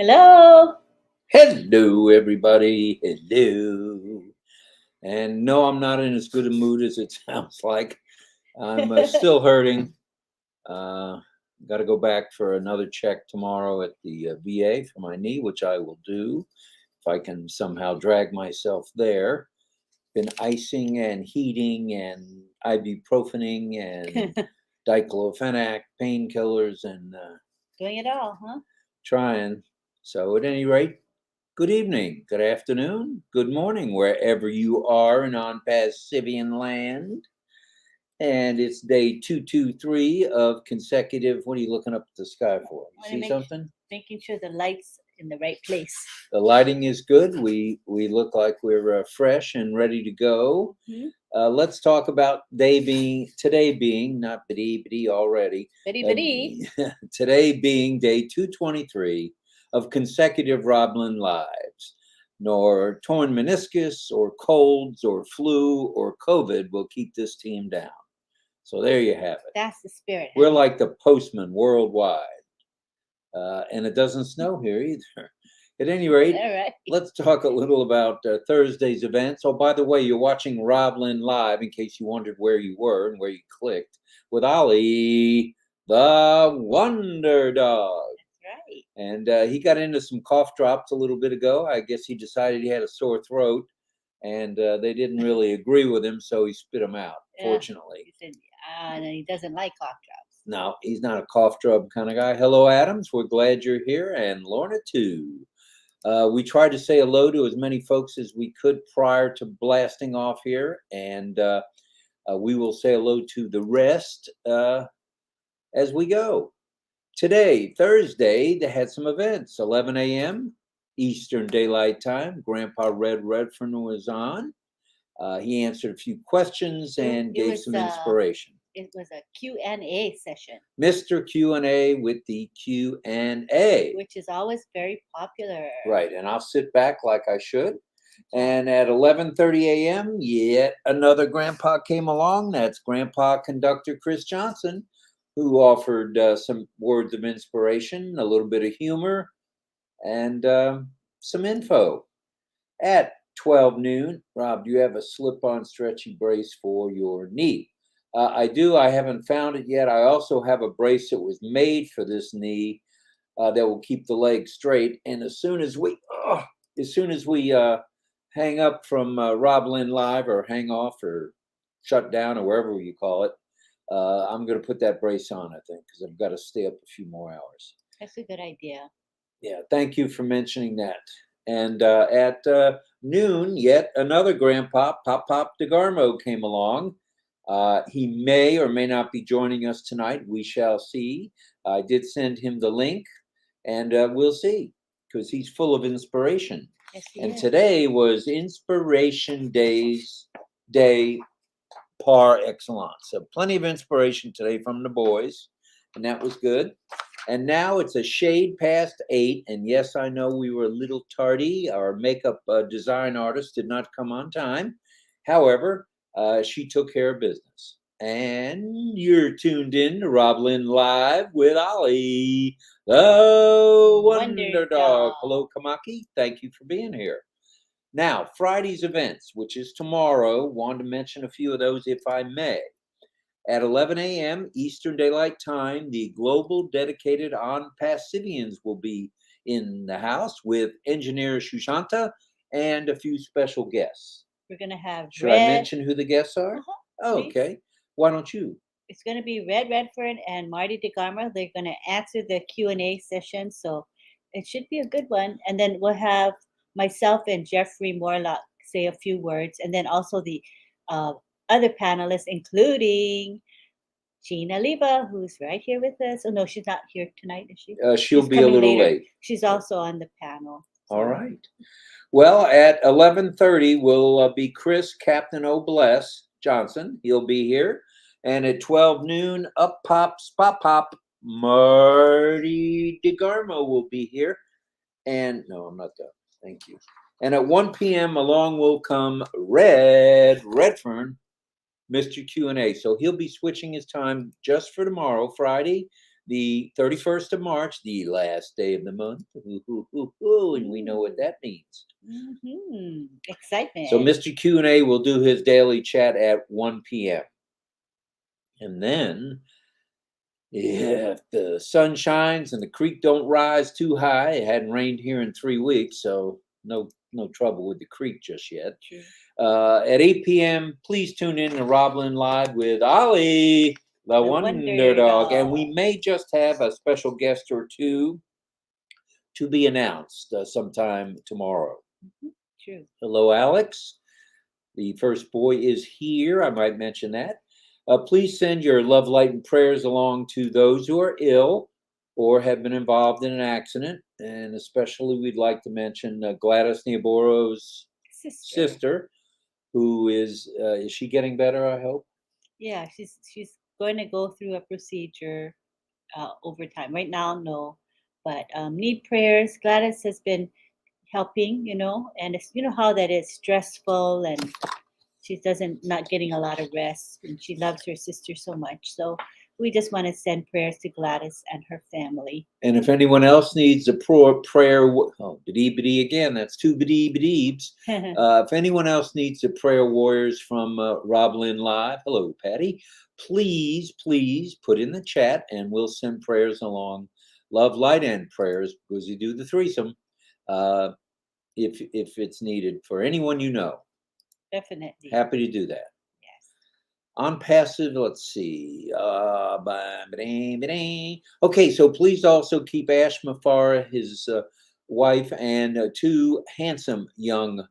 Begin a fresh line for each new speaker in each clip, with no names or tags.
Hello.
Hello, everybody. Hello. And no, I'm not in as good a mood as it sounds like. I'm still hurting. Got to go back for another check tomorrow at the VA for my knee, which I will do if I can somehow drag myself there. Been icing and heating and ibuprofening and diclofenac painkillers and
Doing it all, huh?
trying. So at any rate, good evening, good afternoon, good morning, wherever you are in OnPassive land. And it's day 223 of consecutive. What are you looking up at the sky for? You see something?
Making sure the light's in the right place.
The lighting is good. We look like we're fresh and ready to go.
Mm-hmm.
Let's talk about today being not biddy already.
Biddy.
Today being day 223 of consecutive RobLynn Lives. Nor torn meniscus or colds or flu or COVID will keep this team down. So there you have it.
That's the spirit.
We're like the postman worldwide. And it doesn't snow here either. At any rate,
right.
Let's talk a little about Thursday's events. Oh, by the way, you're watching RobLynn Live, in case you wondered where you were and where you clicked, with Ollie, the Wonder Dog.
That's right.
And he got into some cough drops a little bit ago. I guess he decided he had a sore throat, and they didn't really agree with him, so he spit them out, fortunately.
He said, and he doesn't like cough drops.
No, he's not a cough drop kind of guy. Hello, Adams. We're glad you're here, and Lorna, too. We tried to say hello to as many folks as we could prior to blasting off here, and we will say hello to the rest as we go. Today, Thursday, they had some events. 11 a.m. Eastern Daylight Time. Grandpa Red Redfern was on. He answered a few questions and gave some inspiration.
It was a Q&A session.
Mr. Q&A with the Q&A.
Which is always very popular.
Right, and I'll sit back like I should. And at 11:30 a.m., yet another grandpa came along. That's Grandpa Conductor Chris Johnson, who offered some words of inspiration, a little bit of humor, and some info. At 12 noon, Rob, do you have a slip-on stretchy brace for your knee? I do. I haven't found it yet. I also have a brace that was made for this knee that will keep the leg straight. And as soon as we hang up from RobLynn Live, or hang off or shut down, or wherever you call it, I'm going to put that brace on, I think, because I've got to stay up a few more hours.
That's a good idea.
Yeah, thank you for mentioning that. And at noon, yet another grandpa, Pop DeGarmo, came along. He may or may not be joining us tonight. We shall see. I did send him the link, and we'll see, because he's full of inspiration.
Yes,
and today was Inspiration Day par excellence. So plenty of inspiration today from the boys, and that was good. And now it's a shade past 8, and yes, I know we were a little tardy. Our makeup design artist did not come on time. However, she took care of business. And you're tuned in to RobLynn Live with Ollie, the Wonder Dog. Hello, Kamaki. Thank you for being here. Now, Friday's events, which is tomorrow, wanted to mention a few of those if I may. At 11 a.m. Eastern Daylight Time, the global dedicated OnPassivians will be in the house with engineer Shushanta and a few special guests.
We're going to have
Should I mention who the guests are?
Oh,
okay. Why don't you?
It's going to be Red Redfern and Marty DeGarmo. They're going to answer the Q&A session, so it should be a good one. And then we'll have myself and Jeffrey Morlock say a few words, and then also the other panelists, including Gina Leva, who's right here with us. Oh, no, she's not here tonight, is she?
She'll be a little late.
She's also on the panel.
So. All right. Well, at 11:30 will be Chris Captain O'Bless Johnson. He'll be here. And at 12 noon, up pops, pop, Marty DeGarmo will be here. And no, I'm not done. Thank you. And at 1 p.m. along will come Red Redfern, Mr. Q&A. So he'll be switching his time just for tomorrow, Friday. the 31st of March, the last day of the month. And we know what that means.
Excitement.
So Mr. Q&A will do his daily chat at 1 p.m. And then, if the sun shines and the creek don't rise too high, it hadn't rained here in 3 weeks, so no trouble with the creek just yet.
True.
At 8 p.m., please tune in to RobLynn Live with Ollie, the Wonder Dog. And we may just have a special guest or two to be announced sometime tomorrow.
True.
Hello, Alex. The first boy is here. I might mention that. Please send your love, light, and prayers along to those who are ill or have been involved in an accident. And especially we'd like to mention Gladys Niaboro's sister, who is she getting better, I hope?
Yeah, she's going to go through a procedure over time. Right now, no, but need prayers. Gladys has been helping, and it's, how that is stressful, and she not getting a lot of rest, and she loves her sister so much. So we just want to send prayers to Gladys and her family.
And if anyone else needs a prayer, bidee again, that's two bidee-bideebs. If anyone else needs a prayer warriors from RobLynn Live, hello, Patty, please put in the chat and we'll send prayers along. Love, light, and prayers, because you do the threesome, if it's needed for anyone you know.
Definitely.
Happy to do that. OnPassive, let's see. Okay, so please also keep Ash Mafara, his wife, and two handsome young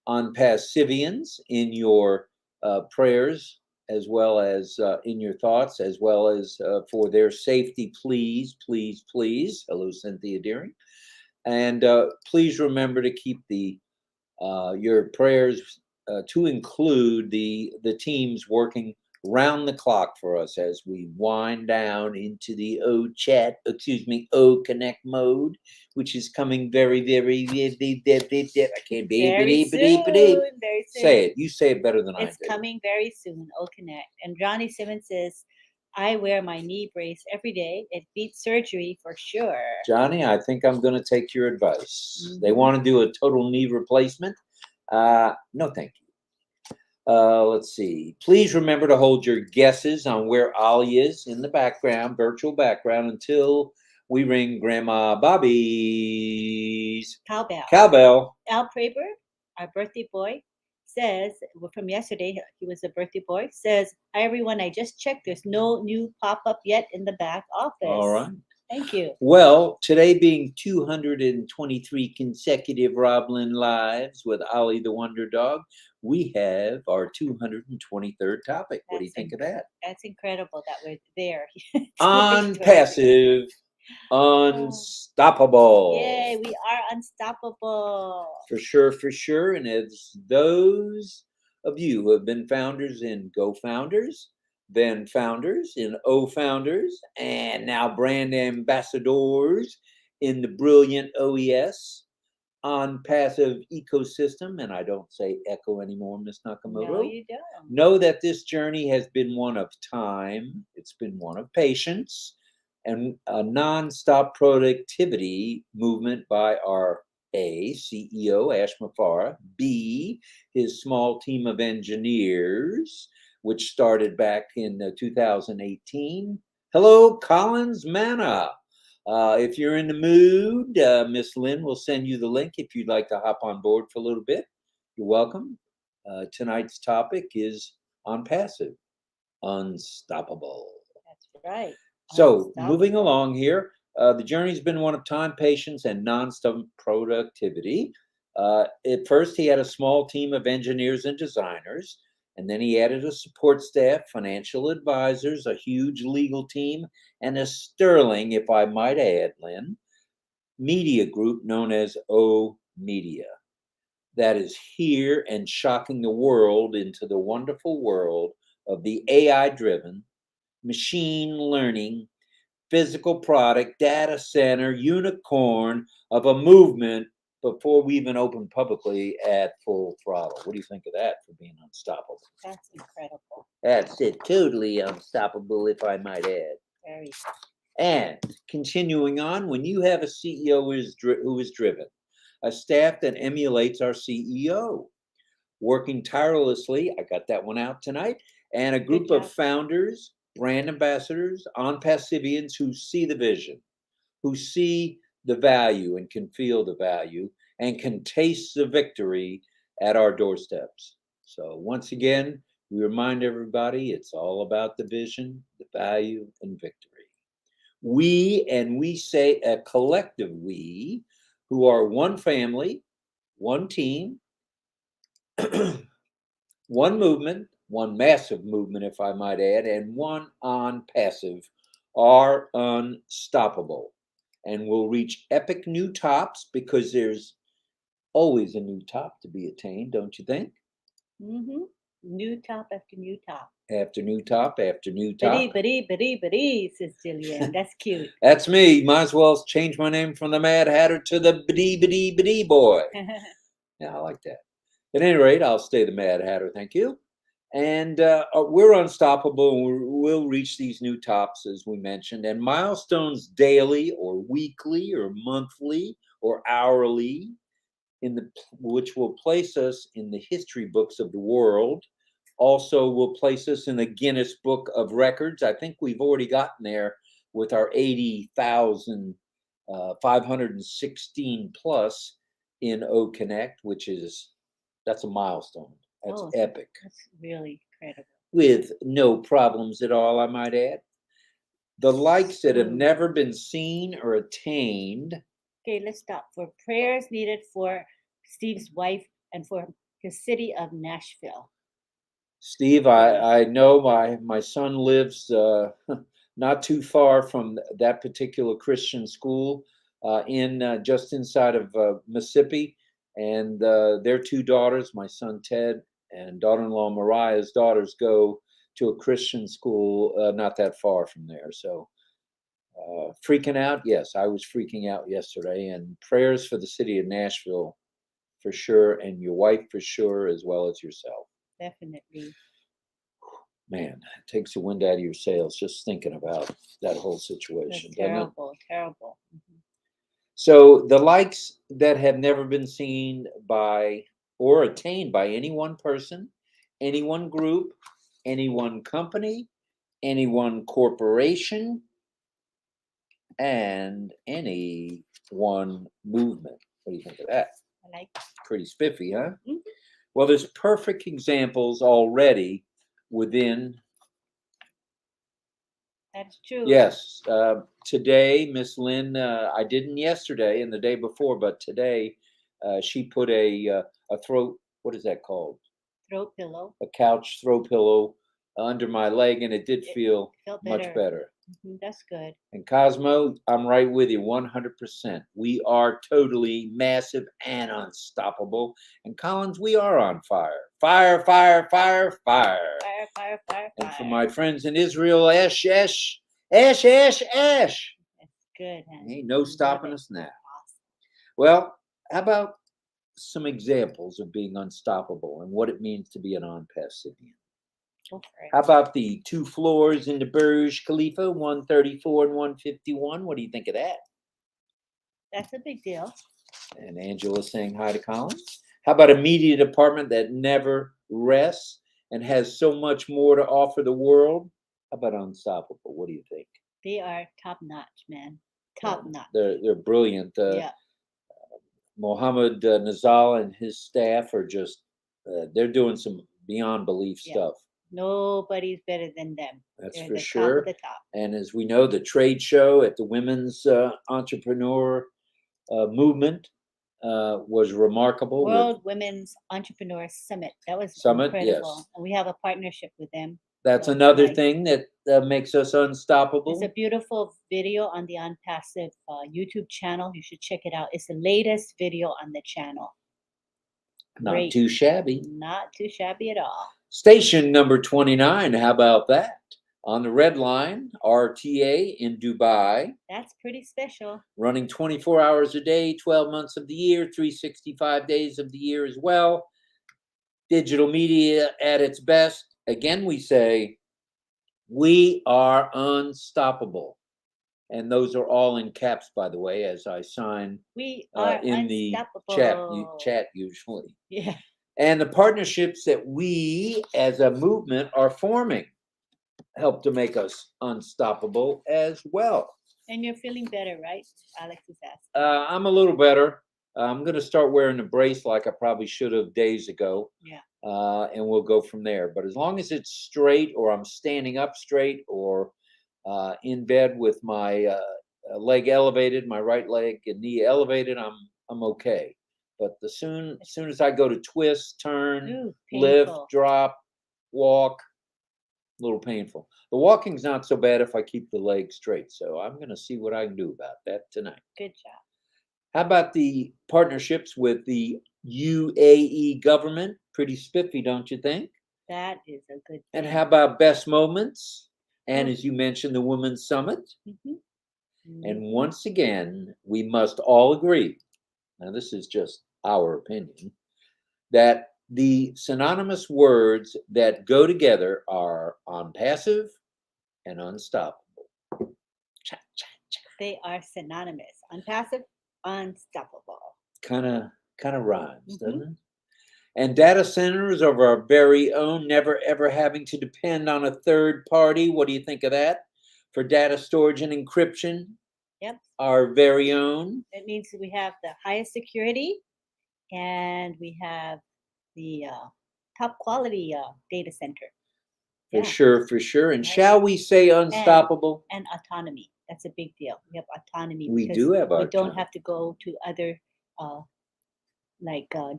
OnPassivians in your prayers, as well as in your thoughts, as well as for their safety, please. Hello, Cynthia Deering. And please remember to keep your prayers to include the teams working round the clock for us as we wind down into the O Connect mode, which is coming very, very, I can't be
very soon.
Say it. You say it better than I do.
It's coming very soon, O Connect. And Ronnie Simmons says, I wear my knee brace every day. It beats surgery for sure.
Johnny, I think I'm going to take your advice. They want to do a total knee replacement. No, thank you. Let's see. Please remember to hold your guesses on where Ollie is in the background, virtual background, until we ring Grandma Bobby's cowbell.
Al Praber, our birthday boy, says, from yesterday, he was a birthday boy, says, hi everyone, I just checked. There's no new pop-up yet in the back office.
All right.
Thank you.
Well, today being 223 consecutive RobLynn Lives with Ollie the Wonder Dog, we have our 223rd topic. What do you think of that?
That's incredible that we're there.
OnPassive, unstoppable.
Yay, we are unstoppable.
For sure. And as those of you who have been founders in Go Founders, then founders in O Founders, and now brand ambassadors in the brilliant OES OnPassive ecosystem, and I don't say echo anymore, Miss Nakamoto.
No, you don't.
Know that this journey has been one of time, it's been one of patience, and a non-stop productivity movement by our A, CEO Ash Mafara, B, his small team of engineers, which started back in 2018. Hello, Collins Manna. If you're in the mood, Miss Lynn will send you the link if you'd like to hop on board for a little bit. You're welcome. Tonight's topic is OnPassive, unstoppable.
That's right.
So moving along here, the journey's been one of time, patience, and non-stop productivity. At first, he had a small team of engineers and designers. And then he added a support staff, financial advisors, a huge legal team, and a sterling, if I might add, Lynn, media group known as O Media. That is here and shocking the world into the wonderful world of the AI-driven, machine learning, physical product, data center, unicorn of a movement before we even open publicly at full throttle. What do you think of that for being unstoppable?
That's incredible.
That's it. Totally unstoppable, if I might add.
Very.
And continuing on, when you have a CEO who is driven, a staff that emulates our CEO, working tirelessly, I got that one out tonight, and a group of founders, brand ambassadors, OnPassivians who see the vision, who see the value and can feel the value and can taste the victory at our doorsteps. So once again, we remind everybody it's all about the vision, the value, and victory. We say a collective we, who are one family, one team, one movement, one massive movement, if I might add, and one OnPassive, are unstoppable and will reach epic new tops because there's always a new top to be attained, don't you think?
Mm-hmm. New top after new top.
After new top after new top.
Biddy, says Jillian. That's cute.
That's me. Might as well change my name from the Mad Hatter to the Biddy Boy. Yeah, I like that. At any rate, I'll stay the Mad Hatter, thank you. And we're unstoppable. We'll reach these new tops, as we mentioned, and milestones daily or weekly or monthly or hourly, which will place us in the history books of the world. Also will place us in the Guinness Book of Records. I think we've already gotten there with our 80,516 plus in O Connect, that's a milestone. That's epic.
That's really incredible.
With no problems at all, I might add. The likes that have never been seen or attained.
Okay, let's stop. For prayers needed for Steve's wife and for his city of Nashville.
Steve, I know my son lives not too far from that particular Christian school just inside of Mississippi. And their two daughters, my son Ted and daughter-in-law Mariah's daughters, go to a Christian school not that far from there. So freaking out, yes, I was freaking out yesterday. And prayers for the city of Nashville for sure, and your wife for sure, as well as yourself.
Definitely.
Man, it takes the wind out of your sails just thinking about that whole situation.
That's terrible. Mm-hmm.
So the likes that have never been seen by or attained by any one person, any one group, any one company, any one corporation, and any one movement. What do you think of that?
I like it.
Pretty spiffy, huh?
Mm-hmm.
Well, there's perfect examples already within.
That's true.
Yes. Today, Miss Lynn, I didn't yesterday and the day before, but today she put a throat, what is that called?
Throat pillow.
A couch throw pillow under my leg, and it did feel much better.
Mm-hmm. That's good. And
Cosmo, I'm right with you 100%. We are totally massive and unstoppable. And Collins, we are on fire. Fire. And for my friends in Israel, ash.
That's good, honey.
Ain't no stopping us now. Well, how about some examples of being unstoppable and what it means to be an OnPassivian? How about the 2 floors in the Burj Khalifa, 134 and 151? What do you think of that?
That's a big deal.
And Angela saying hi to Collins. How about a media department that never rests and has so much more to offer the world? How about unstoppable? What do you think?
They are top notch, man. Top notch.
They're brilliant.
Yeah.
Mohammed Nazal and his staff are just, they're doing some beyond belief stuff.
Nobody's better than them.
That's
They're
for
the
sure.
Top of the top.
And as we know, the trade show at the Women's Entrepreneur Movement was remarkable.
World Women's Entrepreneur Summit. That was incredible. Yes. And we have a partnership with them.
That's another thing that makes us unstoppable.
It's a beautiful video on the OnPassive YouTube channel. You should check it out. It's the latest video on the channel.
Not too shabby.
Not too shabby at all.
Station number 29. How about that? On the red line, RTA in Dubai.
That's pretty special.
Running 24 hours a day, 12 months of the year, 365 days of the year as well. Digital media at its best. Again, we say, we are unstoppable. And those are all in caps, by the way, as I sign
We are
in the
unstoppable.
chat usually.
Yeah.
And the partnerships that we as a movement are forming help to make us unstoppable as well.
And you're feeling better, right? Alex is asking.
I'm a little better. I'm going to start wearing the brace like I probably should have days ago.
Yeah.
And we'll go from there. But as long as it's straight, or I'm standing up straight, or in bed with my leg elevated, my right leg and knee elevated, I'm okay. But as soon as I go to twist, turn,
Ooh,
lift,
painful.
drop, walk, a little painful. The walking's not so bad if I keep the leg straight. So I'm going to see what I can do about that tonight.
Good job.
How about the partnerships with the UAE government? Pretty spiffy, don't you think?
That is a good thing.
And how about best moments? And
Oh.
as you mentioned, the Women's Summit.
Mm-hmm.
And once again, we must all agree, now this is just our opinion, that the synonymous words that go together are OnPassive and unstoppable.
They are synonymous. OnPassive, unstoppable.
Kind of rhymes, doesn't it? And data centers of our very own, never ever having to depend on a third party. What do you think of that? For data storage and encryption.
Yep.
Our very own.
It means we have the highest security, and we have the top quality data center.
For sure. And
Right.
shall we say unstoppable?
And autonomy. That's a big deal. We have autonomy.
We
because
do have
we
autonomy.
don't have to go to other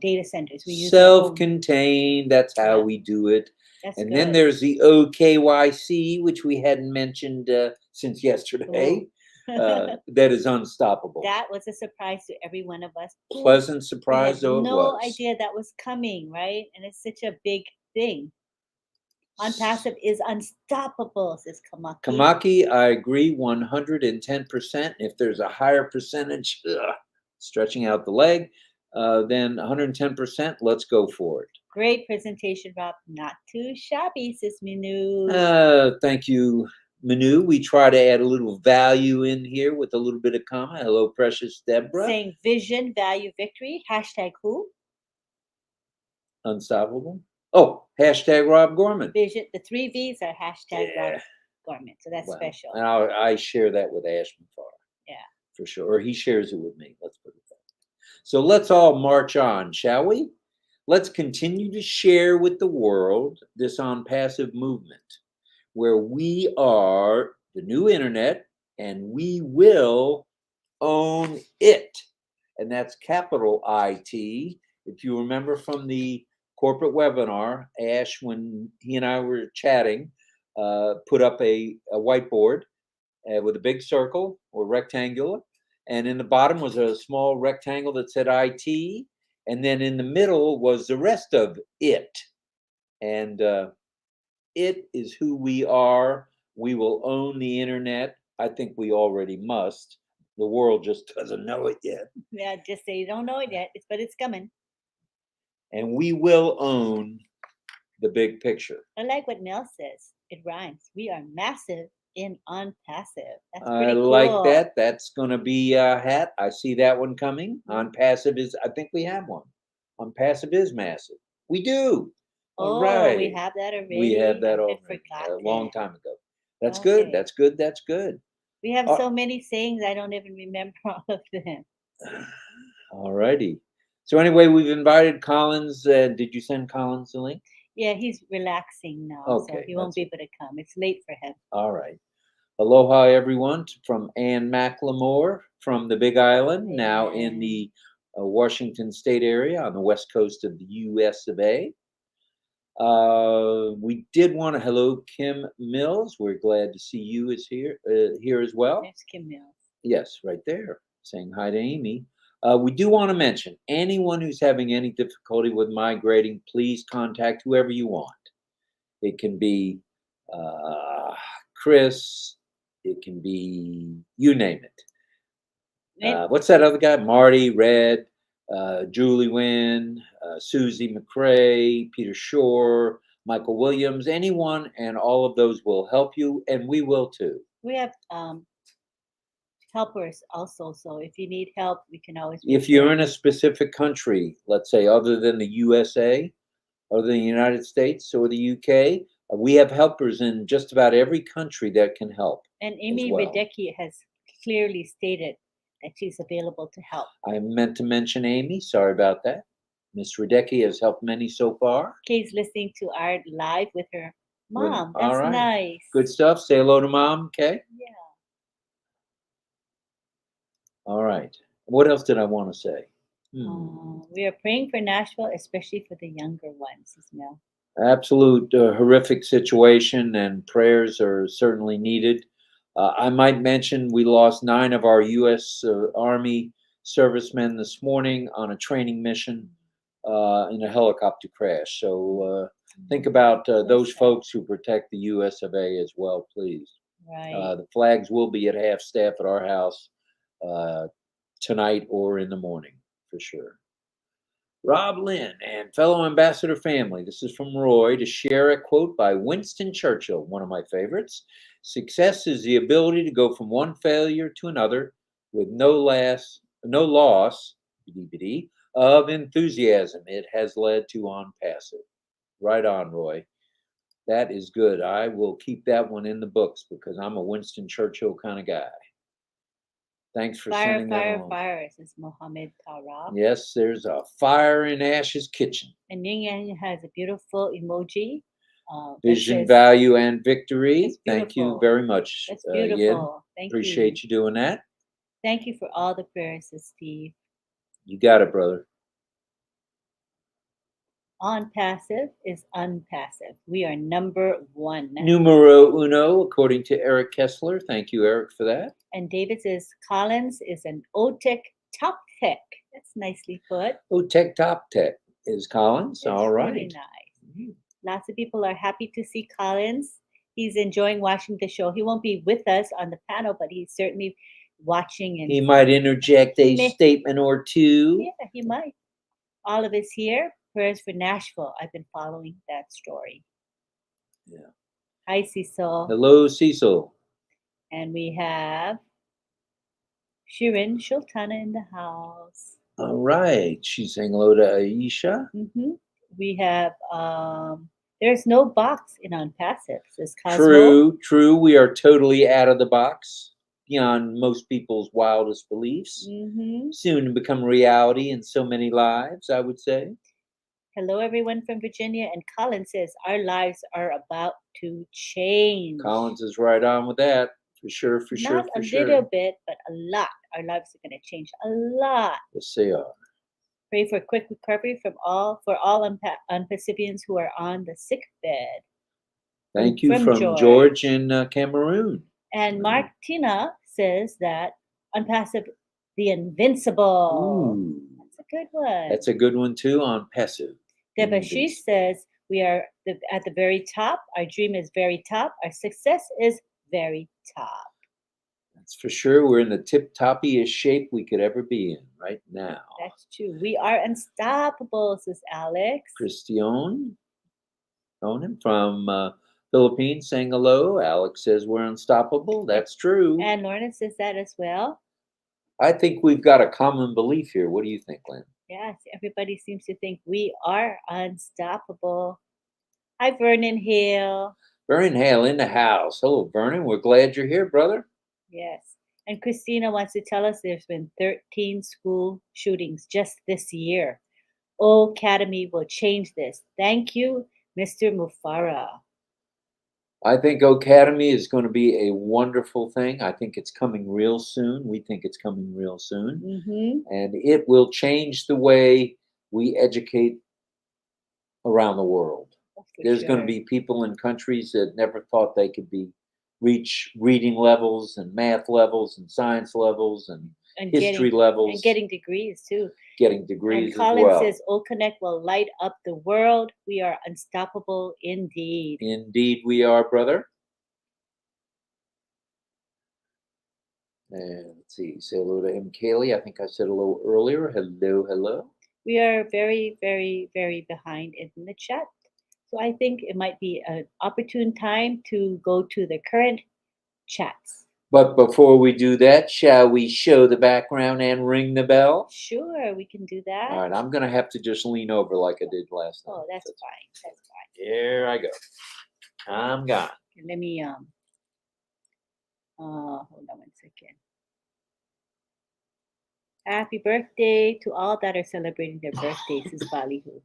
data centers. We use
self-contained. That's how we do it.
That's
and
good.
then there's the OKYC, which we hadn't mentioned since yesterday. That is unstoppable.
That was a surprise to every one of us.
Pleasant surprise, though.
No idea that was coming, right? And it's such a big thing. OnPassive is unstoppable, says Kamaki.
Kamaki, I agree 110%. If there's a higher percentage, stretching out the leg, then 110%, let's go for it.
Great presentation, Rob. Not too shabby, says Minu.
Thank you, Manu. We try to add a little value in here with a little bit of comment. Hello, precious Deborah.
Saying vision, value, victory. Hashtag who?
Unstoppable. Oh, hashtag Rob Gorman.
Vision. The 3 V's are hashtag Rob Gorman. So that's special.
And I share that with Ashman Farr.
Yeah.
For sure. Or he shares it with me. Let's put it that way. So let's all march on, shall we? Let's continue to share with the world this OnPassive movement, where we are the new internet and we will own it. And that's capital IT. If you remember from the corporate webinar, Ash, when he and I were chatting, put up a whiteboard with a big circle or rectangular. And in the bottom was a small rectangle that said IT. And then in the middle was the rest of it. And it is who we are. We will own the internet. I think we already must. The world just doesn't know it yet.
Yeah, just say you don't know it yet, but it's coming.
And we will own the big picture.
I like what Mel says. It rhymes. We are massive in OnPassive. That's
I
pretty cool.
like that. That's going to be a hat. I see that one coming. OnPassive is, I think we have one. OnPassive is massive. We do. All right.
We have that already.
We had that already a long time ago. That's good. That's good. That's good.
We have so many sayings, I don't even remember all of them.
All righty. So anyway, we've invited Collins. Did you send Collins the link?
Yeah, he's relaxing now, so he won't be able to come. It's late for him.
All right. Aloha, everyone, from Ann McLemore from the Big Island, now in the Washington State area on the west coast of the U.S. of A. We did want to hello Kim Mills. We're glad to see you is here as well.
There's Kim Mills.
Yes, right there, saying hi to Amy. We do want to mention anyone who's having any difficulty with migrating, please contact whoever you want. It can be Chris. It can be you name it. What's that other guy? Marty, Red, Julie Wynn, Susie McCrae, Peter Shore, Michael Williams, anyone, and all of those will help you, and we will too.
We have helpers also. So if you need help, we can always.
If you're in a specific country, let's say other than the USA, other than the United States or the UK, we have helpers in just about every country that can help.
And Amy
well.
Radecki has clearly stated that she's available to help.
I meant to mention Amy. Sorry about that. Miss Radecki has helped many so far.
Kay's listening to our live with her mom. That's
all right.
nice.
Good stuff. Say hello to Mom, Kay.
Yeah.
All right. What else did I want to say?
We are praying for Nashville, especially for the younger ones, Ismail.
Absolute horrific situation, and prayers are certainly needed. I might mention we lost 9 of our U.S. Army servicemen this morning on a training mission in a helicopter crash. So think about those folks who protect the U.S. of A. as well, please.
Right.
The flags will be at half staff at our house tonight or in the morning, for sure. RobLynn and fellow ambassador family, this is from Roy, to share a quote by Winston Churchill, one of my favorites. Success is the ability to go from one failure to another with no loss of enthusiasm. It has led to OnPassive. Right on, Roy. That is good. I will keep that one in the books because I'm a Winston Churchill kind of guy. Thanks for sending that along.
Fire, says Mohammed Tarab.
Yes, there's a fire in Ash's kitchen.
And Ying Yang has a beautiful emoji.
Vision, value, and victory. Thank you very much.
That's beautiful. Thank you.
Appreciate you doing that.
Thank you for all the prayers, Steve.
You got it, brother.
OnPassive is unpassive. We are number 1.
Numero uno, according to Eric Kessler. Thank you, Eric, for that.
And David says Collins is an OTEC top tech. That's nicely put.
OTEC top tech is Collins.
That's
all right.
Really nice. Lots of people are happy to see Collins. He's enjoying watching the show. He won't be with us on the panel, but he's certainly watching. And
he might interject a statement or two.
Yeah, he might. Olive is here. Prayers for Nashville. I've been following that story.
Yeah.
Hi, Cecil.
Hello, Cecil.
And we have Shirin Sultana in the house.
All right. She's saying hello to Aisha.
We have, there's no box in OnPassive, says
Cosmo. True. We are totally out of the box, beyond most people's wildest beliefs. Soon to become reality in so many lives, I would say.
Hello, everyone from Virginia. And Colin says, our lives are about to change.
Collins is right on with that. For sure.
Not a little bit, but a lot. Our lives are going to change a lot.
Yes, they are.
Pray for quick recovery for all unpacifians who are on the sick bed.
Thank you from George in Cameroon.
And Martina says that OnPassive, the invincible.
Ooh,
that's a good one.
That's a good one too. OnPassive.
Debashish says we are at the very top. Our dream is very top. Our success is very top.
That's for sure. We're in the tip-toppiest shape we could ever be in right now.
That's true. We are unstoppable, says Alex.
Christian from Philippines saying hello. Alex says we're unstoppable. That's true.
And Lorna says that as well.
I think we've got a common belief here. What do you think, Lynn?
Yes, everybody seems to think we are unstoppable. Hi, Vernon Hale.
Vernon Hale in the house. Hello, Vernon. We're glad you're here, brother.
Yes. And Christina wants to tell us there's been 13 school shootings just this year. O Academy will change this. Thank you, Mr. Mufara.
I think Academy is going to be a wonderful thing. I think it's coming real soon. We think it's coming real soon. And it will change the way we educate around the world. There's going to be people in countries that never thought they could reach reading levels and math levels and science levels and history levels.
And getting degrees too.
Getting degrees
as well.
And Colin
says, O Connect will light up the world. We are unstoppable indeed.
Indeed we are, brother. And let's see. Say hello to M. Kaylee. I think I said hello earlier. Hello.
We are very, very, very behind in the chat. So I think it might be an opportune time to go to the current chats.
But before we do that, shall we show the background and ring the bell?
Sure, we can do that.
All right, I'm going to have to just lean over like I did last time.
Oh, that's fine. That's fine.
Here I go. I'm gone.
Let me hold on 1 second. Happy birthday to all that are celebrating their birthdays, is Ballyhoo.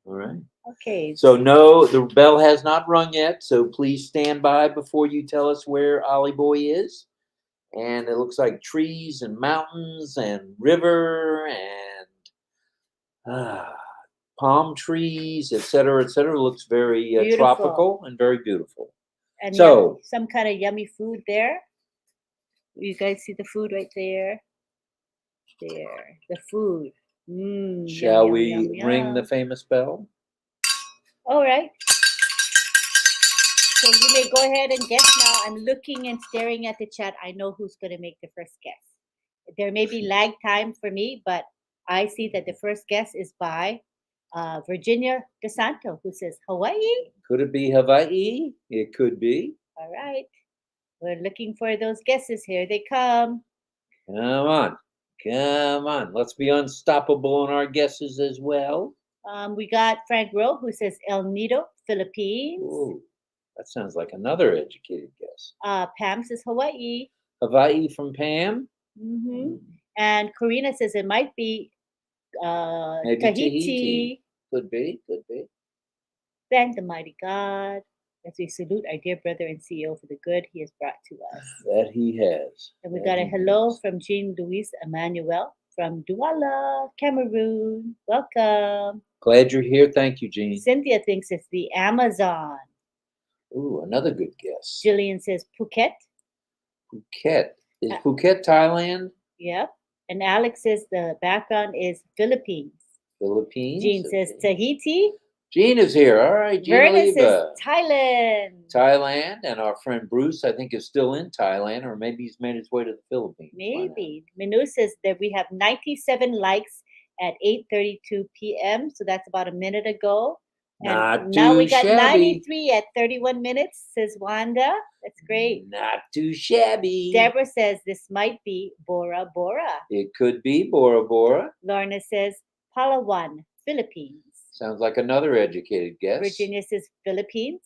All right.
Okay.
So no, the bell has not rung yet. So please stand by before you tell us where Ollie Boy is. And it looks like trees and mountains and river and palm trees, etc., etc. Looks very tropical and very beautiful.
And
so
some kind of yummy food there. You guys see the food right there? There, the food.
Shall we ring the famous bell?
All right. So you may go ahead and guess now. I'm looking and staring at the chat. I know who's going to make the first guess. There may be lag time for me, but I see that the first guess is by Virginia DeSanto, who says Hawaii.
Could it be Hawaii? It could be.
All right. We're looking for those guesses. Here they come.
Come on. Come on. Let's be unstoppable in our guesses as well.
We got Frank Rowe, who says El Nido, Philippines.
Ooh, that sounds like another educated guess.
Pam says Hawaii.
Hawaii from Pam.
Mm-hmm. And Karina says it might be Tahiti.
Could be. Could be.
Thank the mighty God as we salute our dear brother and CEO for the good he has brought to us.
That he has.
And we got a hello from Jean Louise Emmanuel from Douala, Cameroon. Welcome.
Glad you're here. Thank you, Jean.
Cynthia thinks it's the Amazon.
Ooh, another good guess.
Jillian says Phuket.
Phuket. Is Phuket Thailand?
Yep. And Alex says the background is Philippines.
Philippines.
Jean says Tahiti.
Jean is here. All right, Jean.
Verna says Thailand.
Thailand, and our friend Bruce, I think, is still in Thailand, or maybe he's made his way to the Philippines.
Maybe. Minu says that we have 97 likes at 8:32 p.m. So that's about a minute ago. And now we got 93 at 31 minutes, says Wanda. That's great.
Not too shabby.
Deborah says this might be Bora Bora.
It could be Bora Bora.
Lorna says Palawan, Philippines.
Sounds like another educated guess.
Virginia says Philippines.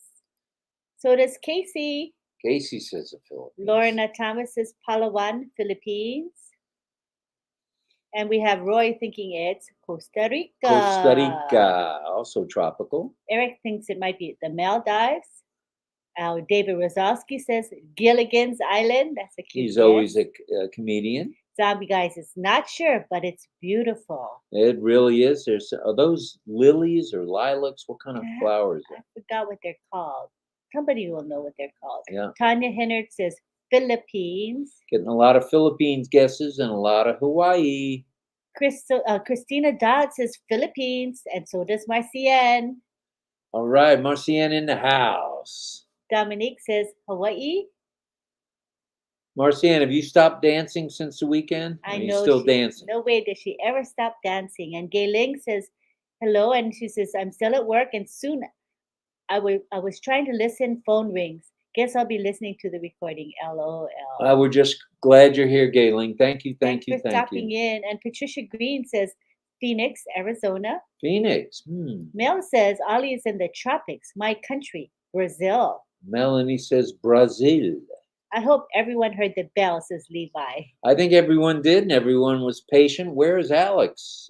So does Casey.
Casey says the Philippines.
Lorna Thomas says Palawan, Philippines. And we have Roy thinking it's Costa Rica.
Costa Rica, also tropical.
Eric thinks it might be the Maldives. David Rosowski says Gilligan's Island. That's a cute
He's
guess.
always a comedian.
Zombie Guys is not sure, but it's beautiful.
It really is. Are those lilies or lilacs? What kind of flowers?
I forgot what they're called. Somebody will know what they're called.
Yeah.
Tanya Hennard says Philippines.
Getting a lot of Philippines guesses and a lot of Hawaii.
Christina Dodd says Philippines, and so does Marcienne.
All right, Marcienne in the house.
Dominique says Hawaii.
Marcienne, have you stopped dancing since the weekend?
I
know.
You're still dancing. No way does she ever stop dancing. And Gay Ling says hello, and she says I'm still at work, and soon I was trying to listen. Phone rings. Guess I'll be listening to the recording. LOL.
We're just glad you're here, Gayling. Thank you.
Thanks for stopping in. And Patricia Green says Phoenix, Arizona.
Phoenix.
Mel says Ollie is in the tropics. My country, Brazil.
Melanie says Brazil.
I hope everyone heard the bell, says Levi.
I think everyone did, and everyone was patient. Where is Alex?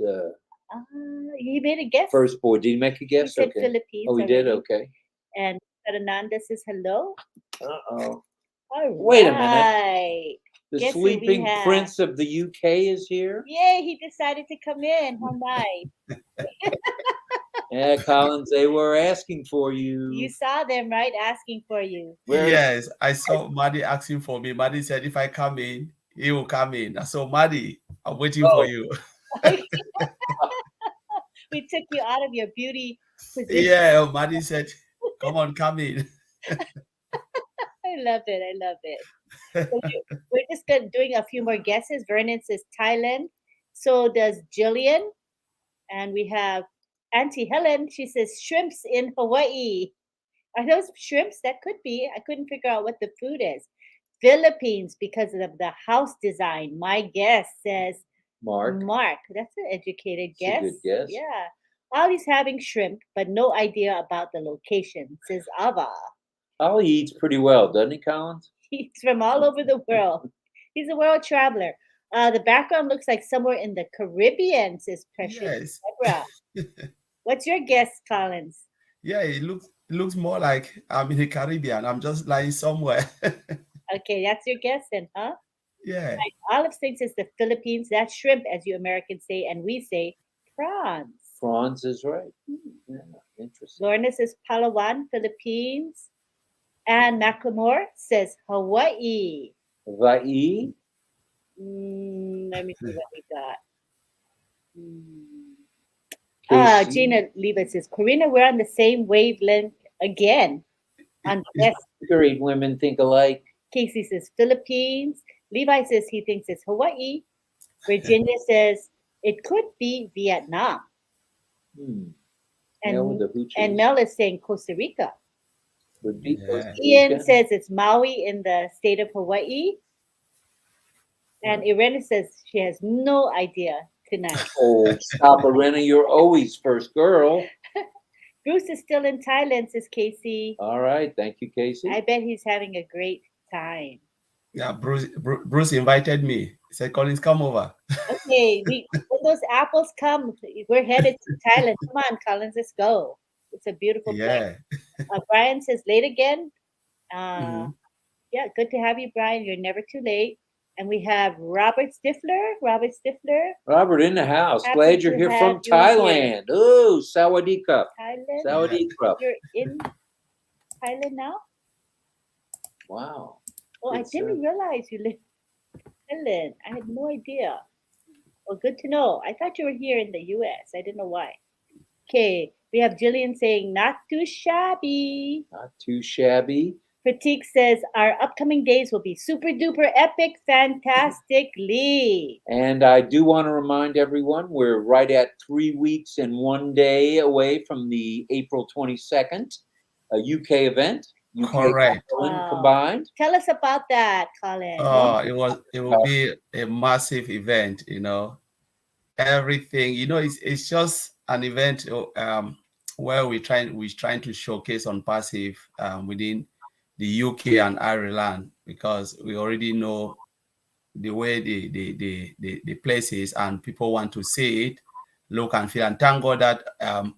He made a guess.
First boy. Did he make a guess?
He said Philippines.
Oh, he did? Okay.
And Fernanda says hello.
Uh-oh.
All
Wait a minute.
right.
The sleeping prince of the UK is here?
Yay, he decided to come in. How nice.
Yeah, Collins, they were asking for you.
You saw them, right? Asking for you.
Yes, I saw Maddie asking for me. Maddie said if I come in, he will come in. So Maddie, I'm waiting for you.
We took you out of your beauty position.
Yeah, Maddie said, come on, come in.
I love it. So we're just doing a few more guesses. Vernon says Thailand. So does Jillian. And we have Auntie Helen. She says shrimps in Hawaii. Are those shrimps? That could be. I couldn't figure out what the food is. Philippines because of the house design. My guess says
Mark.
Mark. That's an educated
That's a
guess.
good guess.
Yeah. Ollie's having shrimp, but no idea about the location, says Ava.
Ollie eats pretty well, doesn't he, Collins?
He's from all over the world. He's a world traveler. The background looks like somewhere in the Caribbean, says Precious
Yes.
Deborah. What's your guess, Collins?
Yeah, it looks more like I'm in the Caribbean. I'm just lying somewhere.
Okay, that's your guess then, huh?
Yeah.
Right. Olive thinks it's the Philippines. That's shrimp, as you Americans say, and we say prawns.
Franz is right. Yeah, interesting.
Lorna says Palawan, Philippines. And Macklemore says Hawaii.
Hawaii.
Let me see what we got.
Casey.
Gina Leva says, Karina, we're on the same wavelength again. On yes.
Great women think alike.
Casey says Philippines. Levi says he thinks it's Hawaii. Virginia says it could be Vietnam.
Yeah, with the hoochies.
And Mel is saying Costa Rica.
Would be Costa Rica.
Ian says it's Maui in the state of Hawaii. And Irene says she has no idea tonight.
Oh, stop, Irena. You're always first girl.
Bruce is still in Thailand, says Casey.
All right. Thank you, Casey.
I bet he's having a great time.
Yeah, Bruce invited me. He said, Collins, come over.
Okay, when those apples come, we're headed to Thailand. Come on, Collins, let's go. It's a beautiful place. Brian says late again. Yeah, good to have you, Brian. You're never too late. And we have Robert Stifler.
Robert in the house.
Happy
Glad you're
to
here
have
from
you
Thailand. Oh, Sawadee Cup.
Thailand.
Sawadee Cup.
You're in Thailand now?
Wow.
Oh, I didn't realize you lived in Thailand. I had no idea. Well, good to know. I thought you were here in the US. I didn't know why. Okay, we have Jillian saying, not too shabby.
Not too shabby.
Pratik says, our upcoming days will be super duper epic, fantastically.
And I do want to remind everyone, we're right at 3 weeks and 1 day away from the April 22nd UK event. UK
Correct.
Combined.
Tell us about that, Colin.
Oh, it will be a massive event, everything, it's just an event where we're trying to showcase OnPassive within the UK and Ireland, because we already know the way the place is and people want to see it, look and feel. And thank God that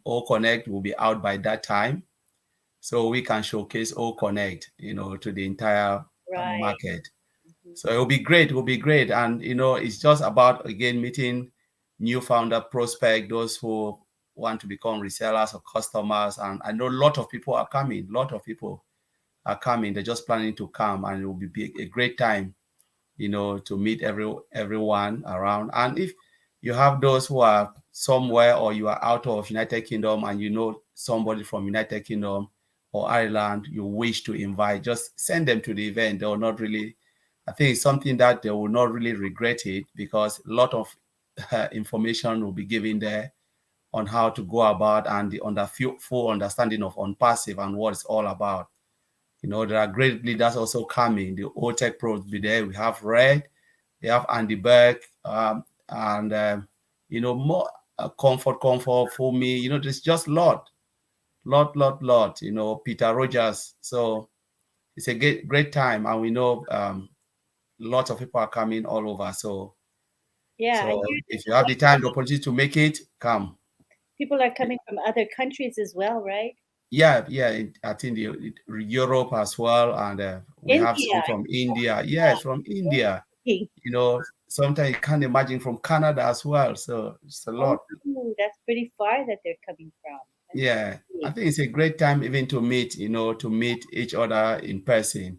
O Connect will be out by that time, so we can showcase O Connect, to the entire market. So it will be great. And, it's just about, again, meeting new founder prospect, those who want to become resellers or customers. And I know a lot of people are coming. They're just planning to come, and it will be a great time, to meet everyone around. And if you have those who are somewhere, or you are out of United Kingdom and somebody from United Kingdom or Ireland you wish to invite, just send them to the event. They will not really, I think it's something that they will not really regret it, because a lot of information will be given there on how to go about and on the full understanding of OnPassive and what it's all about. There are great leaders also coming. The Old Tech Pros will be there. We have Red, we have Andy Berg, and more comfort for me. There's just lot. Peter Rogers. So it's a great time, and we know lots of people are coming all over. So
yeah,
so if you have the time, the opportunity to make it, come.
People are coming from other countries as well, right?
Yeah. I think Europe as well, and we have some from India. Yes, from India. Sometimes you can't imagine from Canada as well. So it's a lot.
Oh, that's pretty far that they're coming from.
Yeah, I think it's a great time even to meet, to meet each other in person.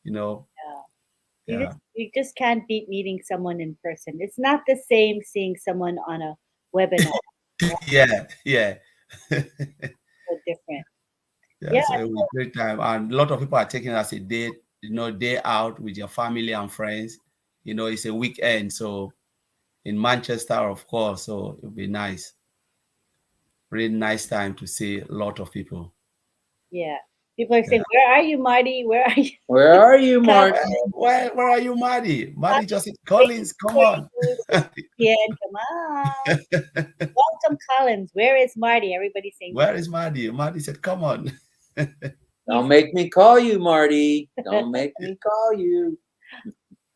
Yeah. You just can't beat meeting someone in person. It's not the same seeing someone on a webinar.
Yeah.
So different.
Yeah, so it was a great time. And a lot of people are taking it as a day, day out with your family and friends. It's a weekend. So in Manchester, of course, so it'll be nice. Really nice time to see a lot of people.
Yeah. People are saying, "Where are you, Marty? Where are you?"
Where are you, Mark?
Where are you, Marty? Marty just said, Collins, come on.
Yeah, come on. Welcome, Collins. Where is Marty? Everybody's saying,
Where is Marty? Marty said, come on.
Don't make me call you, Marty. Don't make me call you.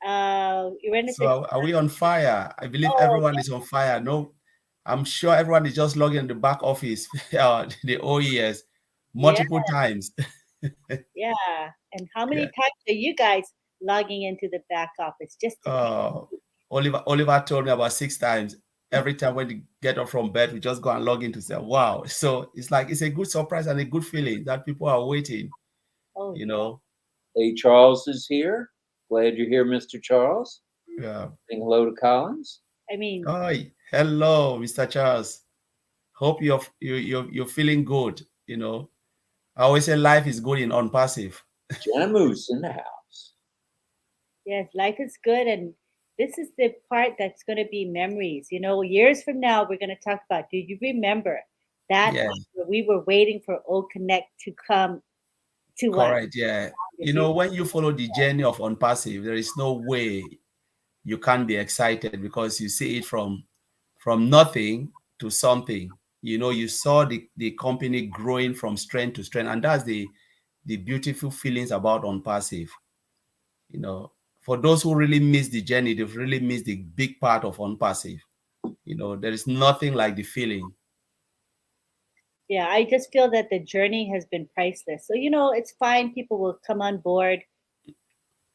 So are we on fire? I believe
Oh,
everyone is on fire. No, I'm sure everyone is just logging in the back office, the OES, multiple times.
yeah. And how many
Yeah.
times are you guys logging into the back office? Just to
Oliver told me about 6 times. Every time when we get up from bed, we just go and log in to say, wow. So it's like, it's a good surprise and a good feeling that people are waiting, you know.
Hey, Charles is here. Glad you're here, Mr. Charles.
Yeah.
Saying hello to Collins.
I mean,
hi, hello, Mr. Charles. Hope you're feeling good. You know, I always say life is good in OnPassive.
Jenna Moose in the house.
Yes, life is good, and this is the part that's going to be memories. You know, years from now, we're going to talk about. Do you remember that we were waiting for O Connect to come to us?
Correct. Yeah. You know, when you follow the journey of OnPassive, there is no way you can't be excited because you see it from nothing to something. You know, you saw the company growing from strength to strength, and that's the beautiful feelings about OnPassive. You know, for those who really miss the journey, they've really missed the big part of OnPassive. You know, there is nothing like the feeling.
Yeah, I just feel that the journey has been priceless. So, you know, it's fine. People will come on board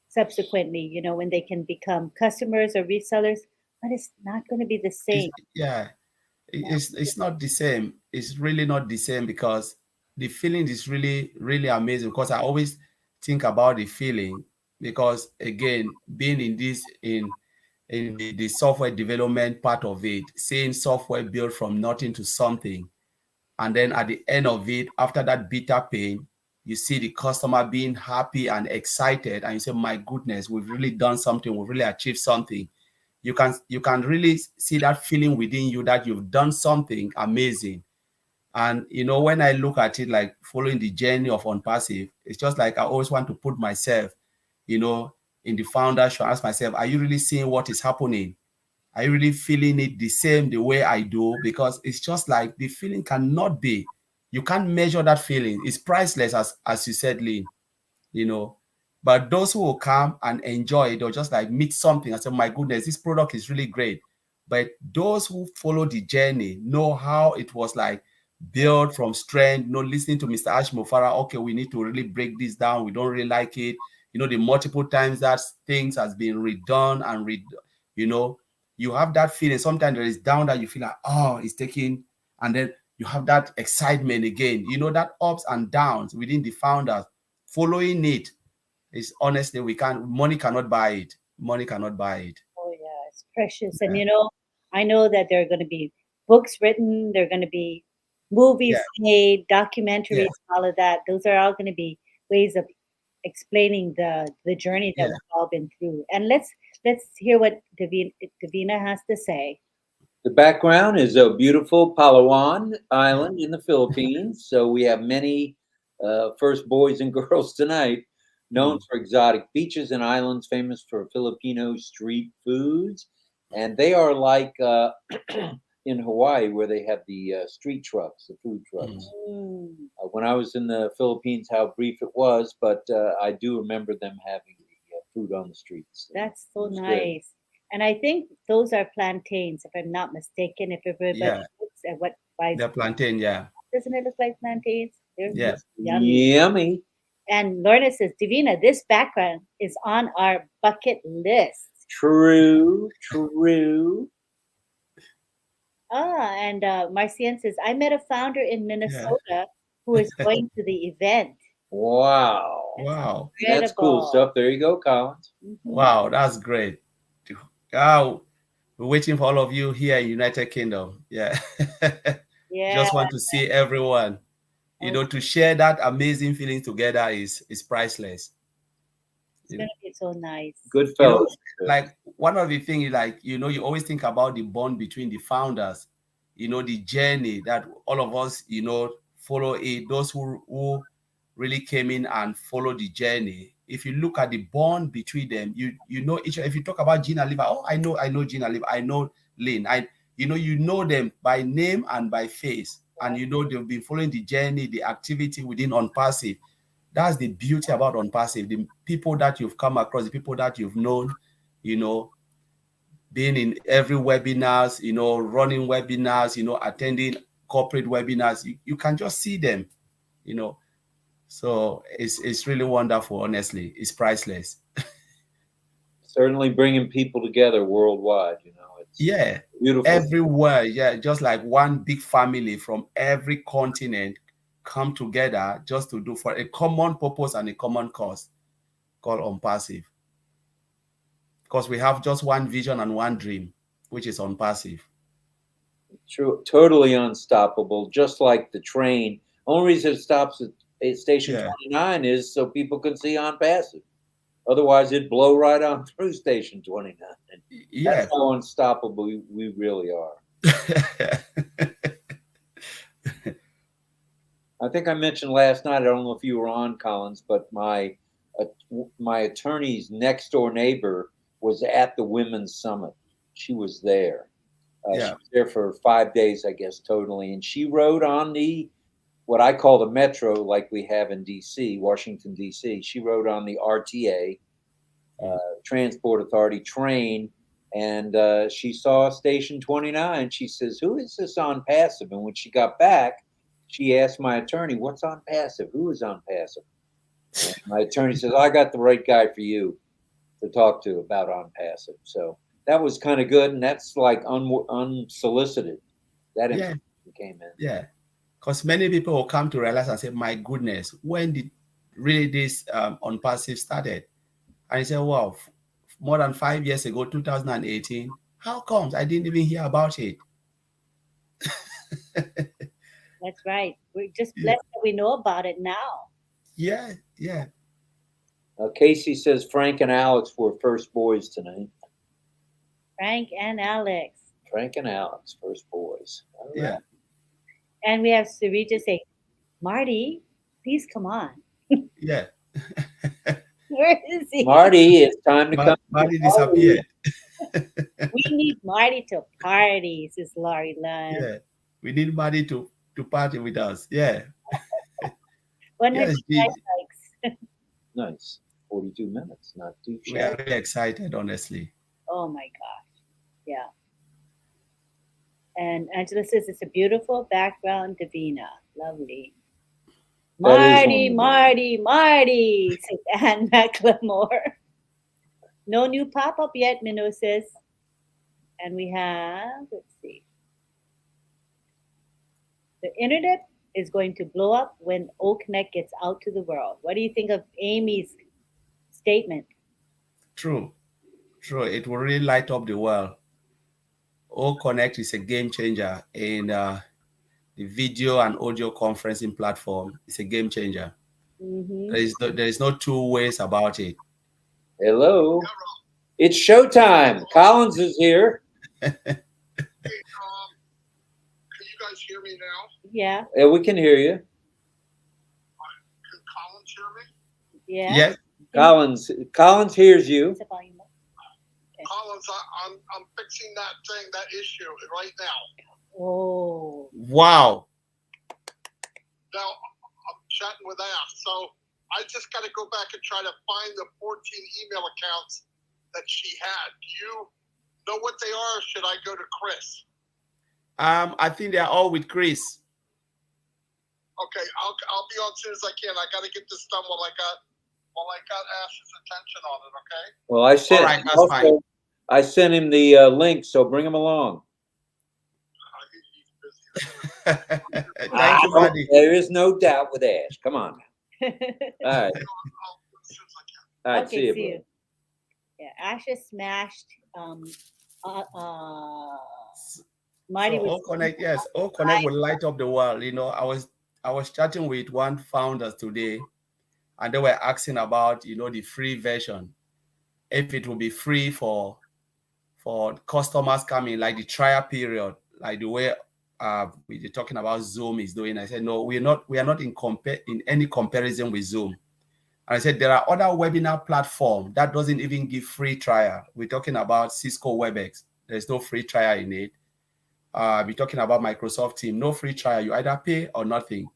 subsequently, you know, when they can become customers or resellers, but it's not going to be the same.
It's not the same. It's really not the same because the feeling is really, really amazing. Because I always think about the feeling because, again, being in the software development part of it, seeing software built from nothing to something, and then at the end of it, after that bitter pain, you see the customer being happy and excited, and you say, my goodness, we've really done something, we've really achieved something. You can really see that feeling within you that you've done something amazing. And you know, when I look at it, like following the journey of OnPassive, it's just like I always want to put myself, you know, in the founder should ask myself, are you really seeing what is happening? Are you really feeling it the way I do? Because it's just like the feeling cannot be, you can't measure that feeling. It's priceless, as you said, Lynn, you know. But those who will come and enjoy it, they'll just like meet something and say, my goodness, this product is really great. But those who follow the journey know how it was like built from strength, you know, listening to Mr. Ashmofara, okay, we need to really break this down. We don't really like it. You know, the multiple times that things has been redone and you know, you have that feeling. Sometimes there is down that you feel like, oh, it's taking, and then you have that excitement again. You know, that ups and downs within the founders. Following it is honestly, money cannot buy it. Money cannot buy it.
Oh yeah, it's precious. And you know, I know that there are going to be books written, there are going to be movies made, documentaries, all of that. Those are all going to be ways of explaining the journey that we've all been through. And let's hear what Davina has to say.
The background is a beautiful Palawan island in the Philippines. So we have many first boys and girls tonight, known for exotic beaches and islands, famous for Filipino street foods. And they are like in Hawaii, where they have the street trucks, the food trucks. When I was in the Philippines, how brief it was, but I do remember them having the food on the streets.
That's so nice. Good. And I think those are plantains, if I'm not mistaken. If everybody looks at what
they're plantain,
doesn't it look like plantains?
They're
yummy.
And Lorna says, Davina, this background is on our bucket list.
True.
And Marcian says, I met a founder in Minnesota who is going to the event.
Wow. That's cool stuff. There you go, Collins.
Wow, that's great. We're waiting for all of you here in United Kingdom. Just want to see everyone. You know, to share that amazing feeling together is priceless.
It's gonna be so nice.
Good fellows.
You know, like one of the things, like, you know, you always think about the bond between the founders, you know, the journey that all of us, you know, follow it. Those who really came in and followed the journey. If you look at the bond between them, you know each. If you talk about Gina Liver, oh, I know Gina Liver, I know Lynn, you know them by name and by face, and you know they've been following the journey, the activity within OnPassive. That's the beauty about OnPassive. The people that you've come across, the people that you've known, you know, being in every webinars, you know, running webinars, you know, attending corporate webinars, you can just see them, you know. So it's really wonderful, honestly. It's priceless.
Certainly bringing people together worldwide, you know. It's beautiful.
Everywhere, yeah, just like one big family from every continent come together just to do for a common purpose and a common cause called OnPassive. Because we have just one vision and one dream, which is OnPassive.
True, totally unstoppable, just like the train. Only reason it stops at station 29 is so people can see OnPassive. Otherwise, it'd blow right on through station 29.
Yeah.
That's how unstoppable we really are. I think I mentioned last night, I don't know if you were on, Collins, but my attorney's next door neighbor was at the Women's Summit. She was there. She was there for 5 days, I guess, totally. And she rode on what I call the metro, like we have in D.C., Washington, D.C. She rode on the RTA, Transport Authority train, and she saw station 29. She says, "Who is this OnPassive?" And when she got back, she asked my attorney, "What's OnPassive? Who is OnPassive?" And my attorney says, "I got the right guy for you to talk to about OnPassive." So that was kind of good, and that's like unsolicited. That information came in.
Yeah, because many people will come to realize and say, "My goodness, when did really this OnPassive started?" And I said, "Wow, more than 5 years ago, 2018. How comes I didn't even hear about it?"
That's right. We're just blessed that we know about it now.
Yeah.
Casey says Frank and Alex were first boys tonight.
Frank and Alex.
Frank and Alex, first boys. All right.
Yeah.
And we have Sarita say, "Marty, please come on."
Yeah.
Where is he?
Marty, it's time to come.
Marty disappeared.
We need Marty to party, says Laurie Lund.
Yeah. We need Marty to party with us. Yeah.
100 likes.
Nice. 42 minutes, not too shabby.
We are really excited, honestly.
Oh my gosh. Yeah. And Angela says it's a beautiful background, Davina. Lovely. Marty, says Anne McLemore. No new pop-up yet, Minnow says. And we have, let's see. The internet is going to blow up when OConnect gets out to the world. What do you think of Amy's statement?
True. It will really light up the world. OConnect is a game changer in the video and audio conferencing platform. It's a game changer.
Mm-hmm.
There is no two ways about it.
Hello. It's showtime. Collins is here.
Hey, can you guys hear me now?
Yeah.
Yeah, we can hear you.
Can Collins hear me?
Yeah.
Yes.
Collins hears you.
Okay.
Collins, I'm fixing that issue right now.
Oh.
Wow.
Now I'm chatting with Ash, so I just got to go back and try to find the 14 email accounts that she had. Do you know what they are, or should I go to Chris?
I think they are all with Chris.
Okay, I'll be on as soon as I can. I got to get this done while I got Ash's attention on it. Okay.
Well, I sent him the link, so bring him along.
He's busy.
Thank you, buddy.
There is no doubt with Ash. Come on. All right.
As soon as I can.
All right.
Okay,
see you,
see
bro.
you. Yeah, Ash has smashed. Mighty
So OConnect will light up the world. You know, I was chatting with one founder today, and they were asking about, you know, the free version, if it will be free for customers coming, like the trial period, like the way we're talking about Zoom is doing. I said, no, we are not in any comparison with Zoom. And I said, there are other webinar platforms that doesn't even give free trial. We're talking about Cisco WebEx. There's no free trial in it. We're talking about Microsoft Teams, no free trial. You either pay or nothing.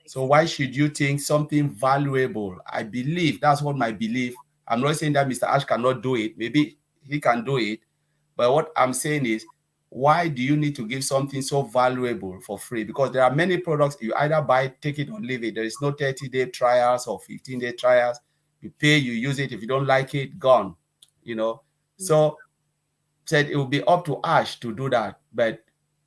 So why should you think something valuable? I believe, that's what my belief. I'm not saying that Mr. Ash cannot do it. Maybe he can do it. But what I'm saying is, why do you need to give something so valuable for free? Because there are many products you either buy, take it or leave it. There is no 30-day trials or 15-day trials. You pay, you use it. If you don't like it, gone. You know. So said it will be up to Ash to do that. But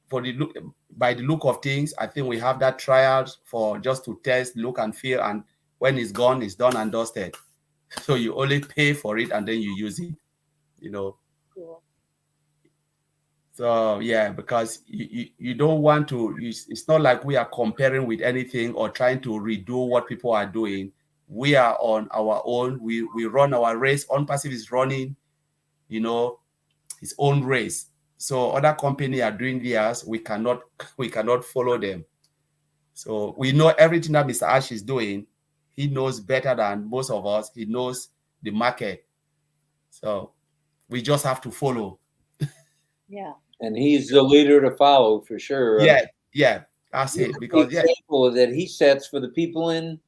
for the look, by the look of things, I think we have that trials for just to test, look and feel, and when it's gone, it's done and dusted. So you only pay for it and then you use it. You know.
Cool.
So yeah, because you don't want to, it's not like we are comparing with anything or trying to redo what people are doing. We are on our own. We run our race. OnPassive is running, you know, its own race. So other companies are doing theirs. We cannot follow them. So we know everything that Mr. Ash is doing. He knows better than most of us. He knows the market. So we just have to follow.
Yeah.
And he's the leader to follow for sure.
Yeah, that's it.
The
Because
example that he sets for the people in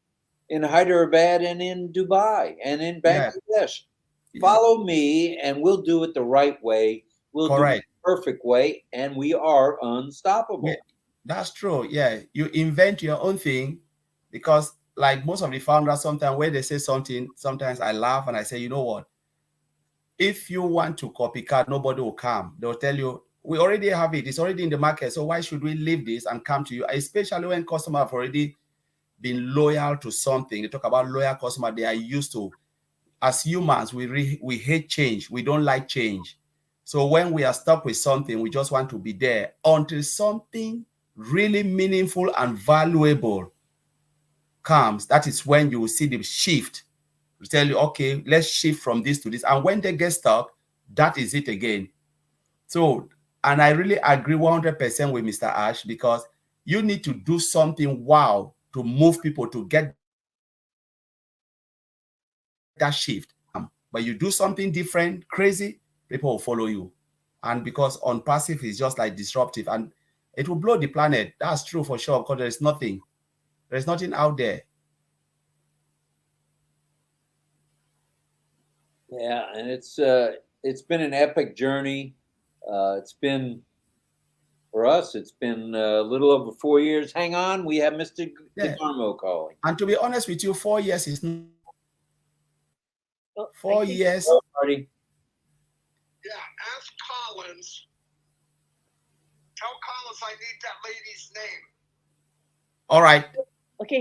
Hyderabad and in Dubai and in Bangladesh.
Yeah.
Follow me, and we'll do it the right way. We'll do it the perfect way, and we are unstoppable.
Yeah, that's true. Yeah, you invent your own thing, because like most of the founders, sometimes when they say something, sometimes I laugh and I say, you know what? If you want to copycat, nobody will come. They'll tell you, we already have it. It's already in the market. So why should we leave this and come to you? Especially when customers have already been loyal to something. They talk about loyal customer. They are used to. As humans, we hate change. We don't like change. So when we are stuck with something, we just want to be there until something really meaningful and valuable comes. That is when you will see the shift. We tell you, okay, let's shift from this to this. And when they get stuck, that is it again. So, and I really agree 100% with Mr. Ash, because you need to do something wow to move people to get that shift. But you do something different, crazy, people will follow you. And because OnPassive is just like disruptive, and it will blow the planet. That's true for sure, because there's nothing out there.
Yeah, and it's been an epic journey. It's been, for us, it's been a little over 4 years. Hang on, we have Mr. DeGarmo calling.
And to be honest with you, 4 years is 4 years.
Marty.
Yeah, ask Collins. Tell Collins I need that lady's name.
All right.
Okay,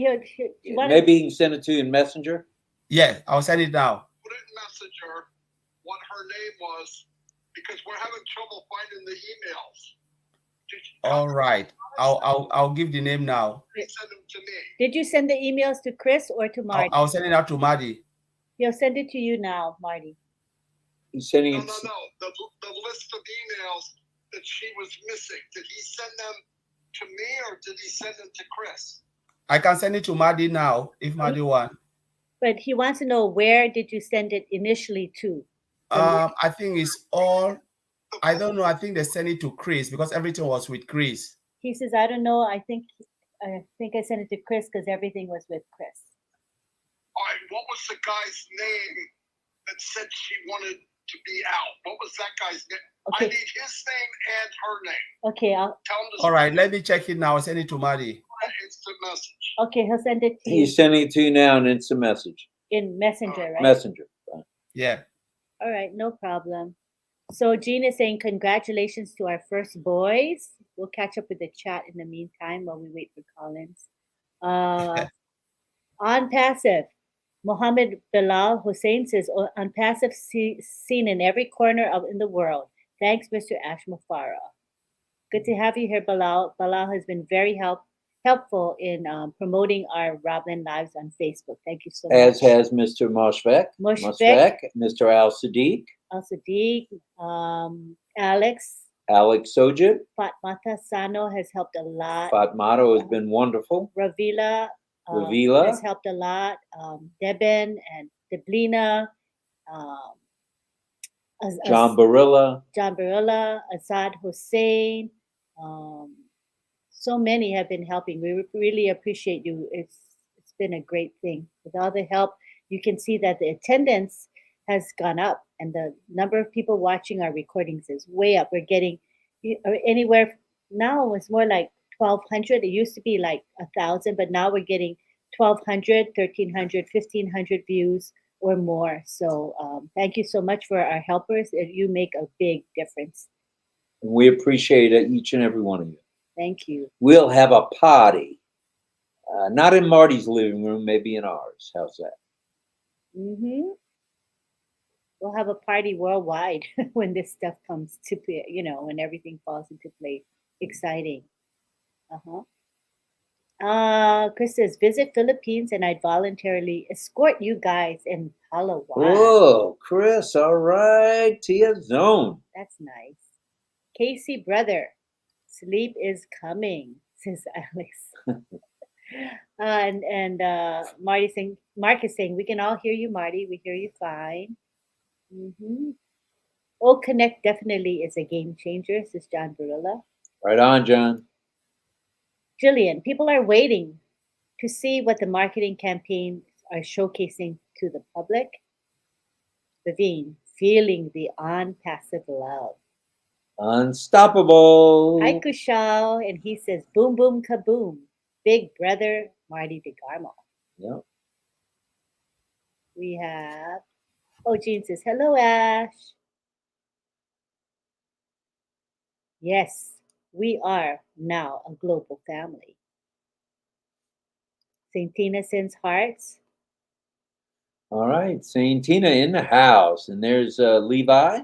Maybe he can send it to you in Messenger.
Yeah, I'll send it now.
Put it in Messenger what her name was, because we're having trouble finding the emails.
All right. I'll give the name now.
Send them to me.
Did you send the emails to Chris or to Marty?
I'll send it out to Marty.
He'll send it to you now, Marty.
He's sending
No.
it.
The list of emails that she was missing. Did he send them to me or did he send them to Chris?
I can send it to Marty now if Marty wants.
But he wants to know, where did you send it initially to?
I think it's all. I don't know. I think they sent it to Chris because everything was with Chris.
He says, I don't know. I think I sent it to Chris because everything was with Chris.
All right. What was the guy's name that said she wanted to be out? What was that guy's name? Okay. I need his name and her name.
Okay. I'll
tell him to.
All right. Let me check it now. I'll send it to Marty.
Instant message.
Okay. He'll send it to you.
He's sending it to you now in instant message.
In Messenger, right?
Messenger.
Yeah.
All right. No problem. So Jean is saying congratulations to our first boys. We'll catch up with the chat in the meantime while we wait for Collins. OnPassive. Mohammed Bilal Hussein says, OnPassive seen in every corner in the world. Thanks, Mr. Ash Mufara. Good to have you here, Bilal. Bilal has been very helpful in promoting our RobLynn Lives on Facebook. Thank you so much.
As has Mr. Moshfek, Mr. Al Sadiq.
Al Sadiq, Alex,
Alex Sojit.
Fatmata Sano has helped a lot.
Fatmato has been wonderful.
Ravila
Ravila.
has helped a lot. Deben and Deblina.
John Barilla.
John Barilla, Azad Hussein. So many have been helping. We really appreciate you. It's been a great thing. With all the help, you can see that the attendance has gone up and the number of people watching our recordings is way up. We're getting anywhere now. It's more like 1,200. It used to be like 1,000, but now we're getting 1,200, 1,300, 1,500 views or more. So thank you so much for our helpers. You make a big difference.
We appreciate each and every one of you.
Thank you.
We'll have a party, not in Marty's living room, maybe in ours. How's that?
Mm-hmm. We'll have a party worldwide when this stuff comes to play, when everything falls into place. Exciting. Chris says, visit Philippines and I'd voluntarily escort you guys in Palawan.
Oh, Chris, all right. Tia Zone.
That's nice. Casey, brother, sleep is coming, says Alex. Mark is saying, we can all hear you, Marty. We hear you fine. Connect definitely is a game changer, says John Barilla.
Right on, John.
Jillian, people are waiting to see what the marketing campaigns are showcasing to the public. Vivian, feeling the OnPassive love.
Unstoppable.
Hi, Kushal, and he says, boom, boom, kaboom. Big brother, Marty DeGarmo.
Yep.
We have, Jean says, hello, Ash. Yes, we are now a global family. St. Tina sends hearts.
All right, St. Tina in the house. And there's Levi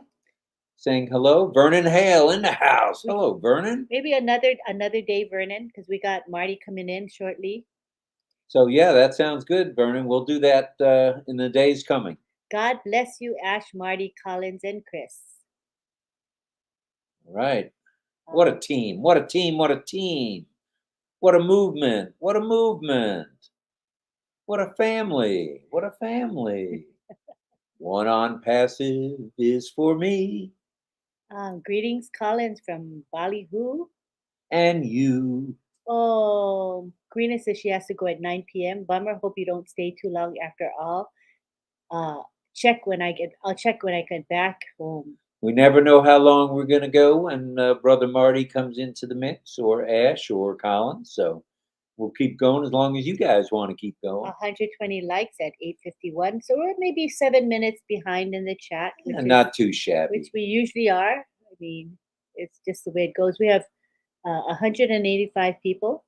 saying hello. Vernon Hale in the house. Hello, Vernon.
Maybe another day, Vernon, because we got Marty coming in shortly.
So, yeah, that sounds good, Vernon. We'll do that in the days coming.
God bless you, Ash, Marty, Collins, and Chris.
All right. What a team. What a team. What a team. What a movement. What a movement. What a family. What a family. One OnPassive is for me.
Greetings, Collins from Ballyhoo.
And you.
Oh, Greena says she has to go at 9 p.m. Bummer. Hope you don't stay too long after all. I'll check when I get back home.
We never know how long we're going to go when Brother Marty comes into the mix, or Ash, or Collins. So we'll keep going as long as you guys want to keep going.
120 likes at 8:51. So we're maybe 7 minutes behind in the chat.
Which is not too shabby.
Which we usually are. I mean, it's just the way it goes. We have 185 people.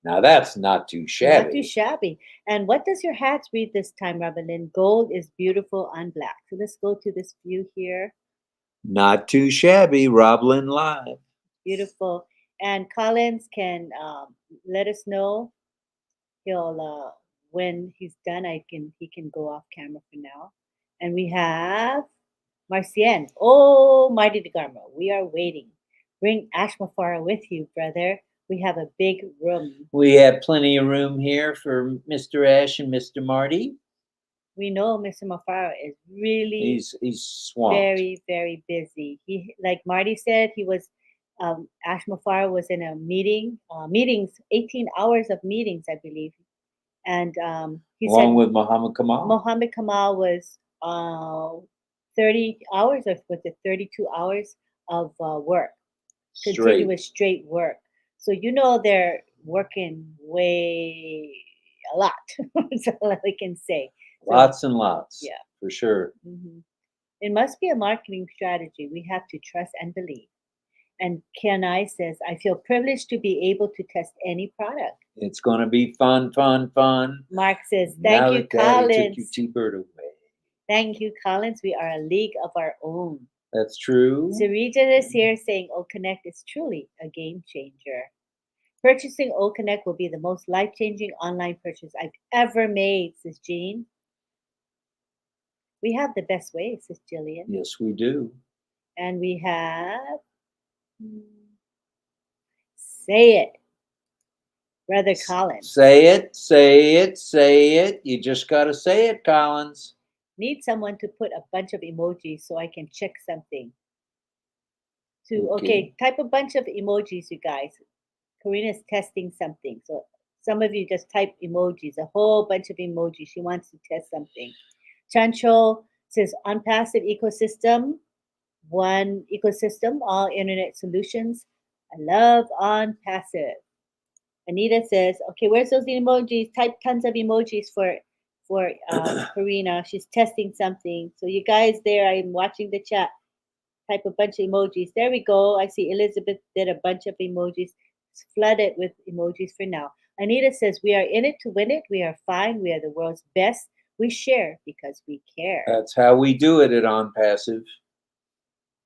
Now that's not too shabby.
Not too shabby. And what does your hats read this time, RobLynn? Gold is beautiful on black. So let's go to this view here.
Not too shabby. RobLynn Live.
Beautiful. And Collins can let us know. He'll when he's done. He can go off camera for now. And we have Marcien. Oh, Marty DeGarmo. We are waiting. Bring Ash Mafara with you, brother. We have a big room.
We have plenty of room here for Mr. Ash and Mr. Marty.
We know Mr. Mafara is really
he's swamped.
Very, very busy. He, like Marty said, he was Ash Mafara was in a meetings, 18 hours of meetings, I believe. And he
along
said
with Muhammad Kamal.
Muhammad Kamal was 30 hours, or was it 32 hours of work? Continuous straight work. So they're working way a lot. That's all I can say.
Lots and lots.
Yeah.
For sure.
Mm-hmm. It must be a marketing strategy. We have to trust and believe. And Kenai says, I feel privileged to be able to test any product.
It's going to be fun, fun, fun.
Mark says, thank you, Collins.
Took you T-Bird away.
Thank you, Collins. We are a league of our own.
That's true.
Sarita is here saying Connect is truly a game changer. Purchasing Connect will be the most life-changing online purchase I've ever made, says Jean. We have the best way, says Jillian.
Yes, we do.
And we have, say it, Brother Collins.
Say it, say it, say it. You just got to say it, Collins.
Need someone to put a bunch of emojis so I can check something. Okay, type a bunch of emojis, you guys. Karina's testing something. So some of you just type emojis, a whole bunch of emojis. She wants to test something. Chancho says OnPassive ecosystem, one ecosystem, all internet solutions. I love OnPassive. Anita says, okay, where's those emojis? Type tons of emojis for Karina. She's testing something. So you guys there, I'm watching the chat. Type a bunch of emojis. There we go. I see Elizabeth did a bunch of emojis. It's flooded with emojis for now. Anita says, we are in it to win it. We are fine. We are the world's best. We share because we care.
That's how we do it at OnPassive.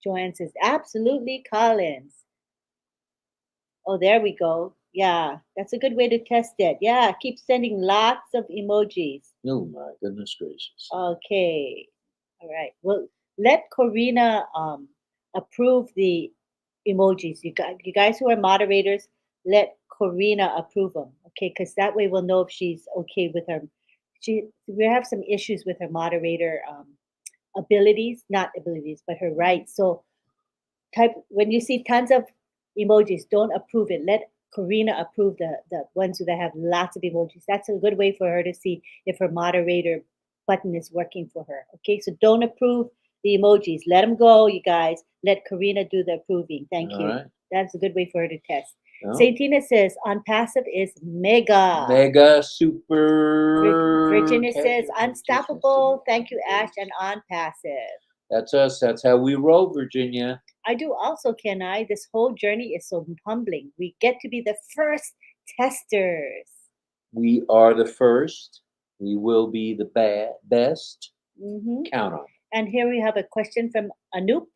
Joanne says, absolutely, Collins. Oh, there we go. Yeah, that's a good way to test it. Yeah, keep sending lots of emojis.
Oh, my goodness gracious.
Okay. All right. Well, let Corina approve the emojis. You guys who are moderators, let Corina approve them. Okay, because that way we'll know if she's okay with her. We have some issues with her moderator abilities, not abilities, but her rights. So when you see tons of emojis, don't approve it. Let Corina approve the ones that have lots of emojis. That's a good way for her to see if her moderator button is working for her. Okay, so don't approve the emojis. Let them go, you guys. Let Karina do the approving. Thank you.
Right.
That's a good way for her to test.
Oh.
Saintina says OnPassive is mega.
Mega super.
Virginia says unstoppable. Thank you, Ash, and OnPassive.
That's us. That's how we roll, Virginia.
I do also, can I? This whole journey is so humbling. We get to be the first testers.
We are the first. We will be the best. Count on it.
And here we have a question from Anoop.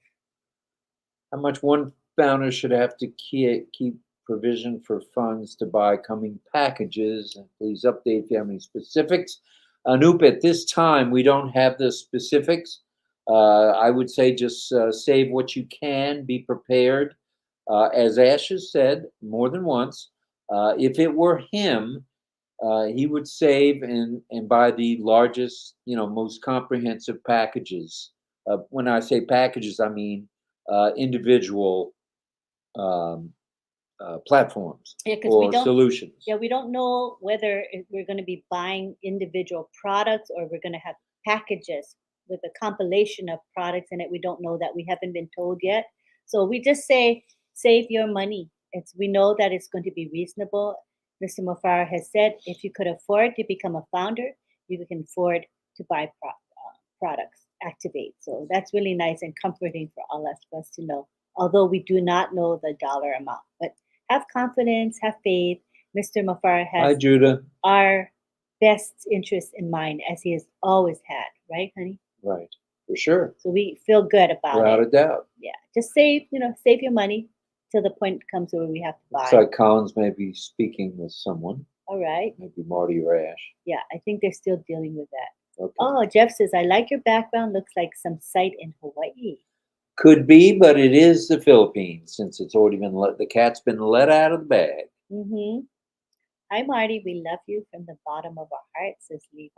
How much one founder should have to keep provision for funds to buy coming packages? And please update if you have any specifics. Anoop, at this time, we don't have the specifics. I would say just save what you can, be prepared. As Ash has said more than once, if it were him, he would save and buy the largest, most comprehensive packages. When I say packages, I mean individual platforms or solutions.
Yeah, we don't know whether we're going to be buying individual products or we're going to have packages with a compilation of products in it. We don't know that. We haven't been told yet. So we just say, save your money. We know that it's going to be reasonable. Mr. Mofara has said, if you could afford to become a founder, you can afford to buy products, activate. So that's really nice and comforting for all of us to know, although we do not know the dollar amount. But have confidence, have faith. Mr. Mofara has our best interest in mind, as he has always had. Right, honey?
Right, for sure.
So we feel good about it.
Without a doubt.
Yeah, just save your money till the point comes where we have to buy.
Looks like Collins may be speaking with someone.
All right.
Maybe Marty or Ash.
Yeah, I think they're still dealing with that.
Okay.
Oh, Jeff says, I like your background. Looks like some site in Hawaii.
Could be, but it is the Philippines, since it's already been the cat's been let out of the bag.
Hi, Marty. We love you from the bottom of our hearts, says Levi.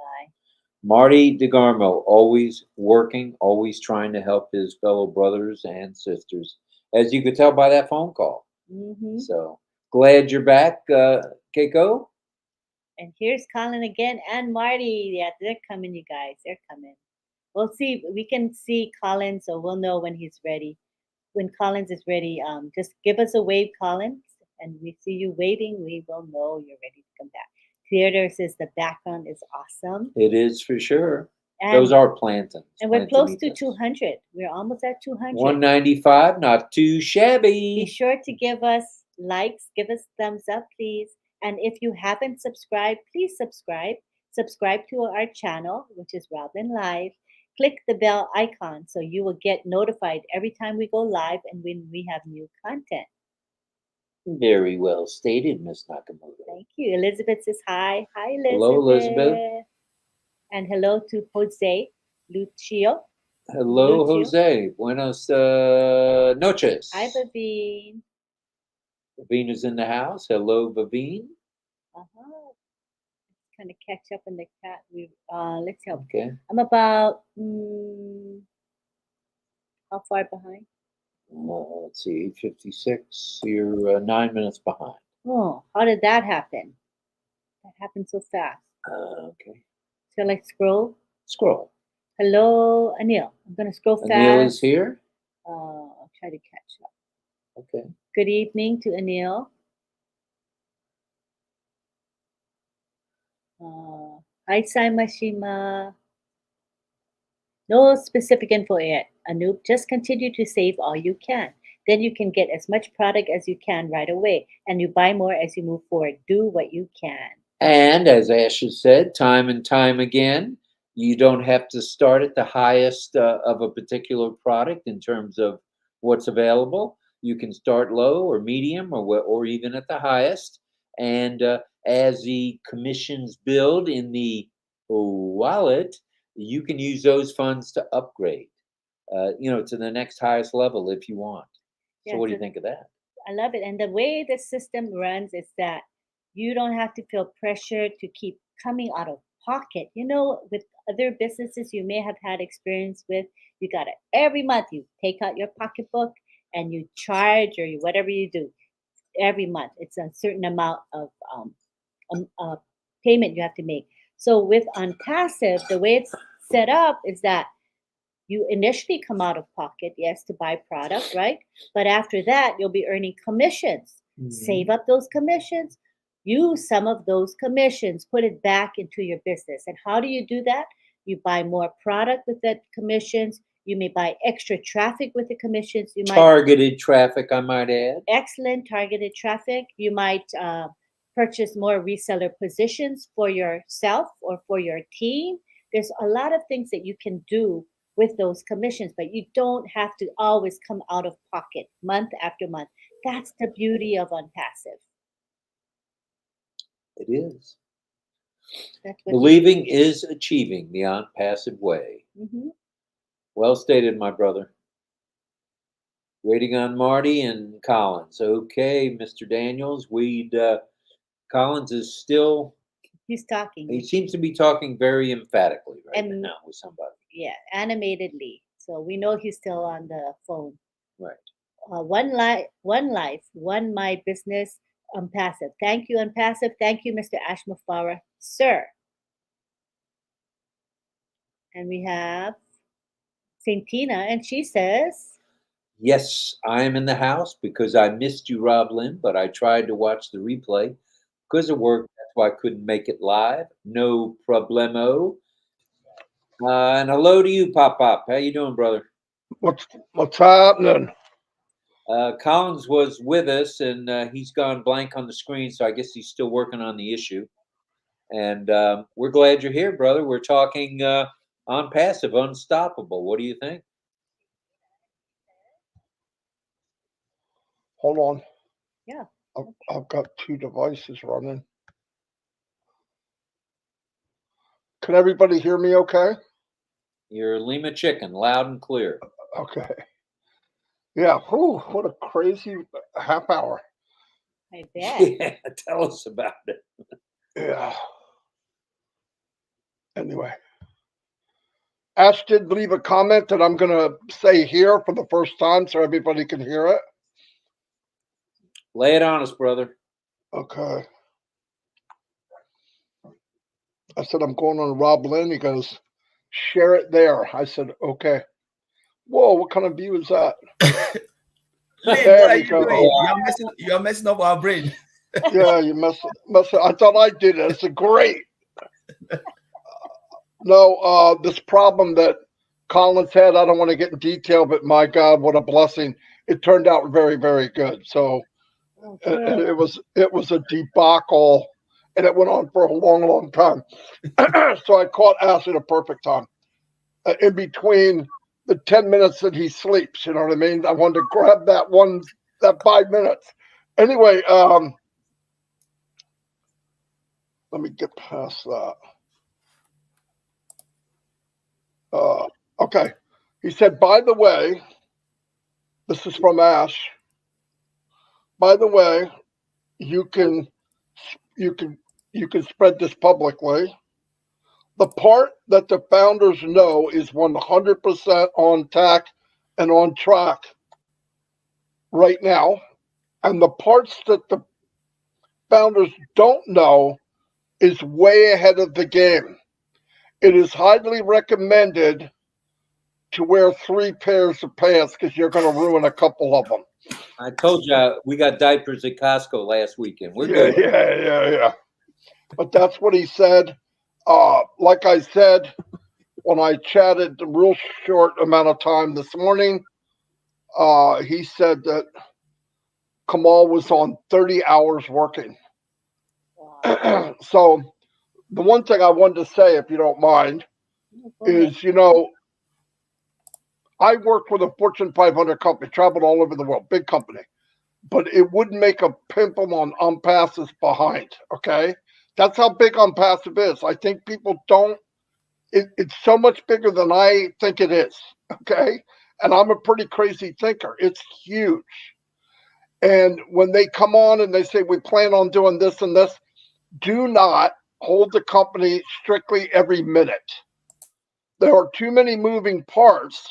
Marty DeGarmo, always working, always trying to help his fellow brothers and sisters, as you could tell by that phone call. So glad you're back, Keiko.
And here's Colin again and Marty. Yeah, they're coming, you guys. They're coming. We'll see. We can see Colin, so we'll know when he's ready. When Collins is ready, just give us a wave, Collins, and we see you waving. We will know you're ready to come back. Theodore says the background is awesome.
It is for sure.
And,
those are plantains.
And we're close to 200. We're almost at 200.
195, not too shabby.
Be sure to give us likes, give us thumbs up, please. And if you haven't subscribed, please subscribe. Subscribe to our channel, which is RobLynn Live. Click the bell icon so you will get notified every time we go live and when we have new content.
Very well stated, Miss Nakamoto.
Thank you. Elizabeth says hi. Hi, Elizabeth.
Hello, Elizabeth.
And hello to Jose Lucio.
Hello,
Hello,
Jose. Buenos noches.
Hi, Babine.
Vavine is in the house. Hello, Vavine.
Uh-huh. Kind of catch up in the cat. Let's help.
Okay.
I'm about how far behind?
Let's see, 8:56. You're 9 minutes behind.
Oh, how did that happen? That happened so fast.
Okay.
Shall I scroll?
Scroll.
Hello, Anil. I'm gonna scroll fast.
Anil is here.
I'll try to catch up.
Okay.
Good evening to Anil. Hi, Saimashima. No specific info yet. Anoop, just continue to save all you can. Then you can get as much product as you can right away, and you buy more as you move forward. Do what you can.
And as Ash has said, time and time again, you don't have to start at the highest of a particular product in terms of what's available. You can start low or medium or even at the highest. And as the commissions build in the wallet, you can use those funds to upgrade, to the next highest level if you want. So
Yeah,
what do you
so
think of that?
I love it. And the way the system runs is that you don't have to feel pressure to keep coming out of pocket. With other businesses you may have had experience with, you got it every month. You take out your pocketbook and you charge or whatever you do every month. It's a certain amount of payment you have to make. So with OnPassive, the way it's set up is that you initially come out of pocket, yes, to buy product, right? But after that, you'll be earning commissions. Save up those commissions, use some of those commissions, put it back into your business. And how do you do that? You buy more product with that commissions. You may buy extra traffic with the commissions. You might
Targeted traffic, I might add.
excellent targeted traffic. You might purchase more reseller positions for yourself or for your team. There's a lot of things that you can do with those commissions, but you don't have to always come out of pocket month after month. That's the beauty of OnPassive.
It is.
That's what
Believing is achieving the OnPassive way.
Mhm.
Well stated, my brother. Waiting on Marty and Collins. Okay, Mr. Daniels, Collins is still,
He's talking.
he seems to be talking very emphatically right
And-
now with somebody.
Yeah, animatedly. So we know he's still on the phone.
Right.
One life, one my business. OnPassive. Thank you, OnPassive. Thank you, Mr. Ashmafara, sir. And we have Saint Tina, and she says,
Yes, I am in the house because I missed you, RobLynn, but I tried to watch the replay because of work. That's why I couldn't make it live. No problemo. And hello to you, Pop Pop. How you doing, brother?
What's happening?
Collins was with us, and he's gone blank on the screen, so I guess he's still working on the issue. And we're glad you're here, brother. We're talking OnPassive, unstoppable. What do you think?
Hold on.
yeah.
I've got two devices running. Can everybody hear me okay?
You're Lima Chicken, loud and clear.
Okay. Yeah. Whew, what a crazy half hour.
I bet.
Yeah, tell us about it.
Yeah. Anyway. Ash did leave a comment that I'm going to say here for the first time so everybody can hear it.
Lay it on us, brother.
Okay. I said, I'm going on RobLynn. He goes, share it there. I said, okay. Whoa, what kind of view is that?
Lynn,
There
what are
we
you
go.
doing? You're messing up our brain.
Yeah, you must. I thought I did it. It's great. No, this problem that Collins had, I don't want to get in detail, but my God, what a blessing! It turned out very, very good. So
Oh,
and
good.
it was a debacle, and it went on for a long, long time. So I caught Ash at a perfect time, in between the 10 minutes that he sleeps. You know what I mean? I wanted to grab that 5 minutes. Anyway, let me get past that. Okay. He said, by the way, this is from Ash. By the way, you can spread this publicly. The part that the founders know is 100% on tack and on track right now. And the parts that the founders don't know is way ahead of the game. It is highly recommended to wear 3 pairs of pants because you're going to ruin a couple of them.
I told you we got diapers at Costco last weekend. We're good.
Yeah. But that's what he said. Like I said, when I chatted a real short amount of time this morning, he said that Kamal was on 30 hours working.
Wow.
So the one thing I wanted to say, if you don't mind, is, I worked with a Fortune 500 company, traveled all over the world, big company, but it wouldn't make a pimple on OnPassive's behind, okay? That's how big OnPassive is. I think people don't, it's so much bigger than I think it is, okay? And I'm a pretty crazy thinker. It's huge. And when they come on and they say, we plan on doing this and this, do not hold the company strictly every minute. There are too many moving parts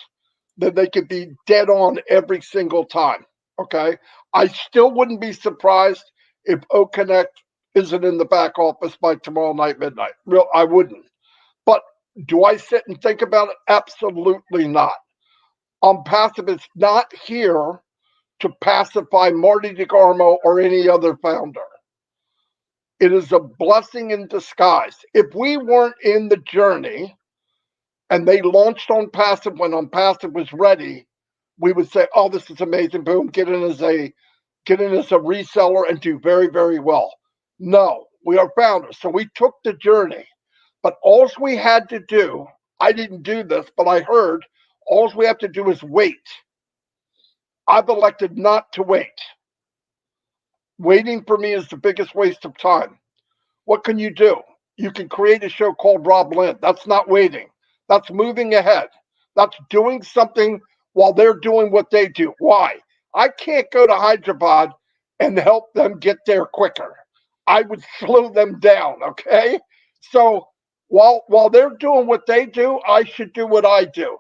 that they could be dead on every single time, okay? I still wouldn't be surprised if OConnect isn't in the back office by tomorrow night, midnight. I wouldn't. But do I sit and think about it? Absolutely not. OnPassive is not here to pacify Marty DeGarmo or any other founder. It is a blessing in disguise. If we weren't in the journey and they launched OnPassive when OnPassive was ready, we would say, oh, this is amazing. Boom, get in as a reseller and do very, very well. No, we are founders. So we took the journey. But all we had to do, I didn't do this, but I heard, all we have to do is wait. I've elected not to wait. Waiting for me is the biggest waste of time. What can you do? You can create a show called RobLynn. That's not waiting. That's moving ahead. That's doing something while they're doing what they do. Why? I can't go to Hyderabad and help them get there quicker. I would slow them down, okay? So while they're doing what they do, I should do what I do.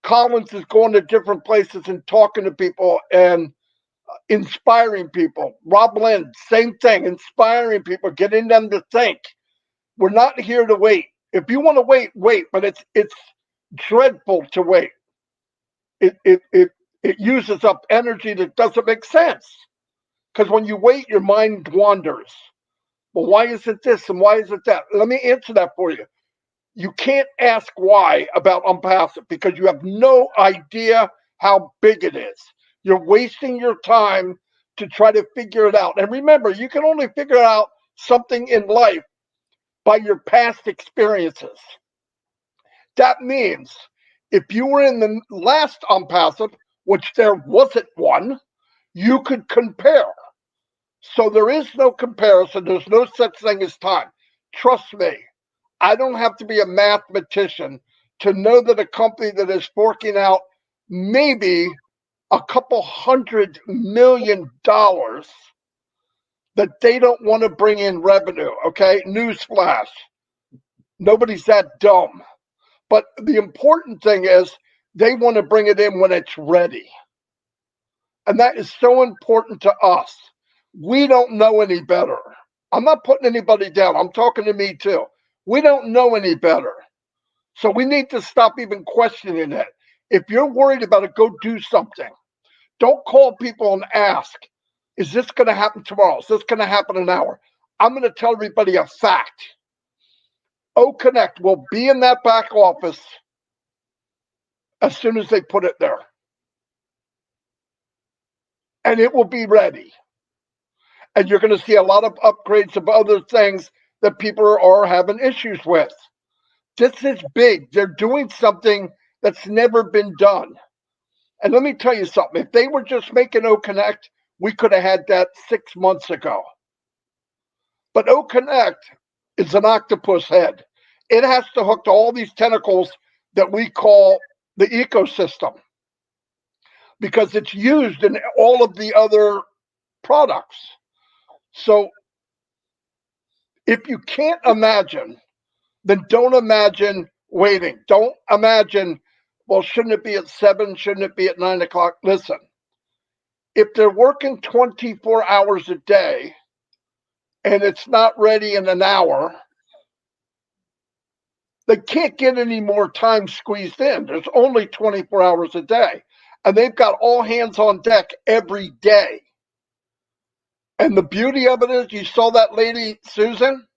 Collins is going to different places and talking to people and inspiring people. RobLynn, same thing, inspiring people, getting them to think. We're not here to wait. If you want to wait, wait, but it's dreadful to wait. It uses up energy that doesn't make sense. Because when you wait, your mind wanders. Well, why isn't this and why isn't that? Let me answer that for you. You can't ask why about OnPassive because you have no idea how big it is. You're wasting your time to try to figure it out. And remember, you can only figure out something in life by your past experiences. That means if you were in the last OnPassive, which there wasn't one, you could compare. So there is no comparison. There's no such thing as time. Trust me, I don't have to be a mathematician to know that a company that is forking out maybe a couple $100 million that they don't want to bring in revenue, okay? Newsflash. Nobody's that dumb. But the important thing is they want to bring it in when it's ready. And that is so important to us. We don't know any better. I'm not putting anybody down. I'm talking to me too. We don't know any better. So we need to stop even questioning it. If you're worried about it, go do something. Don't call people and ask, is this going to happen tomorrow? Is this going to happen in an hour? I'm going to tell everybody a fact. OConnect will be in that back office as soon as they put it there. And it will be ready. And you're going to see a lot of upgrades of other things that people are having issues with. This is big. They're doing something that's never been done. And let me tell you something. If they were just making OConnect, we could have had that 6 months ago. But OConnect is an octopus head. It has to hook to all these tentacles that we call the ecosystem because it's used in all of the other products. So if you can't imagine, then don't imagine waiting. Don't imagine, well, shouldn't it be at 7? Shouldn't it be at 9 o'clock? Listen, if they're working 24 hours a day and it's not ready in an hour, they can't get any more time squeezed in. There's only 24 hours a day. And they've got all hands on deck every day. And the beauty of it is, you saw that lady, Susan?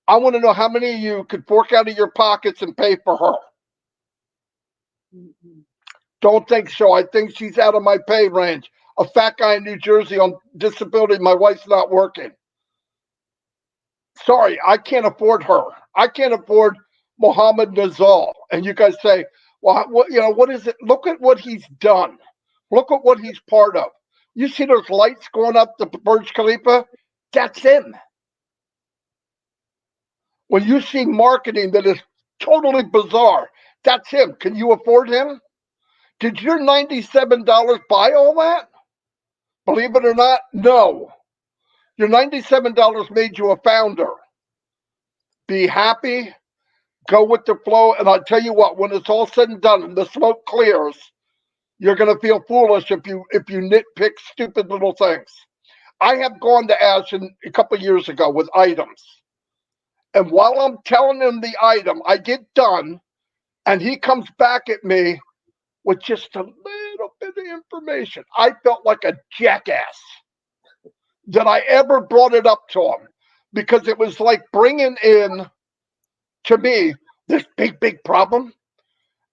I want to know how many of you could fork out of your pockets and pay for her.
Mm-mm.
Don't think so. I think she's out of my pay range. A fat guy in New Jersey on disability, my wife's not working. Sorry, I can't afford her. I can't afford Mohammed Nazal. And you guys say, well, what is it? Look at what he's done. Look at what he's part of. You see those lights going up the Burj Khalifa? That's him. When you see marketing that is totally bizarre, that's him. Can you afford him? Did your $97 buy all that? Believe it or not, no. Your $97 made you a founder. Be happy, go with the flow, and I'll tell you what, when it's all said and done and the smoke clears, you're going to feel foolish if you nitpick stupid little things. I have gone to Ashton a couple of years ago with items. And while I'm telling him the item, I get done, and he comes back at me with just a little bit of information. I felt like a jackass that I ever brought it up to him, because it was like bringing in, to me, this big problem.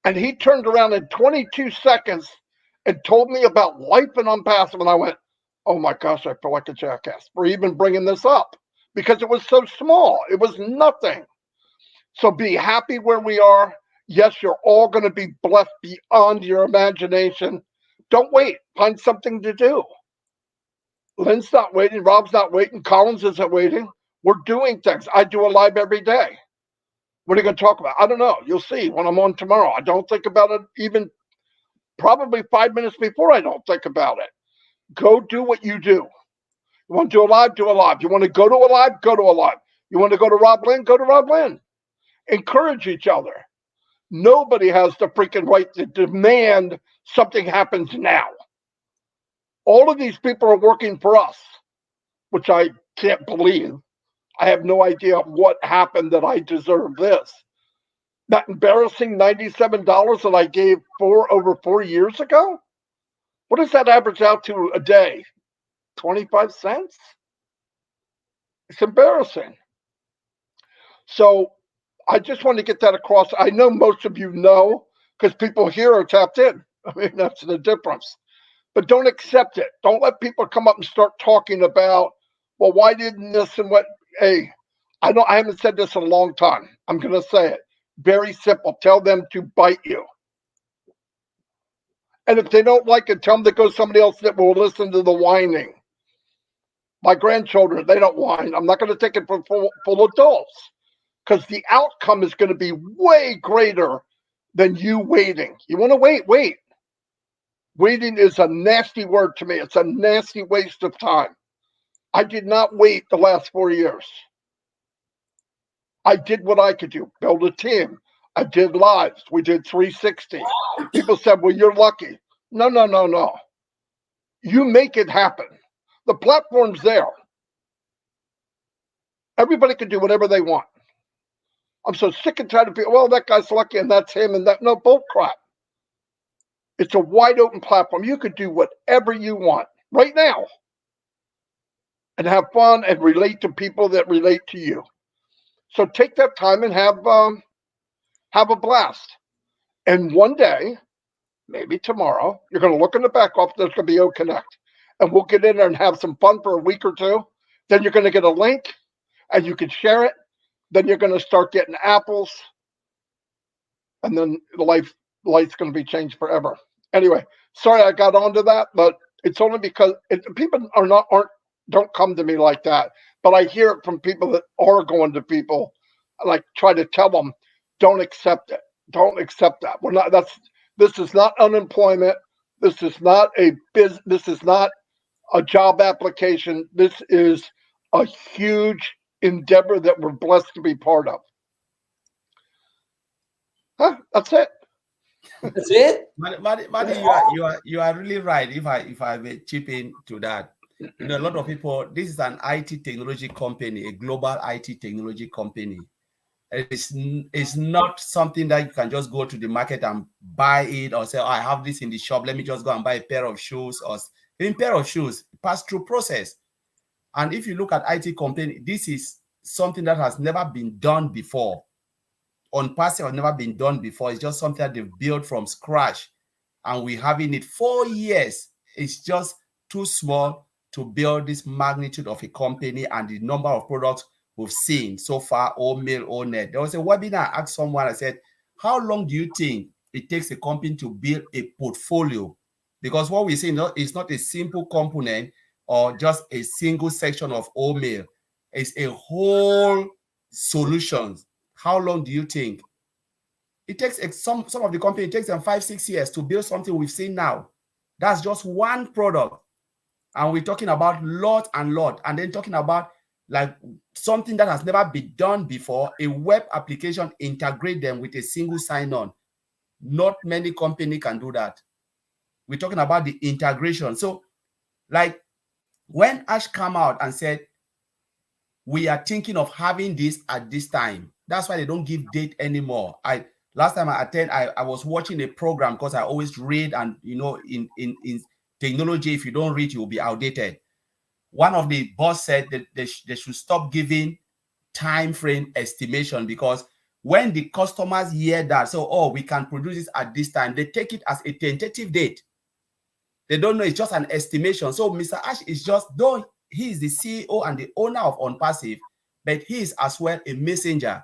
And he turned around in 22 seconds and told me about life and OnPassive. And I went, oh my gosh, I feel like a jackass for even bringing this up, because it was so small. It was nothing. So be happy where we are. Yes, you're all going to be blessed beyond your imagination. Don't wait. Find something to do. Lynn's not waiting. Rob's not waiting. Collins isn't waiting. We're doing things. I do a live every day. What are you going to talk about? I don't know. You'll see when I'm on tomorrow. I don't think about it even probably 5 minutes before. I don't think about it. Go do what you do. You want to do a live? Do a live. You want to go to a live? Go to a live. You want to go to RobLynn? Go to RobLynn. Encourage each other. Nobody has the freaking right to demand something happens now. All of these people are working for us, which I can't believe. I have no idea what happened that I deserve this. That embarrassing $97 that I gave over 4 years ago? What does that average out to a day? 25 cents? It's embarrassing. So I just want to get that across. I know most of you know, because people here are tapped in. I mean, that's the difference. But don't accept it. Don't let people come up and start talking about, well, why didn't this and what? Hey, I haven't said this in a long time. I'm going to say it. Very simple. Tell them to bite you. And if they don't like it, tell them to go somebody else that will listen to the whining. My grandchildren, they don't whine. I'm not going to take it from full adults, because the outcome is going to be way greater than you waiting. You want to wait? Wait. Waiting is a nasty word to me. It's a nasty waste of time. I did not wait the last 4 years. I did what I could do, build a team. I did lives. We did 360. People said, well, you're lucky. No. You make it happen. The platform's there. Everybody can do whatever they want. I'm so sick and tired of people, well, that guy's lucky and that's him and that. No, bull crap. It's a wide open platform. You could do whatever you want right now and have fun and relate to people that relate to you. So take that time and have a blast. And one day, maybe tomorrow, you're going to look in the back office, there's going to be O-Connect. And we'll get in there and have some fun for a week or two. Then you're going to get a link and you can share it. Then you're going to start getting apples. And then life's going to be changed forever. Anyway, sorry I got onto that, but it's only because people don't come to me like that. But I hear it from people that are going to people. I try to tell them, don't accept it. Don't accept that. We're not. This is not unemployment. This is not This is not a job application. This is a huge endeavor that we're blessed to be part of. That's it.
That's it.
Madi, you are really right. If I may chip in to that, a lot of people. This is an IT technology company, a global IT technology company. It's not something that you can just go to the market and buy it or say, oh, I have this in the shop. Let me just go and buy a pair of shoes, or even pair of shoes pass through process. And if you look at IT company, this is something that has never been done before. OnPassive has never been done before. It's just something that they've built from scratch, and we're having it 4 years. It's just too small to build this magnitude of a company and the number of products we've seen so far, all mail, all net. There was a webinar. I asked someone, I said, how long do you think it takes a company to build a portfolio? Because what we see is not a simple component or just a single section of all mail. It's a whole solution. How long do you think? It takes some of the company, it takes them 5-6 years to build something we've seen now. That's just one product. And we're talking about lot, and then talking about like something that has never been done before, a web application, integrate them with a single sign-on. Not many companies can do that. We're talking about the integration. So like when Ash came out and said, we are thinking of having this at this time. That's why they don't give date anymore. Last time I was watching a program, because I always read, and in technology, if you don't read, you'll be outdated. One of the boss said that they should stop giving time frame estimation, because when the customers hear that, so, oh, we can produce this at this time, they take it as a tentative date. They don't know, it's just an estimation. So Mr. Ash is just, though he is the CEO and the owner of OnPassive, but he is as well a messenger,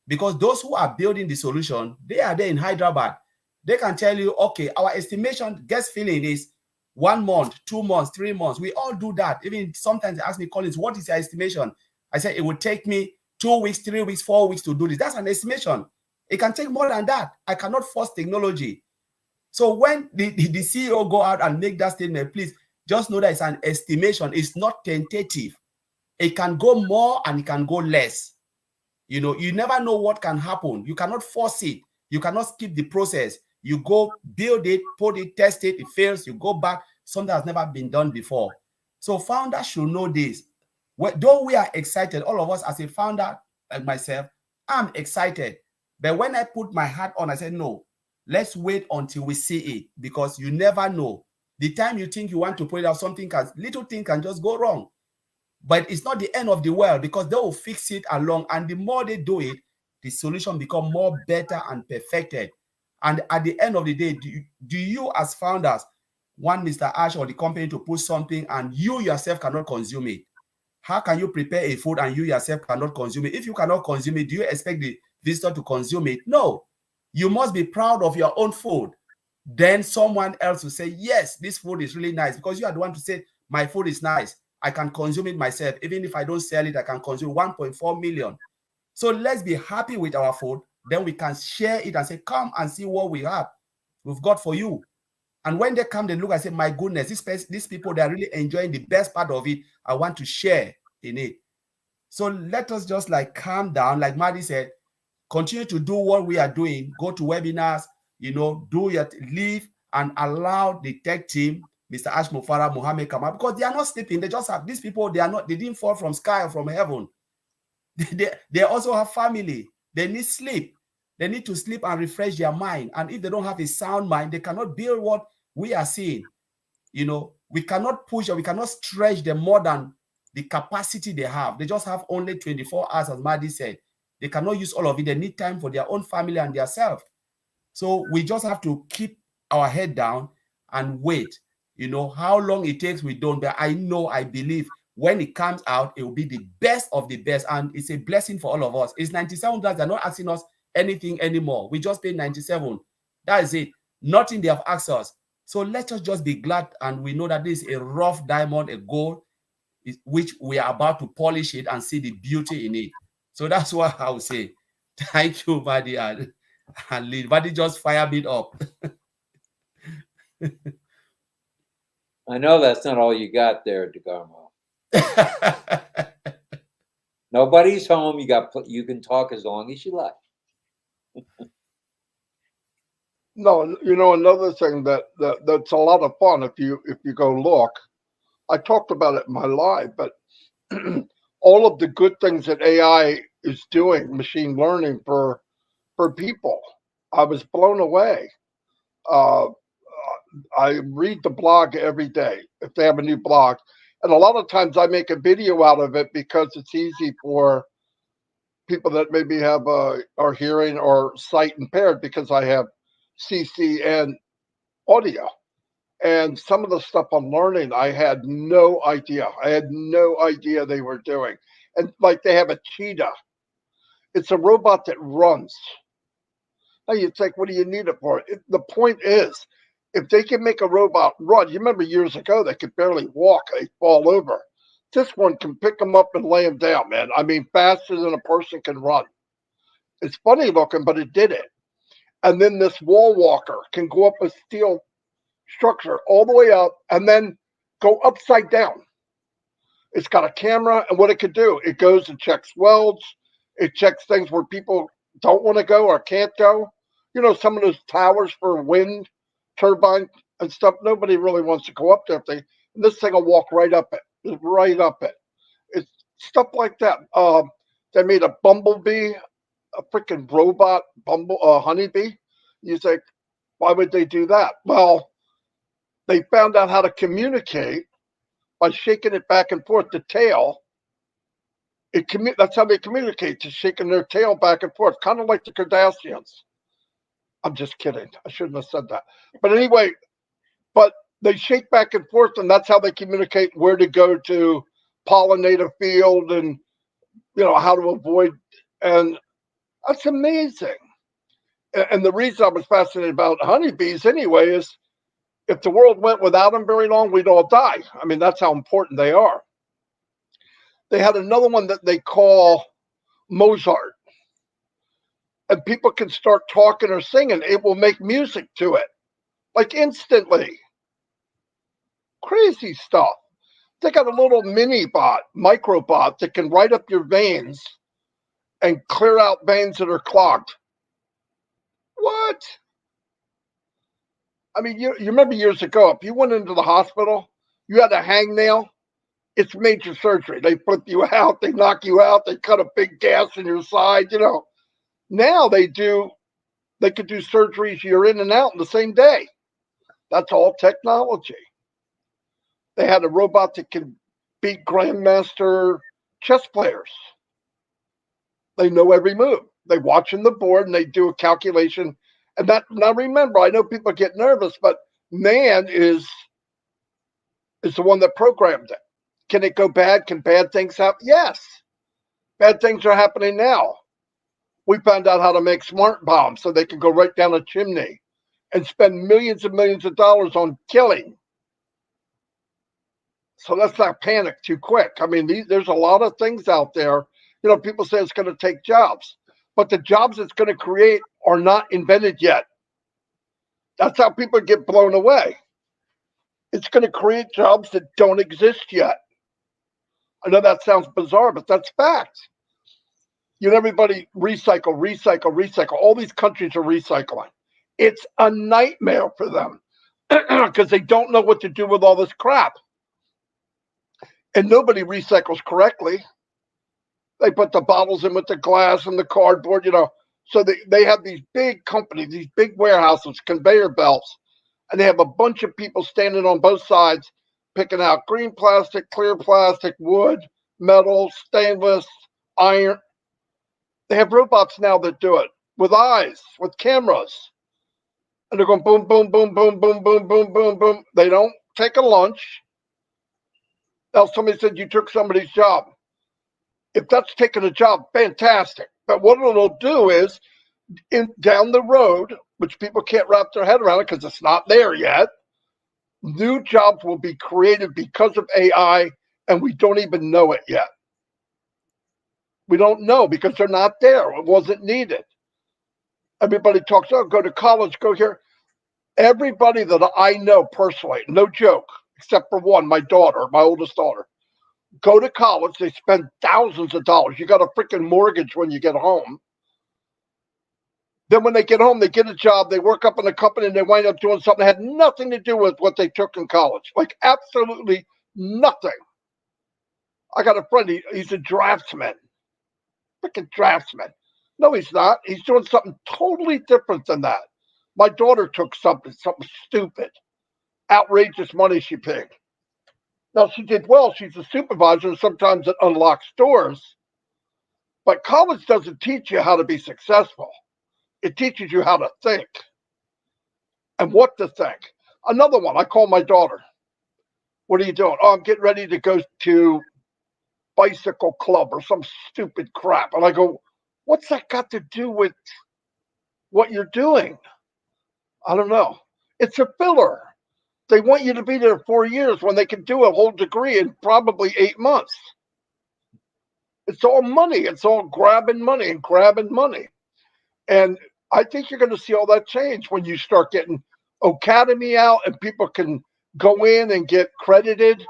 because those who are building the solution, they are there in Hyderabad. They can tell you, okay, our estimation, guest feeling is 1 month, 2 months, 3 months. We all do that. Even sometimes they ask me, Collins, what is your estimation? I said, it would take me 2 weeks, 3 weeks, 4 weeks to do this. That's an estimation. It can take more than that. I cannot force technology. So when the CEO go out and make that statement, please just know that it's an estimation. It's not tentative. It can go more and it can go less. You never know what can happen. You cannot force it. You cannot skip the process. You go build it, put it, test it, it fails, you go back. Something has never been done before. So founders should know this. Though we are excited, all of us as a founder, like myself, I'm excited. But when I put my hat on, I said, no, let's wait until we see it, because you never know. The time you think you want to put it out, little thing can just go wrong. But it's not the end of the world, because they will fix it along. And the more they do it, the solution become more better and perfected. And at the end of the day, do you as founders want Mr. Ash or the company to put something and you yourself cannot consume it? How can you prepare a food and you yourself cannot consume it? If you cannot consume it, do you expect the visitor to consume it? No. You must be proud of your own food. Then someone else will say, yes, this food is really nice, because you are the one to say, my food is nice. I can consume it myself. Even if I don't sell it, I can consume 1.4 million. So let's be happy with our food. Then we can share it and say, come and see what we've got for you. And when they come, they look and say, my goodness, these people, they're really enjoying the best part of it. I want to share in it. So let us just like calm down. Like Madi said, continue to do what we are doing. Go to webinars, leave and allow the tech team, Mr. Ash Mufara, Mohammed Kamal, because they are not sleeping. They just have these people. They didn't fall from sky or from heaven. They also have family. They need sleep. They need to sleep and refresh their mind. And if they don't have a sound mind, they cannot build what we are seeing. We cannot push or we cannot stretch them more than the capacity they have. They just have only 24 hours, as Madi said. They cannot use all of it. They need time for their own family and their self. So we just have to keep our head down and wait. How long it takes, we don't. But I believe when it comes out, it will be the best of the best. And it's a blessing for all of us. It's $97. They're not asking us anything anymore. We just pay $97. That is it. Nothing they have asked us. So let us just be glad. And we know that this is a rough diamond, a gold, which we are about to polish it and see the beauty in it. So that's what I would say. Thank you, Madi. and lead. But it just fire it up.
I know that's not all you got there, DeGarmo. Nobody's home. You can talk as long as you like.
No, you know, another thing that's a lot of fun if you go look. I talked about it in my live, but all of the good things that AI is doing, machine learning for people, I was blown away. I read the blog every day if they have a new blog, and a lot of times I make a video out of it because it's easy for people that maybe have are hearing or sight impaired, because I have CC and audio. And some of the stuff I'm learning, I had no idea. I had no idea they were doing. And like they have a cheetah. It's a robot that runs. Now you think, what do you need it for? The point is, if they can make a robot run, you remember years ago, they could barely walk. They fall over. This one can pick them up and lay them down, man. I mean, faster than a person can run. It's funny looking, but it did it. And then this wall walker can go up a steel structure all the way up and then go upside down. It's got a camera, and what it could do, it goes and checks welds. It checks things where people don't want to go or can't go. You know, some of those towers for wind turbine and stuff, nobody really wants to go up there. This thing will walk right up it, right up it. It's stuff like that. They made a bumblebee, a freaking robot honeybee. You think, why would they do that? Well, they found out how to communicate by shaking it back and forth. The tail, that's how they communicate, just shaking their tail back and forth, kind of like the Kardashians. I'm just kidding. I shouldn't have said that. But anyway, but they shake back and forth, and that's how they communicate where to go to pollinate a field and, you know, how to avoid. And that's amazing. And the reason I was fascinated about honeybees anyway is if the world went without them very long, we'd all die. I mean, that's how important they are. They had another one that they call Mozart. And people can start talking or singing. It will make music to it, like instantly. Crazy stuff. They got a little mini bot, microbot, that can write up your veins and clear out veins that are clogged. What? I mean, you remember years ago, if you went into the hospital, you had a hangnail, it's major surgery. They flip you out, they knock you out, they cut a big gash in your side, you know. Now they could do surgeries you're in and out in the same day. That's all technology. They had a robot that can beat grandmaster chess players. They know every move. They watch on the board and they do a calculation. And that, now remember, I know people get nervous, but man is the one that programmed it. Can it go bad? Can bad things happen? Yes. Bad things are happening now. We found out how to make smart bombs so they can go right down a chimney and spend millions and millions of dollars on killing. So let's not panic too quick. I mean, there's a lot of things out there. You know, people say it's going to take jobs, but the jobs it's going to create are not invented yet. That's how people get blown away. It's going to create jobs that don't exist yet. I know that sounds bizarre, but that's fact. You know, everybody recycle. All these countries are recycling. It's a nightmare for them because they don't know what to do with all this crap. And nobody recycles correctly. They put the bottles in with the glass and the cardboard, you know. So they have these big companies, these big warehouses, conveyor belts, and they have a bunch of people standing on both sides picking out green plastic, clear plastic, wood, metal, stainless, iron. They have robots now that do it with eyes, with cameras. And they're going boom, boom, boom, boom, boom, boom, boom, boom, boom. They don't take a lunch. Now, somebody said you took somebody's job. If that's taking a job, fantastic. But what it'll do is, down the road, which people can't wrap their head around it because it's not there yet, new jobs will be created because of AI, and we don't even know it yet. We don't know because they're not there. It wasn't needed. Everybody talks, oh, go to college, go here. Everybody that I know personally, no joke, except for one, my daughter, my oldest daughter, go to college. They spend thousands of dollars. You got a freaking mortgage when you get home. Then when they get home, they get a job. They work up in a company and they wind up doing something that had nothing to do with what they took in college. Like absolutely nothing. I got a friend. He's a draftsman. Freaking draftsman. No, he's not. He's doing something totally different than that. My daughter took something stupid. Outrageous money she paid. Now, she did well. She's a supervisor, and sometimes it unlocks doors. But college doesn't teach you how to be successful. It teaches you how to think and what to think. Another one, I call my daughter. What are you doing? Oh, I'm getting ready to go to bicycle club or some stupid crap. And I go, what's that got to do with what you're doing? I don't know. It's a filler. They want you to be there 4 years when they can do a whole degree in probably 8 months. It's all money. It's all grabbing money and grabbing money. And I think you're going to see all that change when you start getting Academy out and people can go in and get credited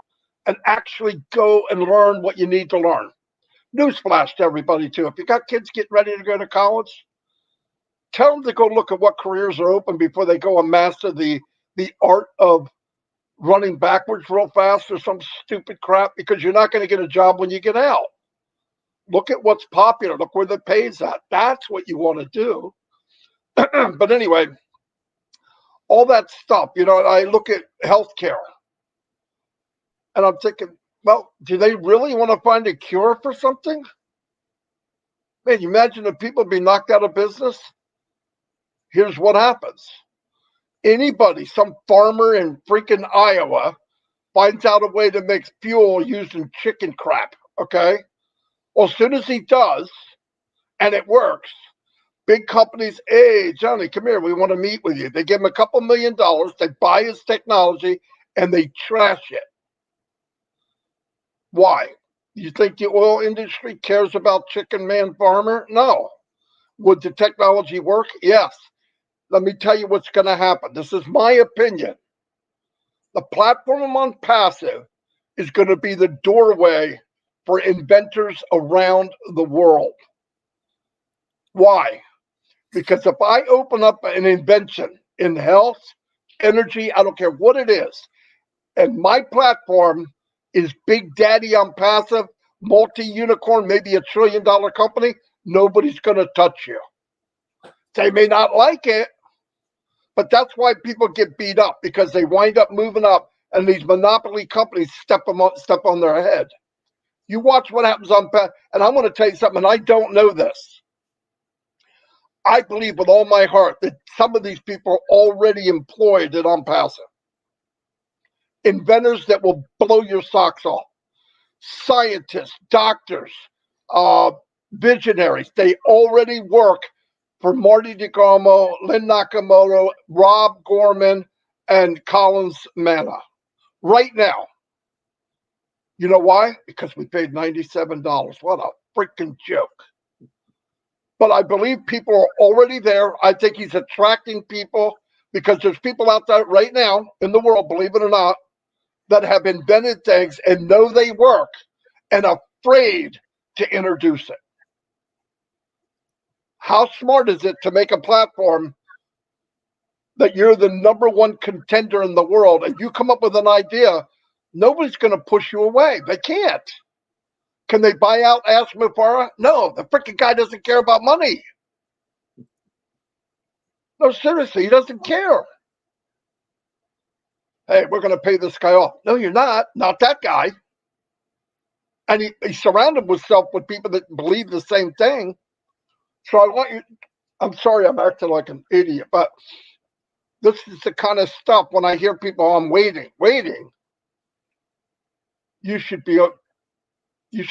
and actually go and learn what you need to learn. Newsflash to everybody, too. If you got kids getting ready to go to college, tell them to go look at what careers are open before they go and master the art of running backwards real fast or some stupid crap, because you're not going to get a job when you get out. Look at what's popular. Look where the pay's at. That's what you want to do. But anyway, all that stuff, I look at healthcare and I'm thinking, well, do they really want to find a cure for something? Man, you imagine if people be knocked out of business? Here's what happens. Anybody, some farmer in freaking Iowa, finds out a way to make fuel using chicken crap, okay? Well, as soon as he does, and it works, big companies, hey, Johnny, come here, we want to meet with you. They give him a couple $1 million, they buy his technology, and they trash it. Why? You think the oil industry cares about chicken man farmer? No. Would the technology work? Yes. Let me tell you what's going to happen. This is my opinion. The platform I'm OnPassive is going to be the doorway for inventors around the world. Why? Because if I open up an invention in health, energy, I don't care what it is, and my platform is Big Daddy OnPassive, multi-unicorn, maybe $1 trillion company, nobody's going to touch you. They may not like it, but that's why people get beat up, because they wind up moving up and these monopoly companies step on their head. You watch what happens on, and I'm going to tell you something, and I don't know this. I believe with all my heart that some of these people are already employed at OnPassive. Inventors that will blow your socks off. Scientists, doctors, visionaries. They already work for Marty DeGarmo, Lynn Nakamoto, Rob Gorman, and Collins Manna. Right now. You know why? Because we paid $97. What a freaking joke. But I believe people are already there. I think he's attracting people because there's people out there right now in the world, believe it or not, that have invented things and know they work and afraid to introduce it. How smart is it to make a platform that you're the #1 contender in the world and you come up with an idea? Nobody's going to push you away. They can't. Can they buy out Ash Mufara? No, the freaking guy doesn't care about money. No, seriously, he doesn't care. Hey, we're going to pay this guy off. No, you're not. Not that guy. And he surrounded himself with people that believe the same thing. So I want you, I'm sorry I'm acting like an idiot, but this is the kind of stuff when I hear people, oh, I'm waiting. You should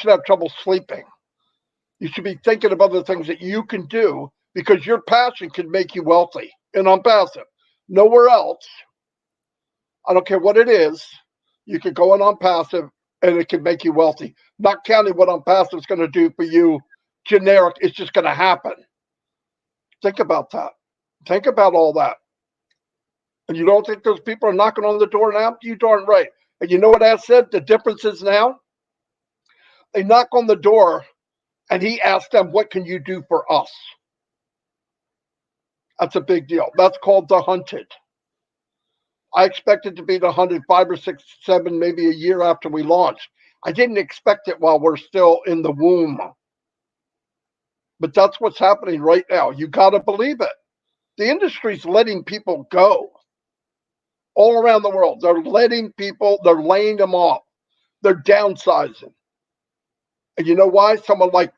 have trouble sleeping. You should be thinking of other things that you can do because your passion can make you wealthy and OnPassive. Nowhere else. I don't care what it is. You can go on OnPassive and it can make you wealthy. Not counting what OnPassive is going to do for you generic. It's just going to happen. Think about that. Think about all that. And you don't think those people are knocking on the door now? You darn right. And you know what I said? The difference is now they knock on the door and he asks them, what can you do for us? That's a big deal. That's called the hunted. I expected to be the hunted 5 or 6, 7, maybe a year after we launched. I didn't expect it while we're still in the womb. But that's what's happening right now. You got to believe it. The industry's letting people go all around the world. They're letting people, they're laying them off. They're downsizing. And you know why? Someone like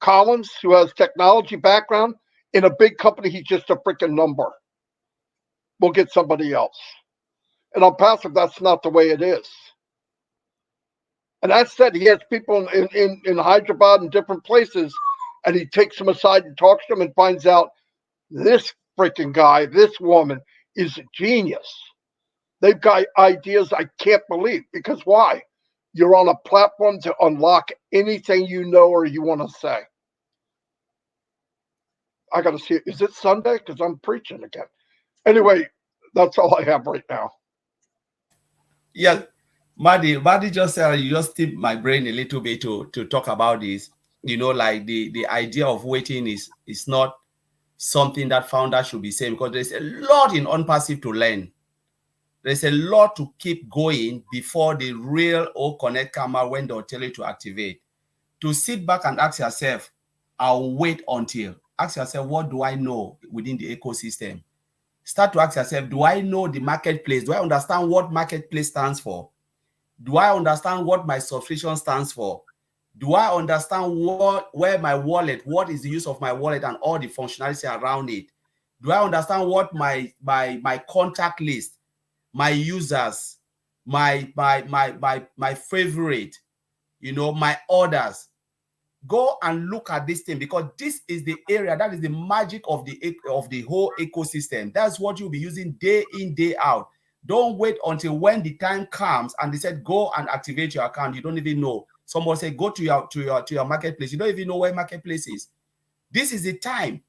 Collins, who has technology background, in a big company, he's just a freaking number. We'll get somebody else. And OnPassive, that's not the way it is. And I said he has people in Hyderabad and different places, and he takes them aside and talks to them and finds out this freaking guy, this woman is a genius. They've got ideas I can't believe. Because why? You're on a platform to unlock anything you know or you want to say. I got to see it. Is it Sunday? Because I'm preaching again. Anyway, that's all I have right now.
Yeah, Maddie just said, you just tipped my brain a little bit to talk about this. You know, like the idea of waiting is not something that founders should be saying, because there's a lot in OnPassive to learn. There's a lot to keep going before the real connect camera when they'll tell you to activate. To sit back and ask yourself, I'll wait until. Ask yourself, what do I know within the ecosystem? Start to ask yourself, do I know the marketplace? Do I understand what marketplace stands for? Do I understand what my subscription stands for? Do I understand where my wallet, what is the use of my wallet and all the functionality around it? Do I understand what my contact list, my users, my favorite, you know, my orders? Go and look at this thing, because this is the area that is the magic of the whole ecosystem. That's what you'll be using day in, day out. Don't wait until when the time comes and they said go and activate your account. You don't even know. Someone said go to your marketplace. You don't even know where marketplace is. This is the time.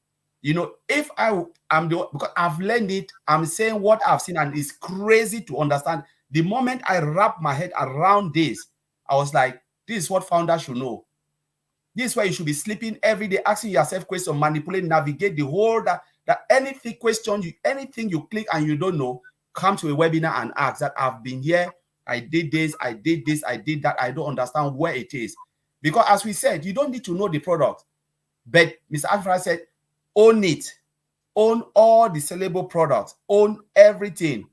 You know, if because I've learned it, I'm saying what I've seen, and it's crazy to understand. The moment I wrap my head around this, I was like, this is what founders should know. This is why you should be sleeping every day, asking yourself questions, manipulate, navigate the whole that anything anything you click and you don't know, come to a webinar and ask that I've been here, I did this, I did this, I did that, I don't understand where it is. Because as we said, you don't need to know the product. But Mr. Alfred said, own it. Own all the sellable products. Own everything.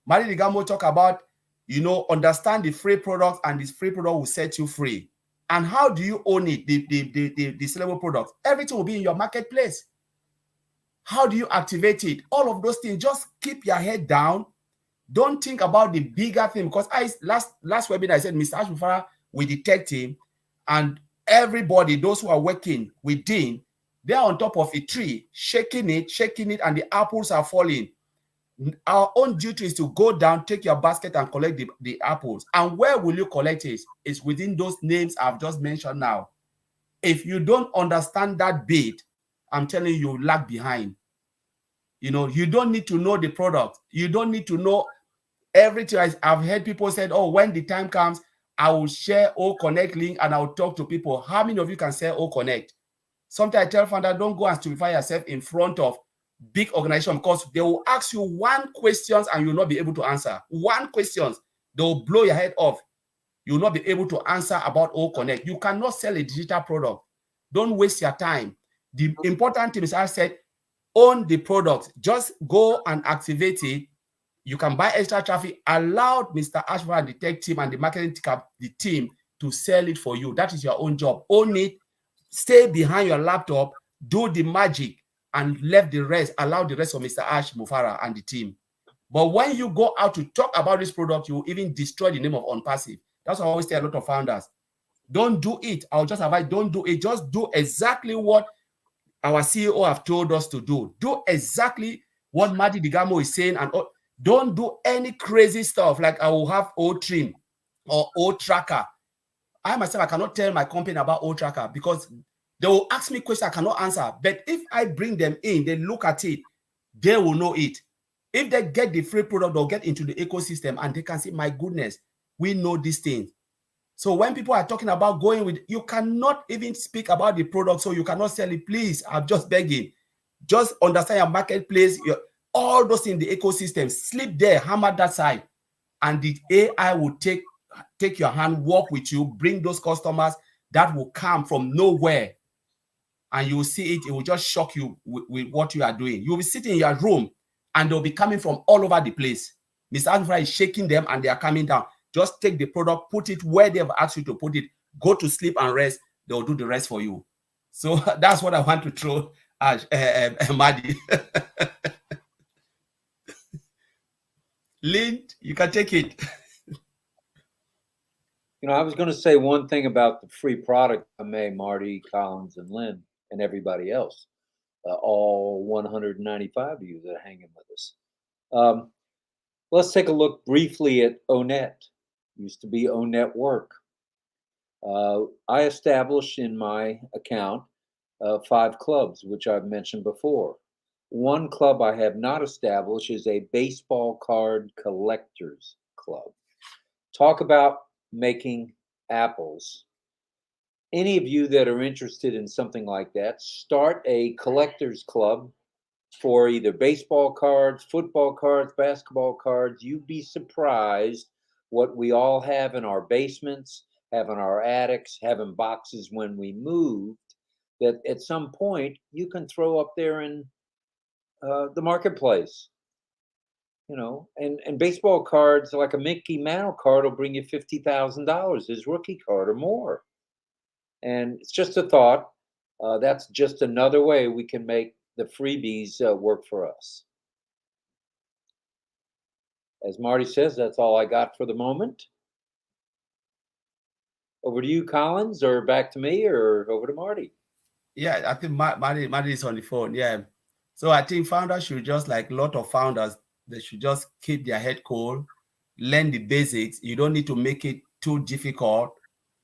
Mari Digamo talk about, you know, understand the free product, and this free product will set you free. And how do you own it, the sellable products? Everything will be in your marketplace. How do you activate it? All of those things, just keep your head down. Don't think about the bigger thing. Because last webinar, I said, Mr. Ashbufara with the tech team, and everybody, those who are working with Dean, they're on top of a tree, shaking it, and the apples are falling. Our own duty is to go down, take your basket and collect the apples. And where will you collect it? It's within those names I've just mentioned now. If you don't understand that bit, I'm telling you, you lag behind. You know, you don't need to know the product. You don't need to know everything. I've heard people say, oh, when the time comes, I will share OConnect link and I'll talk to people. How many of you can say OConnect? Sometimes I tell founders, don't go and stupefy yourself in front of big organization, because they will ask you one question and you'll not be able to answer. One question, they will blow your head off. You'll not be able to answer about OConnect. You cannot sell a digital product. Don't waste your time. The important thing is, I said, own the product. Just go and activate it. You can buy extra traffic. Allow Mr. Ashford and the tech team and the marketing team to sell it for you. That is your own job. Own it. Stay behind your laptop. Do the magic. And left the rest, allow the rest of Mr. Ash Mufara and the team. But when you go out to talk about this product, you will even destroy the name of OnPassive. That's why I always tell a lot of founders. Don't do it. I'll just advise, don't do it. Just do exactly what our CEO have told us to do. Do exactly what Madi Digamo is saying, and don't do any crazy stuff like I will have O-Trim or O-Tracker. I myself, I cannot tell my company about O-Tracker because They will ask me questions I cannot answer. But if I bring them in, they look at it, they will know it. If they get the free product, they'll get into the ecosystem and they can say, my goodness, we know these things. So when people are talking about going with, you cannot even speak about the product, so you cannot sell it. Please, I'm just begging. Just understand your marketplace, all those in the ecosystem. Sleep there, hammer that side, and the AI will take your hand, work with you, bring those customers that will come from nowhere, and you will see it. It will just shock you with what you are doing. You will be sitting in your room, and they'll be coming from all over the place. Mr. Alpha is shaking them, and they are coming down. Just take the product, put it where they've asked you to put it, go to sleep and rest. They'll do the rest for you. So that's what I want to throw at Madi. Lynn, you can take it.
You know, I was going to say one thing about the free product I made, Marty, Collins, and Lynn, and everybody else, all 195 of you that are hanging with us. Let's take a look briefly at ONET. Used to be ONET Work. I established in my account 5 clubs, which I've mentioned before. One club I have not established is a baseball card collectors club. Talk about making apples. Any of you that are interested in something like that, start a collectors club for either baseball cards, football cards, basketball cards. You'd be surprised what we all have in our basements, have in our attics, have in boxes when we moved, that at some point you can throw up there in the marketplace. You know, and baseball cards, like a Mickey Mantle card, will bring you $50,000, his rookie card or more. And it's just a thought. That's just another way we can make the freebies work for us. As Marty says, that's all I got for the moment. Over to you, Collins, or back to me, or over to Marty?
Yeah, I think Marty is on the phone. Yeah. So I think founders should just, like a lot of founders, they should just keep their head cool, learn the basics. You don't need to make it too difficult,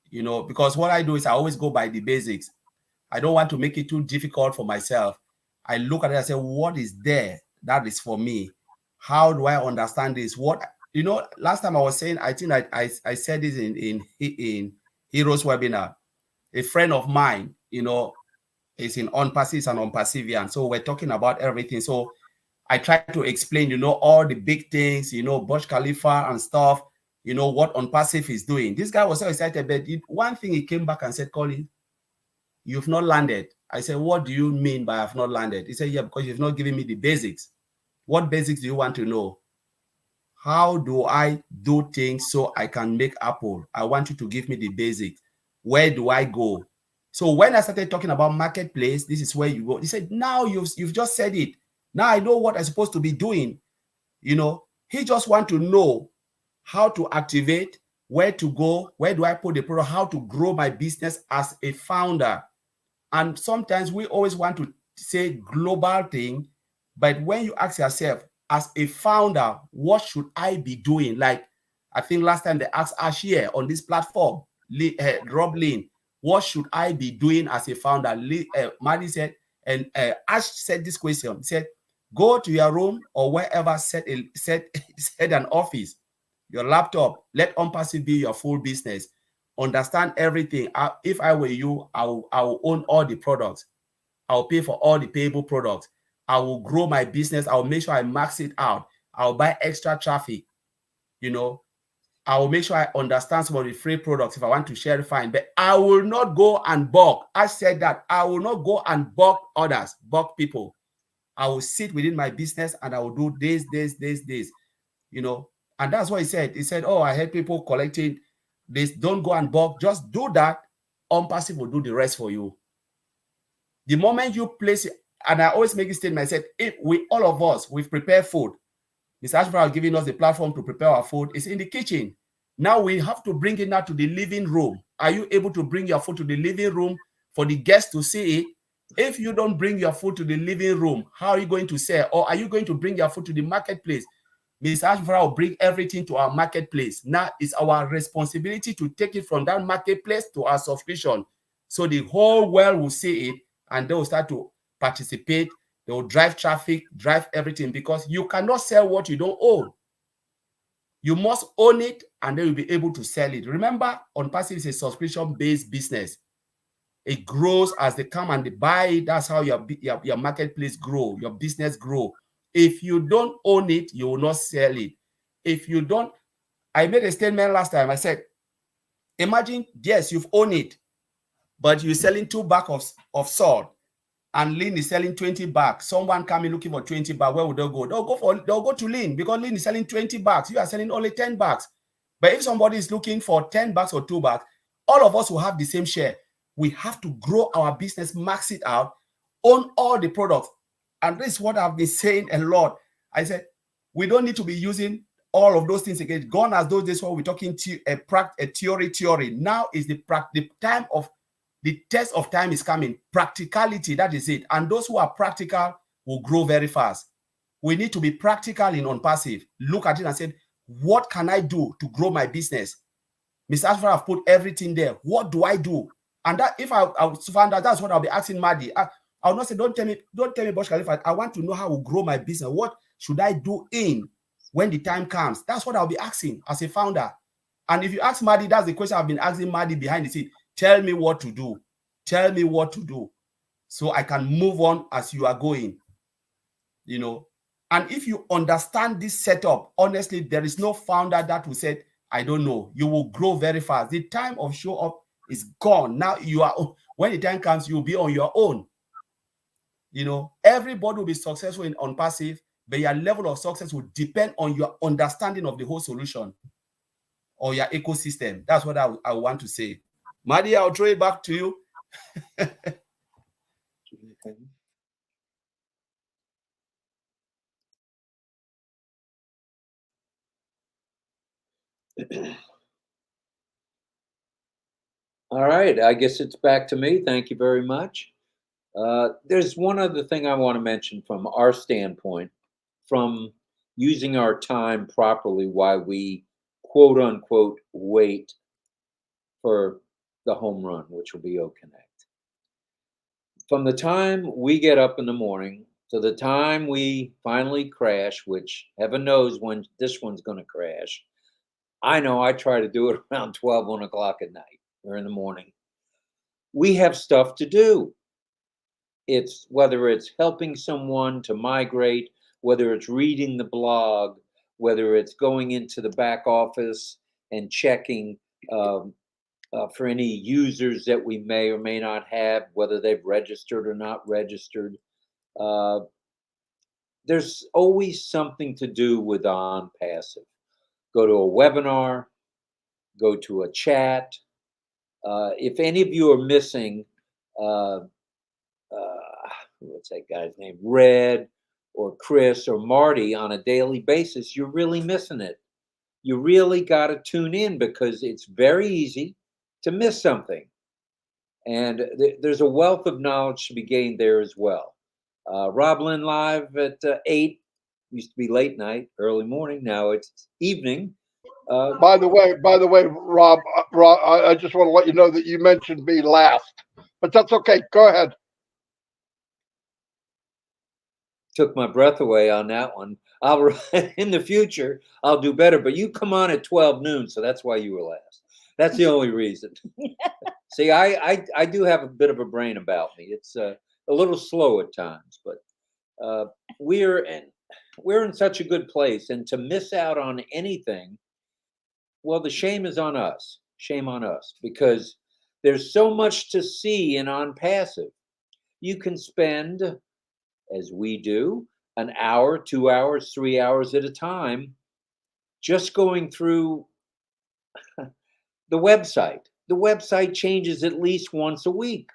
you know, because what I do is I always go by the basics. I don't want to make it too difficult for myself. I look at it and say, what is there that is for me? How do I understand this? What, you know, last time I was saying, I think I said this in Heroes webinar. A friend of mine, you know, is in OnPassive and OnPassive. So we're talking about everything. So I try to explain, you know, all the big things, you know, Burj Khalifa and stuff, you know, what OnPassive is doing. This guy was so excited, but one thing he came back and said, Colin, you've not landed. I said, what do you mean by I've not landed? He said, yeah, because you've not given me the basics. What basics do you want to know? How do I do things so I can make Apple? I want you to give me the basics. Where do I go? So when I started talking about marketplace, this is where you go. He said, now you've just said it. Now I know what I'm supposed to be doing. You know, he just want to know how to activate, where to go, where do I put the product, how to grow my business as a founder. And sometimes we always want to say global thing, but when you ask yourself, as a founder, what should I be doing? Like, I think last time they asked Ash here on this platform, RobLynn, what should I be doing as a founder? Maddie said, and Ash said this question. He said, go to your room or wherever, set an office, your laptop, let OnPassive be your full business. Understand everything. If I were you, I will own all the products. I'll pay for all the payable products. I will grow my business. I'll make sure I max it out. I'll buy extra traffic. You know, I will make sure I understand some of the free products. If I want to share it, fine. But I will not go and bug. I said that I will not go and bug others, bug people. I will sit within my business and I will do this, you know. And that's what he said. He said, oh, I heard people collecting this. Don't go and bug. Just do that. OnPassive will do the rest for you. The moment you place it, and I always make a statement, I said, if we, all of us, we've prepared food. Mr. Ashford has given us the platform to prepare our food. It's in the kitchen. Now we have to bring it now to the living room. Are you able to bring your food to the living room for the guests to see it? If you don't bring your food to the living room, how are you going to sell? Or are you going to bring your food to the marketplace? Mr. Ashford will bring everything to our marketplace. Now it's our responsibility to take it from that marketplace to our subscription. So the whole world will see it and they will start to participate. They will drive traffic, drive everything, because you cannot sell what you don't own. You must own it and then you'll be able to sell it. Remember, OnPassive is a subscription-based business. It grows as they come and they buy it. That's how your marketplace grow, your business grow. If you don't own it, you will not sell it. If you don't, I made a statement last time. I said, imagine, yes, you've owned it, but you're selling 2 bags of salt, and Lynn is selling 20 bags. Someone coming looking for 20 bags. Where would they go? They'll go to Lynn, because Lynn is selling 20 bags. You are selling only 10 bags. But if somebody is looking for 10 bags or 2 bags, all of us will have the same share. We have to grow our business, max it out, own all the products. And this is what I've been saying a lot. I said, we don't need to be using all of those things again. Gone as those days when we're talking to a theory. Now is the time of the test of time is coming. Practicality, that is it. And those who are practical will grow very fast. We need to be practical in OnPassive. Look at it and say, what can I do to grow my business? Mr. Ashford have put everything there. What do I do? And that, if I find out, that's what I'll be asking Madi. I'll not say, don't tell me, Burj Khalifa. I want to know how to grow my business. What should I do when the time comes? That's what I'll be asking as a founder. And if you ask Madi, that's the question I've been asking Madi behind the scene. Tell me what to do. Tell me what to do, so I can move on as you are going. You know, and if you understand this setup, honestly, there is no founder that will say, I don't know. You will grow very fast. The time of show up is gone. Now you are, when the time comes, you'll be on your own. You know, everybody will be successful in OnPassive, but your level of success will depend on your understanding of the whole solution or your ecosystem. That's what I want to say. Madi, I'll throw it back to you.
All right, I guess it's back to me. Thank you very much. There's one other thing I want to mention from our standpoint, from using our time properly while we quote unquote wait for the home run, which will be OConnect. From the time we get up in the morning to the time we finally crash, which heaven knows when this one's going to crash. I know I try to do it around 12, 1 o'clock at night or in the morning. We have stuff to do. It's whether it's helping someone to migrate, whether it's reading the blog, whether it's going into the back office and checking for any users that we may or may not have, whether they've registered or not registered. There's always something to do with OnPassive. Go to a webinar, go to a chat. If any of you are missing, what's that guy's name? Red or Chris or Marty on a daily basis, you're really missing it. You really got to tune in, because it's very easy to miss something. And there's a wealth of knowledge to be gained there as well. RobLynn Live at 8, used to be late night, early morning. Now it's evening.
By the way, Rob, I just want to let you know that you mentioned me last, but that's okay. Go ahead.
Took my breath away on that one. In the future, I'll do better. But you come on at 12 noon, so that's why you were last. That's the only reason. See, I do have a bit of a brain about me. It's a little slow at times, but we're in such a good place, and to miss out on anything, well, the shame is on us. Shame on us, because there's so much to see in OnPassive. You can spend, as we do, an hour, 2 hours, 3 hours at a time just going through the website. The website changes at least once a week.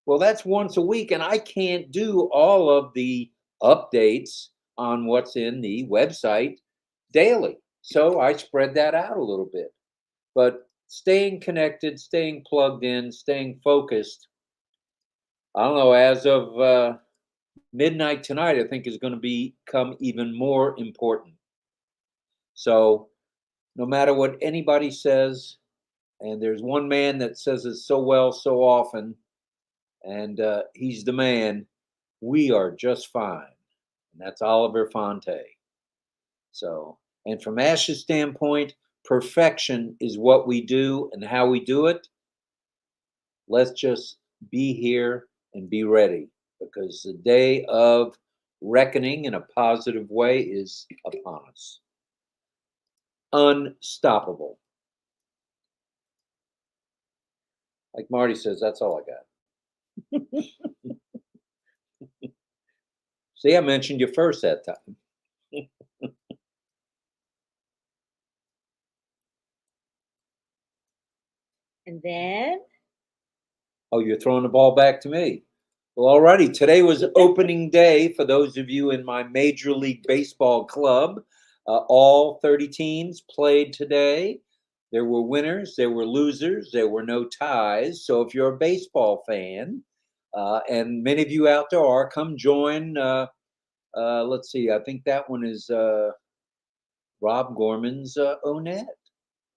Well, that's once a week, and I can't do all of the updates on what's in the website daily. So I spread that out a little bit. But staying connected, staying plugged in, staying focused, I don't know, as of midnight tonight, I think is going to become even more important. So no matter what anybody says, And there's one man that says it so well, so often, and he's the man. We are just fine. And that's Oliver Fonte. So, and from Ash's standpoint, perfection is what we do and how we do it. Let's just be here and be ready, because the day of reckoning in a positive way is upon us. Unstoppable. Like Marty says, that's all I got. See, I mentioned you first that time.
And then?
Oh, you're throwing the ball back to me. Well, alrighty. Today was opening day for those of you in my Major League Baseball club. All 30 teams played today. There were winners, there were losers, there were no ties. So if you're a baseball fan, and many of you out there are, come join. Let's see, I think that one is Rob Gorman's ONET.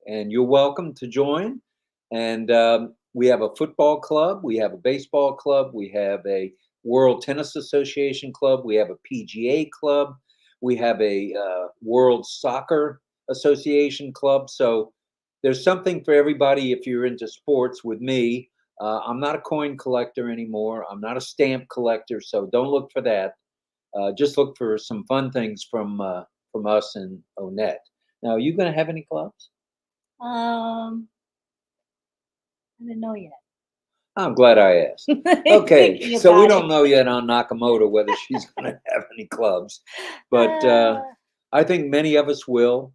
And you're welcome to join. And we have a football club, we have a baseball club, we have a World Tennis Association club, we have a PGA club, we have a World Soccer Association club. So there's something for everybody if you're into sports with me. I'm not a coin collector anymore. I'm not a stamp collector, so don't look for that. Just look for some fun things from us and ONET. Now, are you going to have any clubs?
I don't know yet.
I'm glad I asked. Okay,
Thinking
so we
about
don't
it.
know yet on Nakamoto whether she's going to have any clubs, but I think many of us will.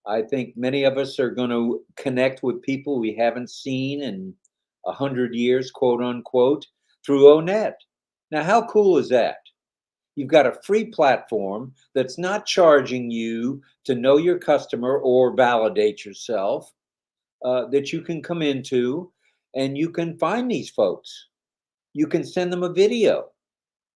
I think many of us are going to connect with people we haven't seen in 100 years, quote unquote, through ONET. Now, how cool is that? You've got a free platform that's not charging you to know your customer or validate yourself, that you can come into, and you can find these folks. You can send them a video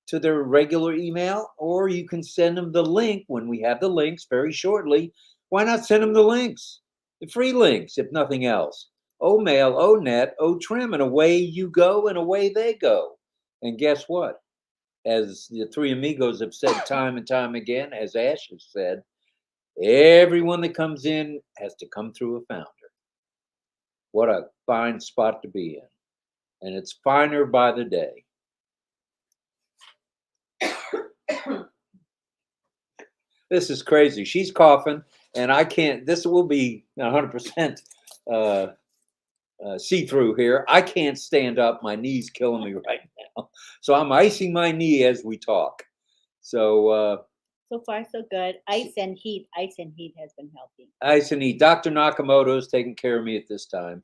to their regular email, or you can send them the link when we have the links very shortly. Why not send them the links, the free links, if nothing else? Mail, ONET, Trim, and away you go, and away they go. And guess what? As the three amigos have said time and time again, as Ash has said, everyone that comes in has to come through a founder. What a fine spot to be in. And it's finer by the day. This is crazy. She's coughing, and I can't. This will be 100% see-through here. I can't stand up. My knee's killing me right now. So I'm icing my knee as we talk. So
so far, so good. Ice and heat. Ice and heat has been helping.
Ice and heat. Dr. Nakamoto's taking care of me at this time.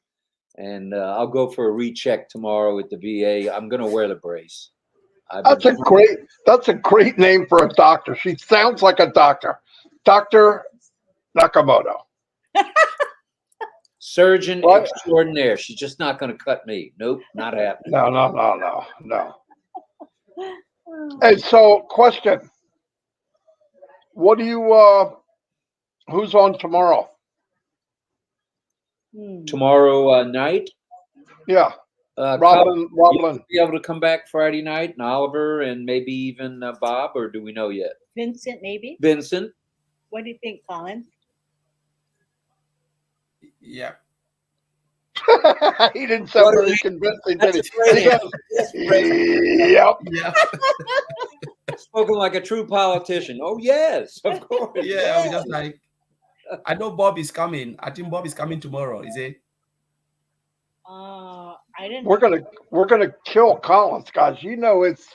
And I'll go for a recheck tomorrow at the VA. I'm going to wear the brace.
That's a great name for a doctor. She sounds like a doctor. Dr. Nakamoto.
Surgeon extraordinaire. She's just not going to cut me. Nope, not happening.
No. And so, question. What do you, who's on tomorrow?
Tomorrow night?
Yeah. RobLynn.
Be able to come back Friday night, and Oliver, and maybe even Bob, or do we know yet?
Vincent, maybe.
Vincent.
What do you think, Colin?
Yeah.
He didn't sound very convincing, did he? Yep.
Yeah.
Spoken like a true politician. Oh yes, of course.
Yeah, I was just like, I know Bob is coming. I think Bob is coming tomorrow. Is it?
I didn't.
We're gonna kill Collins, guys. You know it's.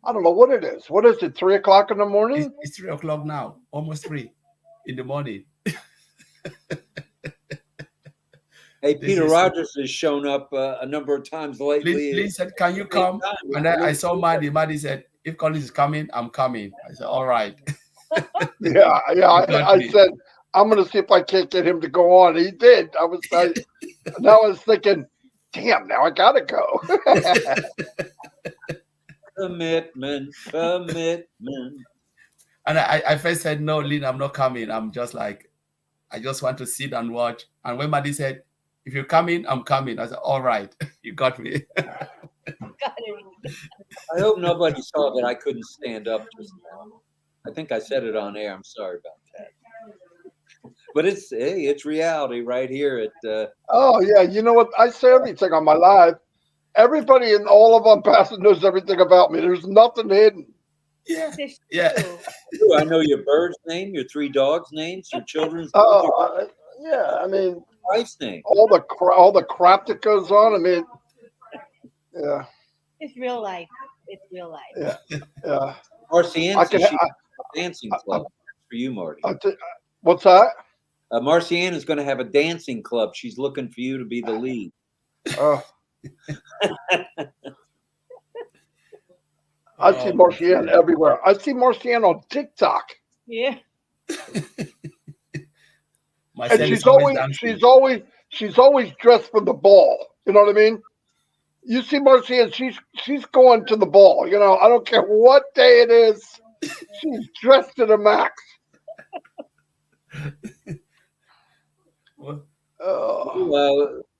I don't know what it is. What is it? 3 o'clock in the morning?
It's 3 o'clock now. Almost 3 in the morning.
Hey, Peter Rogers has shown up a number of times lately.
Lynn said, "Can you come?" And I saw Maddie. Maddie said, "If Collins is coming, I'm coming." I said, "All right."
Yeah. I said, I'm going to see if I can't get him to go on. He did. Now I was thinking, damn, now I got to go.
Commitment.
And I first said, "No, Lynn, I'm not coming. I'm just like, I just want to sit and watch." And when Maddie said, if you're coming, I'm coming. I said, all right, you got me.
Got it.
I hope nobody saw that I couldn't stand up just now. I think I said it on air. I'm sorry about that. But it's reality right here at
Oh yeah, you know what? I say everything on my live. Everybody in all of OnPassive knows everything about me. There's nothing hidden.
Yeah.
It's
Yeah.
true.
Ooh, I know your bird's name, your 3 dogs' names, your children's names,
Oh yeah, I mean
your wife's name.
all the crap that goes on. I mean, yeah,
It's real life. It's real life.
yeah, yeah. I
Marcianne
can.
says she's a dancing club for you, Marty.
What's that?
Marcianne is going to have a dancing club. She's looking for you to be the lead.
I see Marcianne everywhere. I see Marcianne on TikTok.
Yeah.
My
And
son
she's
is always dancing.
she's always dressed for the ball. You know what I mean? You see Marcianne, she's going to the ball. You know, I don't care what day it is. She's dressed to the max.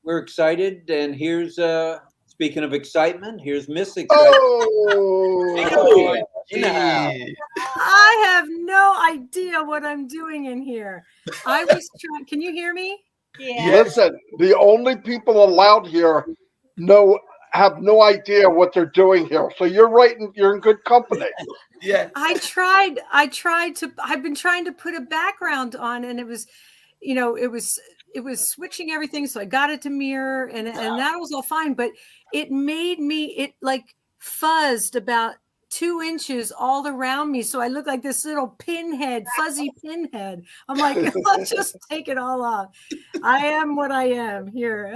We're excited, and here's speaking of excitement, here's Miss Excitement.
Oh,
In the house.
Gee.
I have no idea what I'm doing in here. I was trying. Can you hear me?
Yeah.
listen, the only people allowed here have no idea what they're doing here. So you're in good company.
Yeah.
I've been trying to put a background on, and it was switching everything. So I got it to mirror, and that was all fine, but it made it like fuzzed about 2 inches all around me. So I look like this little fuzzy pinhead. I'm like, I'll just take it all off. I am what I am here.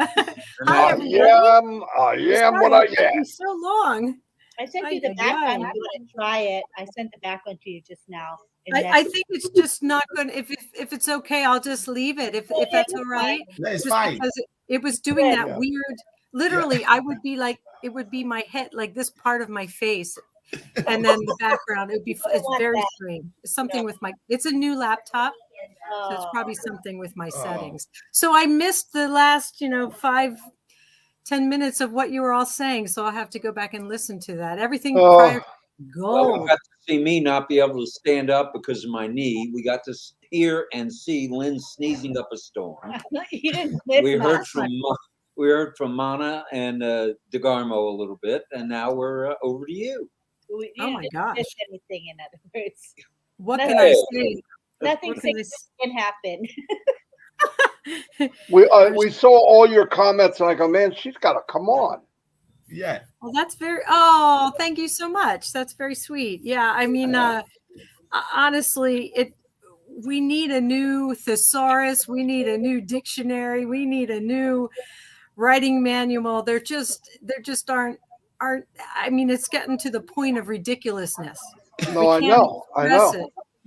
Hi, everybody.
I am what I am.
It's so long.
I sent you the background if you want to try it. I sent the background to you just now.
I think it's just not good. If it's okay, I'll just leave it. If that's all right.
No, it's
Just
fine.
because it was doing that
Yeah.
weird. Literally, I would be like, it would be my head, like this part of my face, and then the background. It's very strange. It's something with it's a new laptop, so it's probably something with my settings. So I missed the last 5-10 minutes of what you were all saying, so I'll have to go back and listen to that. Everything prior to
Well, we got to see me not be able to stand up because of my knee. We got to hear and see Lynn sneezing up a storm.
You didn't miss
We heard from Mana and DeGarmo a little bit, and now we're over to you.
Oh my gosh.
Miss anything, in other words.
What can I say?
Nothing
What can I
significant happened.
We saw all your comments, and I go, man, she's got to come on.
Yeah.
Well, thank you so much. That's very sweet. Yeah, I mean, honestly, we need a new thesaurus. We need a new dictionary. We need a new writing manual. There just aren't. I mean, it's getting to the point of ridiculousness.
No, I know.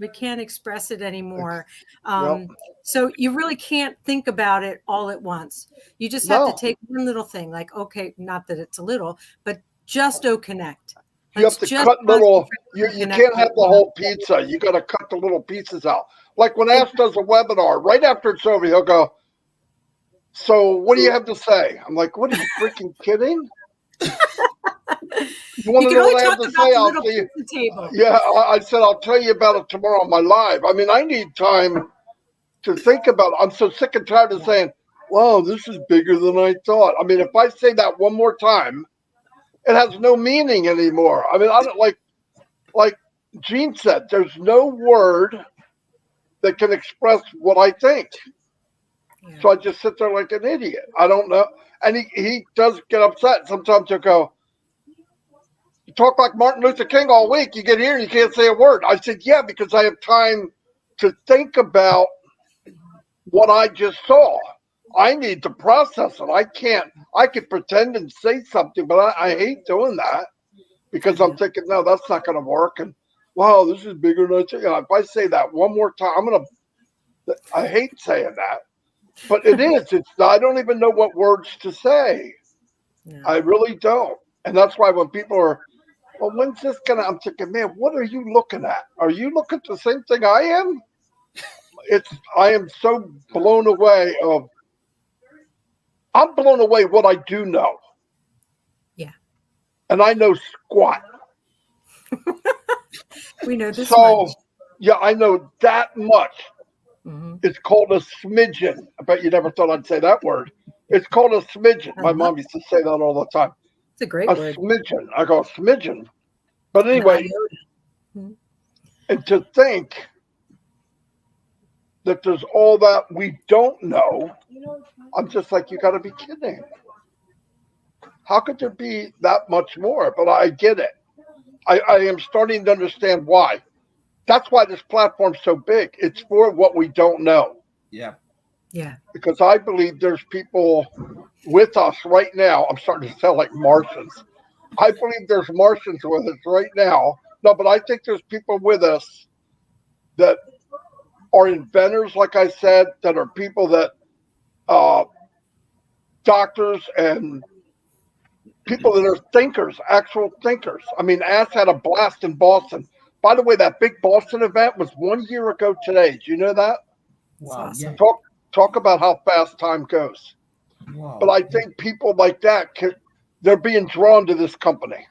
We can't express it anymore.
Yep.
So you really can't think about it all at once. You just have to take one little thing, like, okay, not that it's a little, but just connect.
You have to cut little. You can't have the whole pizza. You got to cut the little pieces out. Like when Ash does a webinar, right after it's over, he'll go, "So what do you have to say?" I'm like, "What are you freaking kidding?" You want to know what I have to say? I'll tell you. Yeah, I said I'll tell you about it tomorrow on my live. I mean, I need time to think about it. I'm so sick and tired of saying, "Wow, this is bigger than I thought." I mean, if I say that one more time, it has no meaning anymore. I mean, I don't like Gene said, there's no word that can express what I think. Yeah. So I just sit there like an idiot. I don't know. And he does get upset. Sometimes he'll go, "You talk like Martin Luther King all week. You get here and you can't say a word." I said, "Yeah, because I have time to think about what I just saw. I need to process it. I could pretend and say something, but I hate doing that because I'm thinking, no, that's not going to work. And wow, this is bigger than I think. If I say that one more time, I hate saying that, but it is. I don't even know what words to say. No. I really don't. And that's why when people are, well, when's this going to, I'm thinking, man, what are you looking at? Are you looking at the same thing I am? I am so blown away of I'm blown away what I do know.
Yeah.
And I know squat.
We know this
So,
much.
yeah, I know that much.
Mm-hmm.
It's called a smidgen. I bet you never thought I'd say that word. It's called a smidgen. My mom used to say that all the time.
It's a great word.
Smidgen. I go, smidgen. But
An
anyway,
iota. Mhm.
and to think that there's all that we don't know, I'm just like, you got to be kidding. How could there be that much more? But I get it. I am starting to understand why. That's why this platform's so big. It's for what we don't know.
Yeah.
Yeah.
Because I believe there's people with us right now. I'm starting to sound like Martians. I believe there's Martians with us right now. No, but I think there's people with us that are inventors, like I said, that are people that doctors and people that are thinkers, actual thinkers. I mean, Ass had a blast in Boston. By the way, that big Boston event was 1 year ago today. Do you know that?
Wow.
Awesome.
Yeah.
Talk about how fast time goes.
Wow.
But I think people like that, they're being drawn to this company.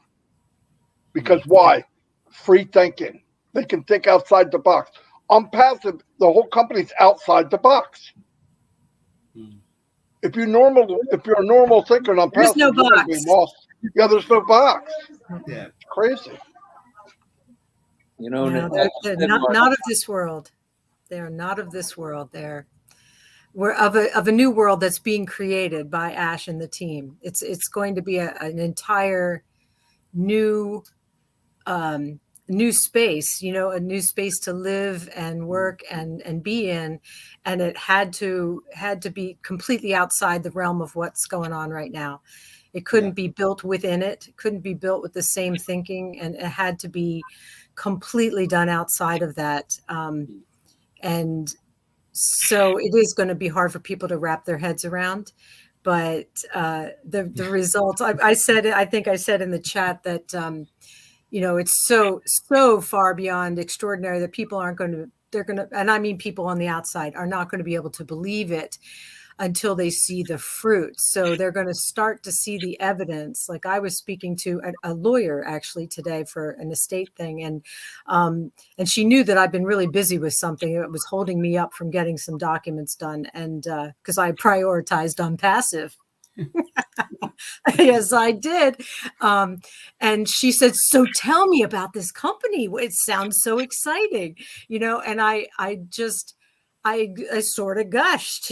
Because why? Free thinking. They can think outside the box. OnPassive, the whole company's outside the box. If you're a normal thinker and
There's
OnPassive,
no
you're going to be
box.
lost. Yeah, there's no box.
Yeah.
It's crazy.
You know,
No, they're not of this world. They're not of this world. We're of a new world that's being created by Ash and the team. It's going to be an entire new new space, a new space to live and work and be in, and it had to be completely outside the realm of what's going on right now. It couldn't be built within it. It couldn't be built with the same thinking, and it had to be completely done outside of that. And so it is going to be hard for people to wrap their heads around. But the results, I said it. I think I said in the chat that it's so far beyond extraordinary that people aren't going to. They're going to, and I mean people on the outside are not going to be able to believe it until they see the fruit. So they're going to start to see the evidence. Like I was speaking to a lawyer actually today for an estate thing. And she knew that I've been really busy with something that was holding me up from getting some documents done. And because I prioritized OnPassive. Yes, I did. And she said, so tell me about this company. It sounds so exciting, and I sort of gushed,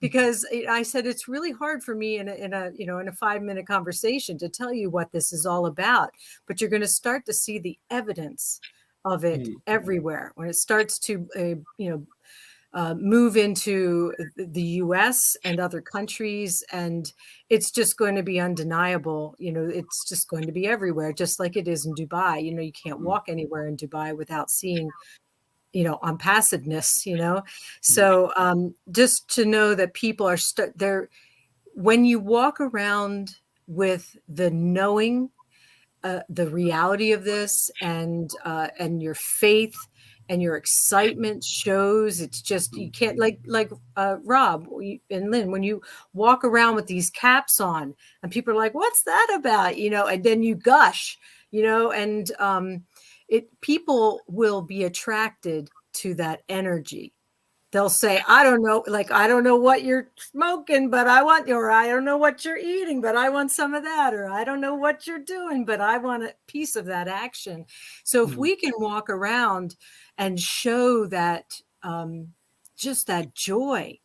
because I said, it's really hard for me in a 5-minute conversation to tell you what this is all about, but you're going to start to see the evidence of it everywhere when it starts to, move into the US and other countries, and it's just going to be undeniable. It's just going to be everywhere, just like it is in Dubai. You can't walk anywhere in Dubai without seeing OnPassiveness, so just to know that people are there when you walk around with the knowing, the reality of this, and your faith and your excitement shows. It's just, you can't, like Rob and Lynn, when you walk around with these caps on and people are like, what's that about? And then you gush, and people will be attracted to that energy. They'll say, I don't know what you're smoking, but I want, or I don't know what you're eating, but I want some of that, or I don't know what you're doing, but I want a piece of that action. So if we can walk around and show that, just that joy,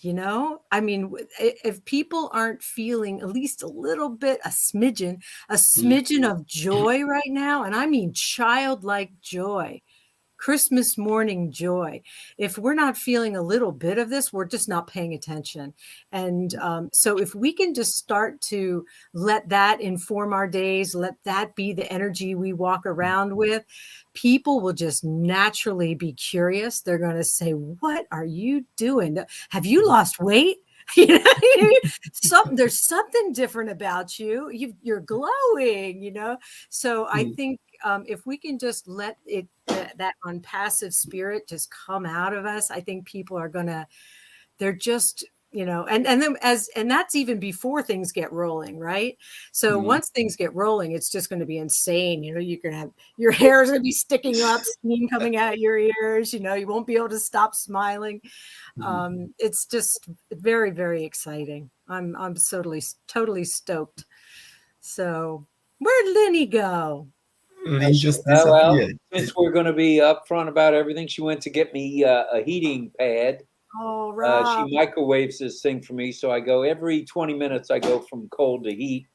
I mean, if people aren't feeling at least a little bit, a smidgen of joy right now, and I mean childlike joy, Christmas morning joy. If we're not feeling a little bit of this, we're just not paying attention. And so if we can just start to let that inform our days, let that be the energy we walk around with, people will just naturally be curious. They're going to say, what are you doing? Have you lost weight? There's something different about you. You're glowing, So I think if we can just let it, that OnPassive spirit just come out of us, I think people are they're just you know, and then and that's even before things get rolling, right? So once things get rolling, it's just going to be insane. You know, you're going to have, your hair is going to be sticking up, steam coming out your ears, you know, you won't be able to stop smiling. It's just very, very exciting. I'm totally stoked. So where'd Lenny go?
Lynn just
Well,
disappeared.
since we're going to be upfront about everything, she went to get me a heating pad.
Oh, Rob.
She microwaves this thing for me, so I go every 20 minutes. I go from cold to heat.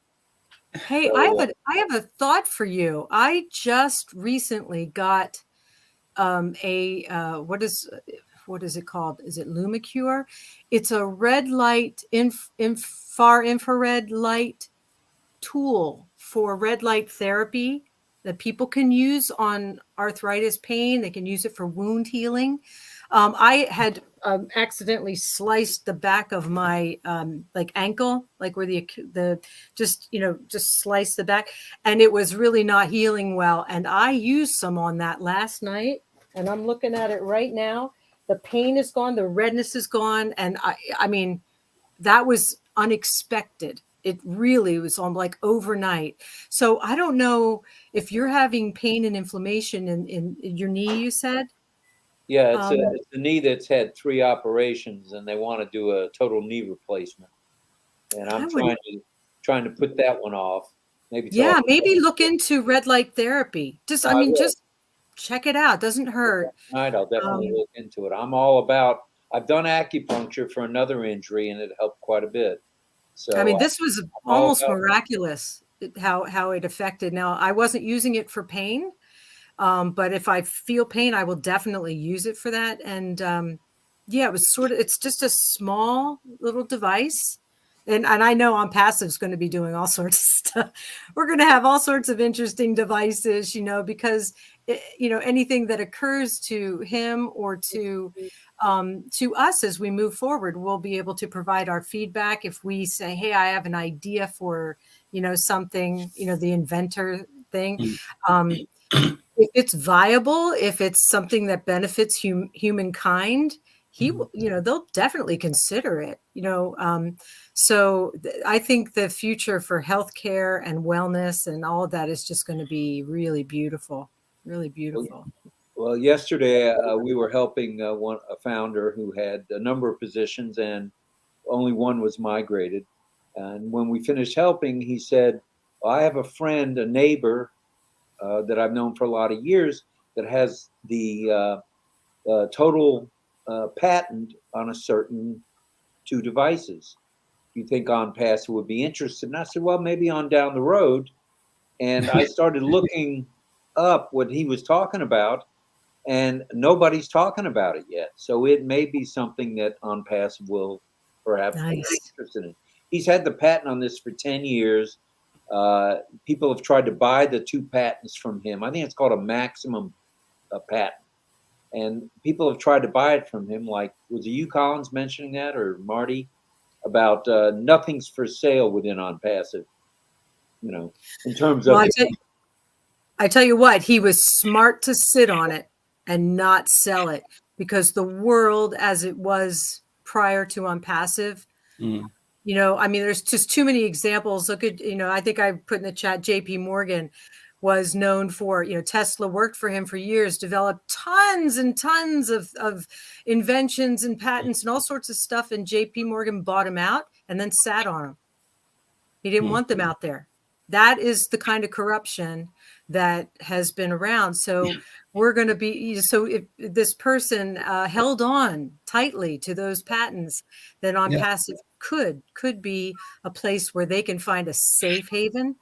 Hey,
So,
I have a thought for you. I just recently got what is it called? Is it Lumicure? It's a red light far infrared light tool for red light therapy that people can use on arthritis pain. They can use it for wound healing. I had accidentally sliced the back of my like ankle, like where the just sliced the back, and it was really not healing well. And I used some on that last night, and I'm looking at it right now. The pain is gone, the redness is gone, and I mean, that was unexpected. It really was on like overnight. So I don't know if you're having pain and inflammation in your knee, you said?
yeah, it's a knee that's had 3 operations, and they want to do a total knee replacement. And I'm trying to put that one off. Maybe
maybe look into red light therapy. Just check it out. Doesn't hurt.
Tonight I'll definitely look into it. I'm all about. I've done acupuncture for another injury, and it helped quite a bit. So
I mean, this was almost miraculous how it affected. Now, I wasn't using it for pain, but if I feel pain, I will definitely use it for that. And it was it's just a small little device. And I know OnPassive is going to be doing all sorts of stuff. We're going to have all sorts of interesting devices, you know, because, anything that occurs to him or to us as we move forward, we'll be able to provide our feedback. If we say, hey, I have an idea for, something, the inventor thing. If it's viable, if it's something that benefits humankind, they'll definitely consider it, So I think the future for healthcare and wellness and all of that is just going to be really beautiful, really beautiful.
Well, yesterday we were helping a founder who had a number of positions, and only one was migrated. And when we finished helping, he said, well, I have a friend, a neighbor that I've known for a lot of years that has the total patent on a certain 2 devices. You think OnPassive would be interested? And I said, well, maybe on down the road. And I started looking up what he was talking about, and nobody's talking about it yet. So it may be something that OnPassive will perhaps be interested in. He's had the patent on this for 10 years. People have tried to buy the 2 patents from him. I think it's called a maximum patent. And people have tried to buy it from him, like, was it you, Collins, mentioning that, or Marty, about nothing's for sale within OnPassive, in terms of...
Well, I tell you what, he was smart to sit on it and not sell it, because the world as it was prior to OnPassive, I mean, there's just too many examples. Look at, I think I put in the chat, JP Morgan was known for, Tesla worked for him for years, developed tons and tons of inventions and patents and all sorts of stuff. And JP Morgan bought him out and then sat on them. He didn't want them out there. That is the kind of corruption that has been around. So we're going to be, so if this person held on tightly to those patents, then OnPassive could be a place where they can find a safe haven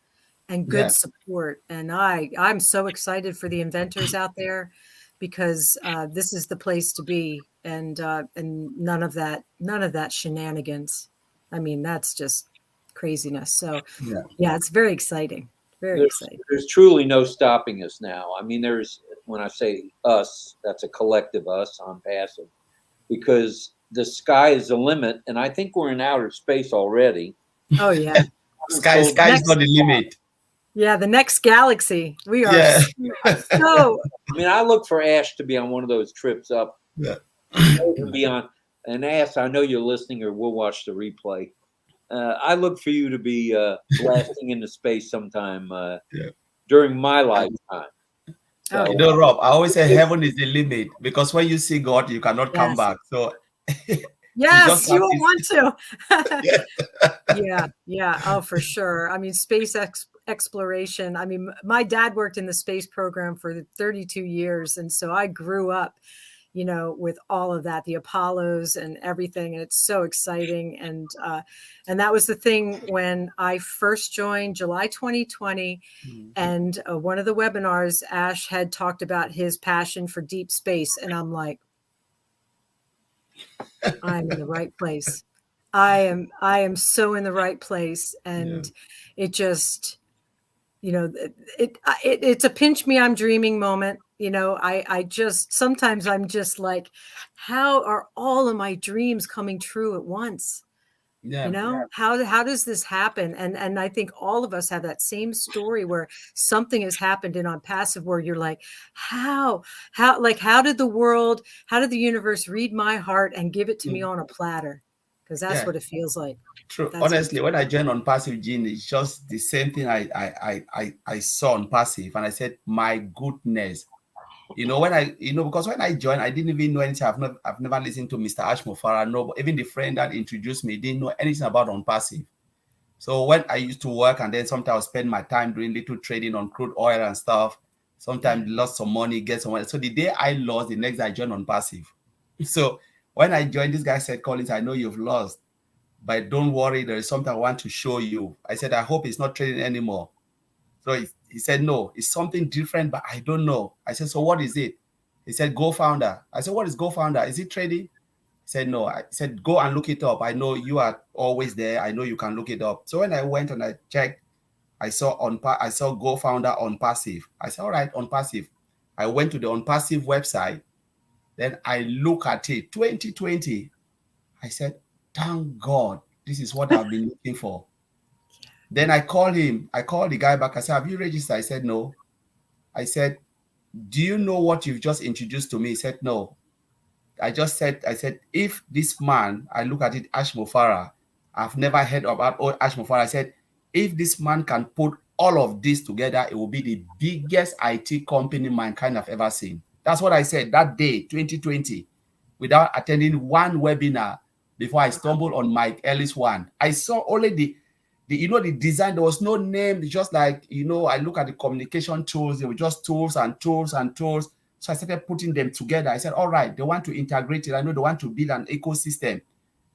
and good support. And I'm so excited for the inventors out there, because this is the place to be, and none of that shenanigans. I mean, that's just craziness. So it's very exciting. Exciting.
There's truly no stopping us now. I mean, when I say us, that's a collective us OnPassive, because the sky is the limit, and I think we're in outer space already.
Oh yeah,
sky is not the limit.
Yeah, the next galaxy. We are.
Yeah.
So.
I mean, I look for Ash to be on one of those trips up, even beyond. and ask, I know you're listening or we'll watch the replay. I look for you to be blasting into space sometime during my lifetime. So,
You know, Rob, I always say heaven is the limit, because when you see God, you cannot come
Yes.
back. So
Yes, you won't want to.
Yeah.
Yeah. Oh, for sure. I mean, space exploration. I mean, my dad worked in the space program for 32 years. And so I grew up, you know, with all of that, the Apollos and everything. And it's so exciting. And that was the thing when I first joined, July 2020. And one of the webinars, Ash had talked about his passion for deep space. And I'm like, I'm in the right place. I am so in the right place. And it just, you know, it's a pinch me, I'm dreaming moment. You know, I just, sometimes I'm just like, how are all of my dreams coming true at once? You know, how does this happen? And I think all of us have that same story where something has happened in OnPassive where you're like, how did the universe read my heart and give it to me on a platter? Because that's what it feels like.
True.
That's
Honestly, when I joined OnPassive, Gene, it's just the same thing I saw OnPassive, and I said, my goodness. You know, because when I joined, I didn't even know anything. I've never listened to Mr. Ash Mofara. No, even the friend that introduced me didn't know anything about OnPassive. So when I used to work, and then sometimes I spend my time doing little trading on crude oil and stuff. Sometimes lost some money, get some money. So the day I lost, the next day I joined OnPassive. So when I joined, this guy said, Collins, I know you've lost, but don't worry, there is something I want to show you. I said, I hope it's not trading anymore. So he said, no, it's something different, but I don't know. I said, so what is it? He said, Go Founder. I said, what is Go Founder? Is it trading? He said, no. I said, go and look it up. I know you are always there. I know you can look it up. So when I went and I checked, I saw Go Founder OnPassive. I said, all right, OnPassive. I went to the OnPassive website. Then I look at it, 2020. I said, thank God, this is what I've been looking for. Then I called him. I called the guy back. I said, have you registered? I said, no. I said, do you know what you've just introduced to me? He said, no. I said, if this man, I look at it, Ash Mofara, I've never heard about Ash Mofara. I said, if this man can put all of this together, it will be the biggest IT company mankind have ever seen. That's what I said that day, 2020, without attending one webinar before I stumbled on Mike Ellis one. I saw only the design. There was no name. It's just like, I look at the communication tools. They were just tools and tools and tools. So I started putting them together. I said, all right, they want to integrate it. I know they want to build an ecosystem.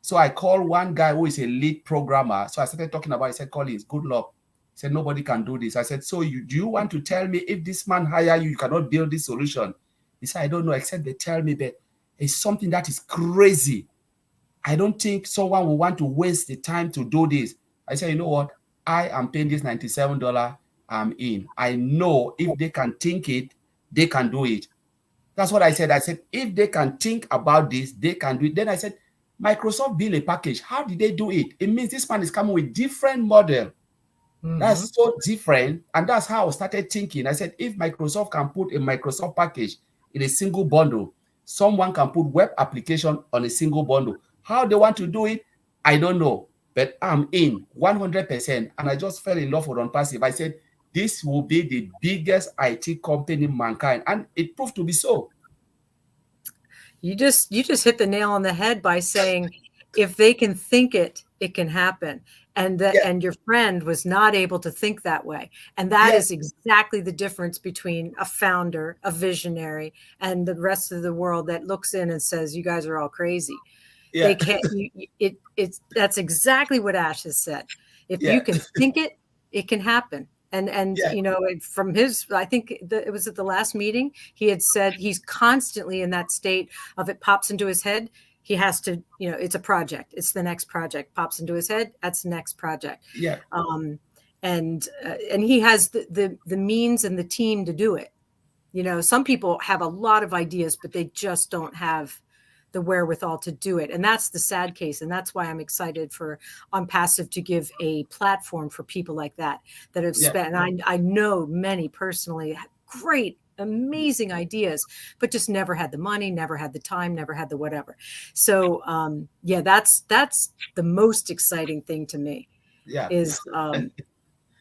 So I called one guy who is a lead programmer. So I started talking about it. I said, Collins, good luck. He said, nobody can do this. I said, so do you want to tell me if this man hire you, you cannot build this solution? He said, I don't know, except they tell me that it's something that is crazy. I don't think someone will want to waste the time to do this. I said, you know what? I am paying this $97. I'm in. I know if they can think it, they can do it. That's what I said. I said, if they can think about this, they can do it. Then I said, Microsoft build a package. How did they do it? It means this man is coming with different model. That's so different. And that's how I started thinking. I said, if Microsoft can put a Microsoft package in a single bundle, someone can put web application on a single bundle. How they want to do it, I don't know. But I'm in 100%. And I just fell in love with OnPassive. I said, this will be the biggest IT company in mankind. And it proved to be so.
You just hit the nail on the head by saying, if they can think it, it can happen. And and your friend was not able to think that way. And that is exactly the difference between a founder, a visionary, and the rest of the world that looks in and says, you guys are all crazy. Yeah. They can't, that's exactly what Ash has said. If you can think it, it can happen. And from his, I think it was at the last meeting, he had said he's constantly in that state of it pops into his head. He has to, it's a project. It's the next project pops into his head. That's the next project. Yeah. And he has the means and the team to do it. Some people have a lot of ideas, but they just don't have the wherewithal to do it. And that's the sad case. And that's why I'm excited for OnPassive to give a platform for people like that have spent, and I know many personally, great amazing ideas, but just never had the money, never had the time, never had the whatever. So yeah, that's the most exciting thing to me.
Yeah.
Is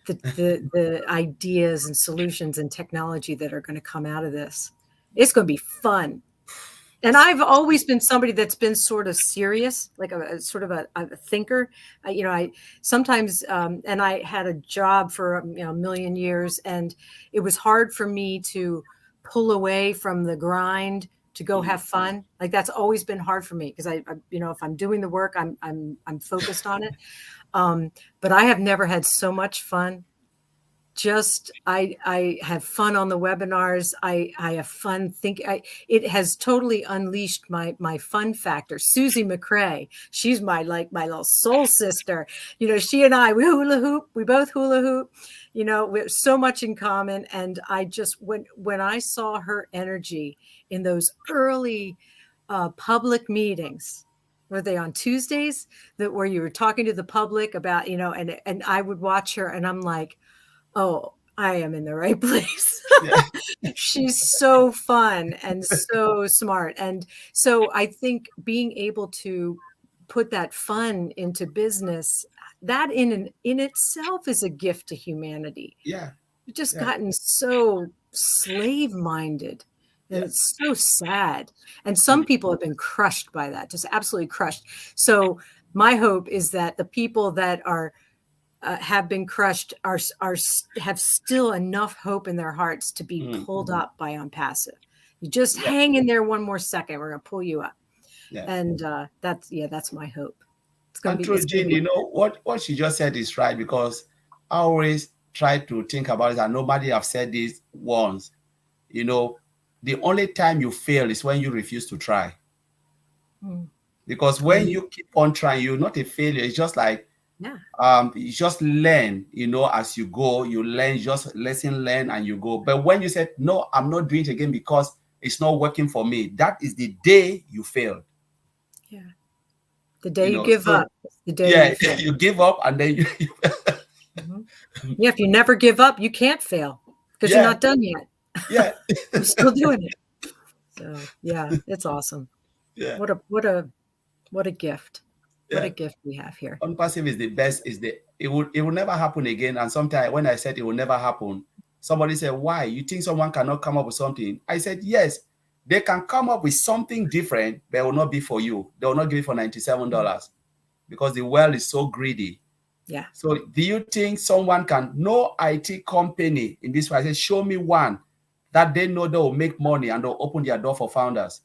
the ideas and solutions and technology that are going to come out of this. It's going to be fun. And I've always been somebody that's been sort of serious, like a sort of a thinker. I sometimes, and I had a job for a million years, and it was hard for me to pull away from the grind to go have fun. Like that's always been hard for me because I if I'm doing the work, I'm focused on it. But I have never had so much fun. Just I have fun on the webinars. I have fun thinking. It has totally unleashed my fun factor. Susie McCrae, she's my little soul sister. She and I, we hula hoop. We both hula hoop. We have so much in common. And I just when I saw her energy in those early public meetings. Were they on Tuesdays where you were talking to the public about and I would watch her and I'm like, oh, I am in the right place. Yeah. She's so fun and so smart. And so I think being able to put that fun into business, that in itself is a gift to humanity.
Yeah.
We've just gotten so slave-minded. And it's so sad. And some people have been crushed by that, just absolutely crushed. So my hope is that the people that are have been crushed have still enough hope in their hearts to be pulled up by OnPassive. You just hang in there one more second. We're gonna pull you up. Yeah. And that's my hope. It's gonna
be Jean, what she just said is right, because I always try to think about it, and nobody have said this once. The only time you fail is when you refuse to try. Because when you keep on trying, you're not a failure. It's just like you just learn, as you go, you learn, just lesson learn and you go. But when you said, no, I'm not doing it again because it's not working for me, that is the day you failed.
Yeah. The day you give up. The day
you give up, and then you
if you never give up, you can't fail because you're not done yet.
Yeah.
I'm still doing it. So yeah, it's awesome. Yeah. What a gift. What a gift we have here.
OnPassive is the best. It will never happen again. And sometimes when I said it will never happen, somebody said, why? You think someone cannot come up with something? I said, yes, they can come up with something different, but it will not be for you. They will not give it for $97 because the world is so greedy.
Yeah.
So do you think someone no IT company in this way, I said, show me one that they know they will make money and they'll open their door for founders.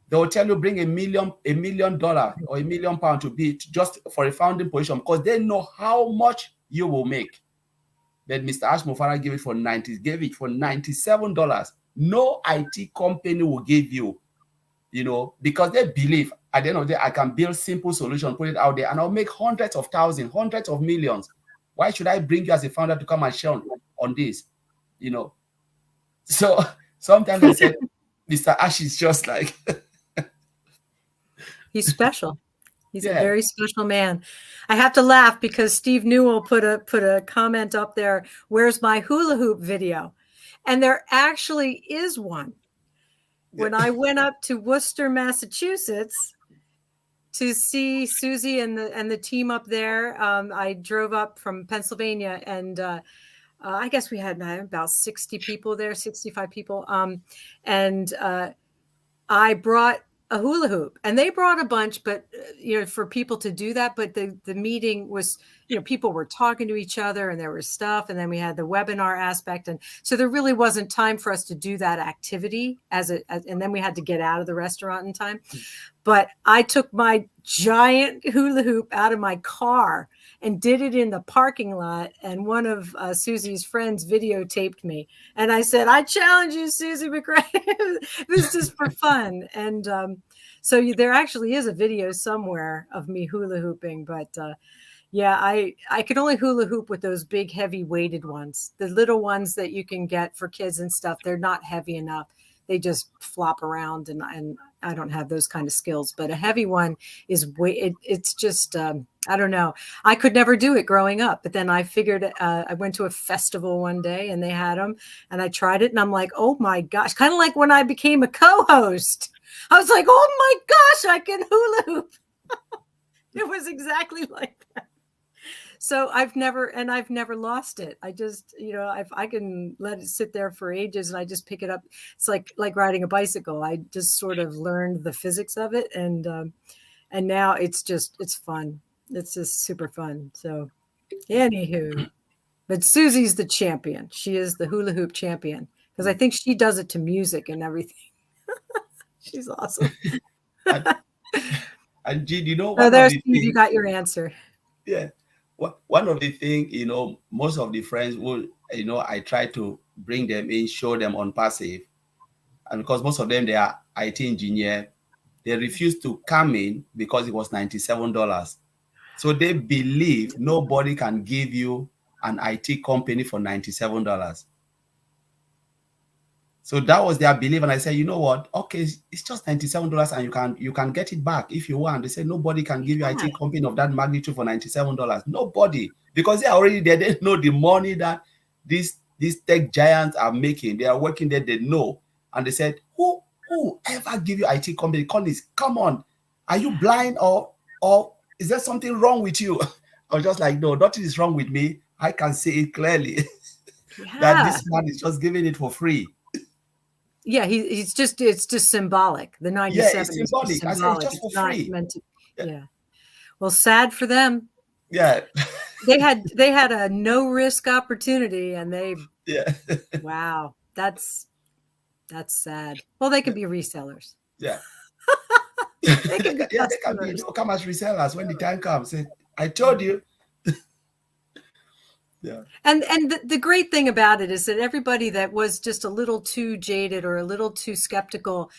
They will tell you bring $1 million or £1 million to be just for a founding position because they know how much you will make. But Mr. Ash Mufara gave it for $97. No IT company will give you, because they believe at the end of the day, I can build simple solution, put it out there, and I'll make hundreds of thousands, hundreds of millions. Why should I bring you as a founder to come and share on this? So sometimes I said, Mr. Ash is just like
he's special. He's a very special man. I have to laugh because Steve Newell put a comment up there. Where's my hula hoop video? And there actually is one. When I went up to Worcester, Massachusetts to see Susie and the team up there, I drove up from Pennsylvania, and I guess we had about 60 people there, 65 people. And I brought a hula hoop, and they brought a bunch, but for people to do that. But the meeting was, people were talking to each other, and there was stuff, and then we had the webinar aspect, and so there really wasn't time for us to do that activity and then we had to get out of the restaurant in time. But I took my giant hula hoop out of my car and did it in the parking lot. And one of Susie's friends videotaped me. And I said, I challenge you, Susie McCrae. This is for fun. And so there actually is a video somewhere of me hula hooping. But I could only hula hoop with those big, heavy weighted ones. The little ones that you can get for kids and stuff, they're not heavy enough. They just flop around, and I don't have those kind of skills. But a heavy one is it's just I don't know. I could never do it growing up, but then I figured I went to a festival one day and they had them and I tried it and I'm like, oh my gosh, kind of like when I became a co-host. I was like, oh my gosh, I can hula hoop. It was exactly like that. So I've never lost it. I just, I can let it sit there for ages and I just pick it up. It's like riding a bicycle. I just sort of learned the physics of it. And now it's fun. It's just super fun. So anywho, but Susie's the champion. She is the hula hoop champion because I think she does it to music and everything. She's awesome.
And Jean,
you got your answer.
Yeah. One of the things, most of the friends will, I try to bring them in, show them OnPassive. And because most of them, they are IT engineer, they refuse to come in because it was $97. So they believe nobody can give you an IT company for $97. So that was their belief. And I said, you know what? Okay, it's just $97 and you can get it back if you want. They said nobody can give you IT company of that magnitude for $97. Nobody. Because they are already there. They know the money that these tech giants are making. They are working there, they know. And they said, who ever give you IT company? Colleagues, come on. Are you blind or is there something wrong with you? I was just like, no, nothing is wrong with me. I can see it clearly that this man is just giving it for free.
Yeah, it's just symbolic. The 97
it's symbolic.
Is symbolic.
I said it's just for free.
Meant to, yeah. Well, sad for them.
Yeah.
They had a no risk opportunity and they wow, that's sad. Well, they could be resellers.
Yeah.
They can be
they can be come as resellers when the time comes. I told you. Yeah.
And the great thing about it is that everybody that was just a little too jaded or a little too skeptical,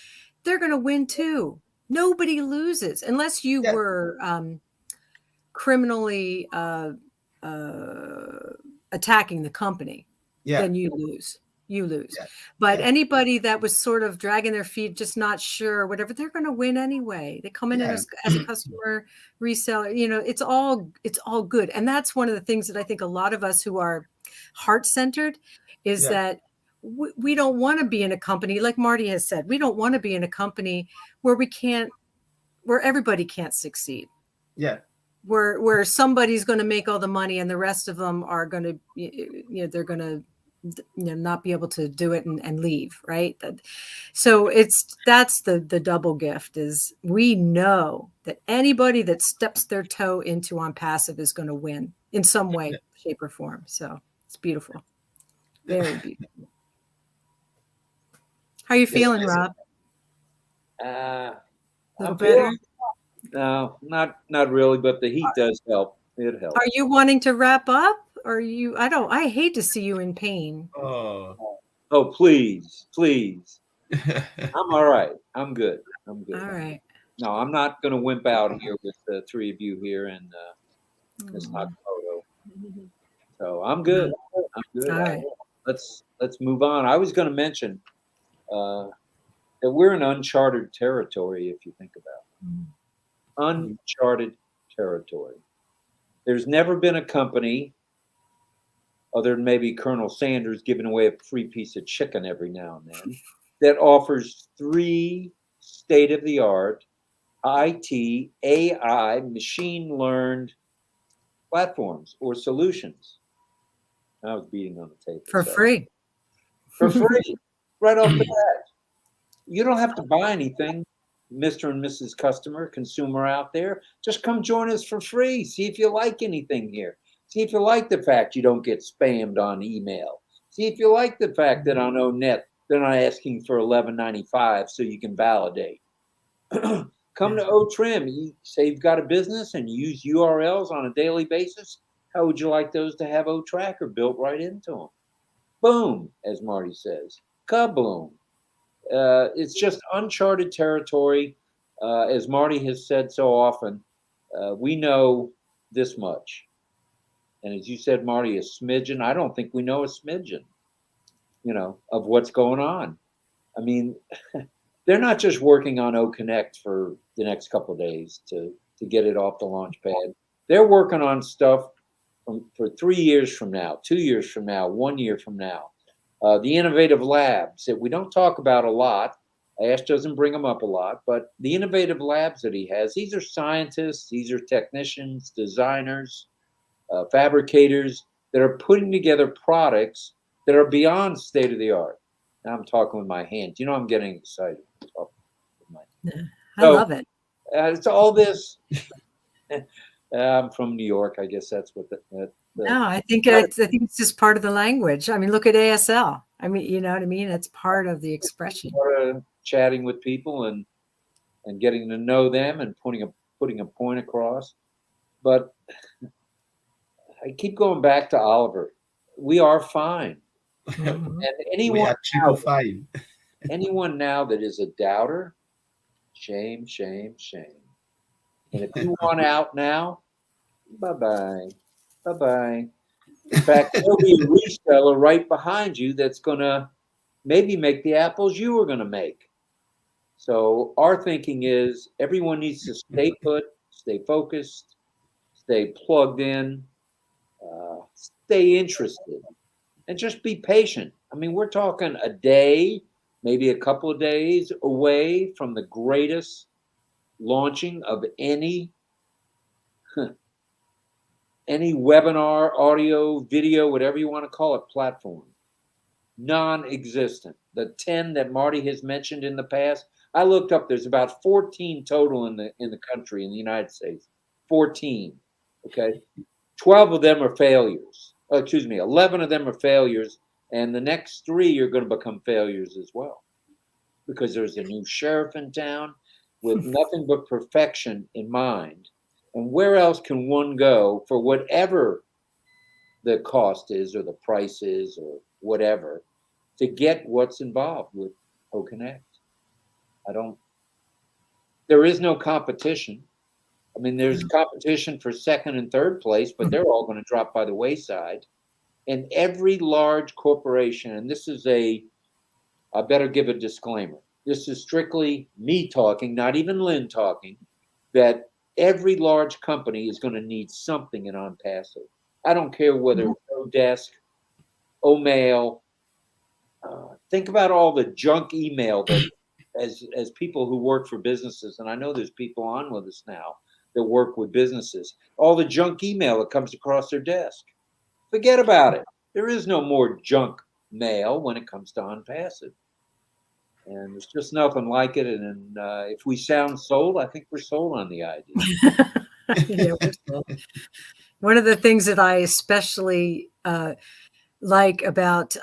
they're going to win too. Nobody loses unless you were criminally attacking the company.
Yeah.
Then you lose.
Yeah.
But anybody that was sort of dragging their feet, just not sure, whatever, they're going to win anyway. They come in as a customer reseller. It's all good. And that's one of the things that I think a lot of us who are heart-centered is that we don't want to be in a company, like Marty has said, we don't want to be in a company where where everybody can't succeed.
Yeah.
Where somebody's going to make all the money and the rest of them are going to, they're going to, not be able to do it and leave, right? So that's the double gift is we know that anybody that steps their toe into OnPassive is going to win in some way, shape, or form. So it's beautiful, very beautiful. How are you feeling, Rob?
A
little better?
No, not really, but the heat does help. It helps.
Are you wanting to wrap up? Or I hate to see you in pain.
Oh, please. I'm all right. I'm good. All right. No, I'm not going to wimp out here with the three of you here in this hot photo. So I'm good. I'm good.
All right.
Let's move on. I was going to mention that we're in uncharted territory, if you think about it. Uncharted territory. There's never been a company, other than maybe Colonel Sanders giving away a free piece of chicken every now and then, that offers 3 state-of-the-art IT, AI, machine-learned platforms or solutions. I was beating on the table.
For free.
For free, right off the bat. You don't have to buy anything, Mr. and Mrs. Customer, consumer out there. Just come join us for free. See if you like anything here. See if you like the fact you don't get spammed on email. See if you like the fact that on ONet, they're not asking for $11.95 so you can validate. Come to OTrim. You say you've got a business and you use URLs on a daily basis. How would you like those to have OTracker built right into them? Boom, as Marty says. Kabloom. It's just uncharted territory. As Marty has said so often, we know this much. And as you said, Marty, a smidgen. I don't think we know a smidgen, of what's going on. I mean, they're not just working on OConnect for the next couple of days to get it off the launch pad. They're working on stuff for 3 years from now, 2 years from now, 1 year from now. The innovative labs that we don't talk about a lot. Ash doesn't bring them up a lot, but the innovative labs that he has, these are scientists, these are technicians, designers, fabricators that are putting together products that are beyond state of the art. Now I'm talking with my hands. You know, I'm getting excited.
I love it.
It's all this. I'm from New York. I guess that's what
No, I think it's just part of the language. I mean, look at ASL. I mean, you know what I mean? It's part of the expression.
Chatting with people and getting to know them and putting a point across. But I keep going back to Oliver. We are fine.
Mhm.
And anyone
fine.
anyone now that is a doubter, shame, shame, shame. And if you want out now, bye-bye. Bye-bye. In fact, there'll be a reseller right behind you that's going to maybe make the apples you were going to make. So our thinking is everyone needs to stay put, stay focused, stay plugged in, stay interested, and just be patient. I mean, we're talking a day, maybe a couple of days away from the greatest launching of any webinar, audio, video, whatever you want to call it, platform. Non-existent. The 10 that Marty has mentioned in the past, I looked up, there's about 14 total in the country, in the United States. 14. Okay. 12 of them are failures. 11 of them are failures, and the next 3 are going to become failures as well. Because there's a new sheriff in town with nothing but perfection in mind. And where else can one go for whatever the cost is or the price is or whatever to get what's involved with OConnect? There is no competition. I mean, there's competition for second and third place, but they're all going to drop by the wayside. And every large corporation, and this is I better give a disclaimer. This is strictly me talking, not even Lynn talking, that every large company is going to need something in OnPassive. I don't care whether it's Odesk, Omail. Think about all the junk email that as people who work for businesses, and I know there's people on with us now that work with businesses, all the junk email that comes across their desk. Forget about it. There is no more junk mail when it comes to OnPassive. And there's just nothing like it. And if we sound sold, I think we're sold on the idea.
Yeah, we're sold. One of the things that I especially like about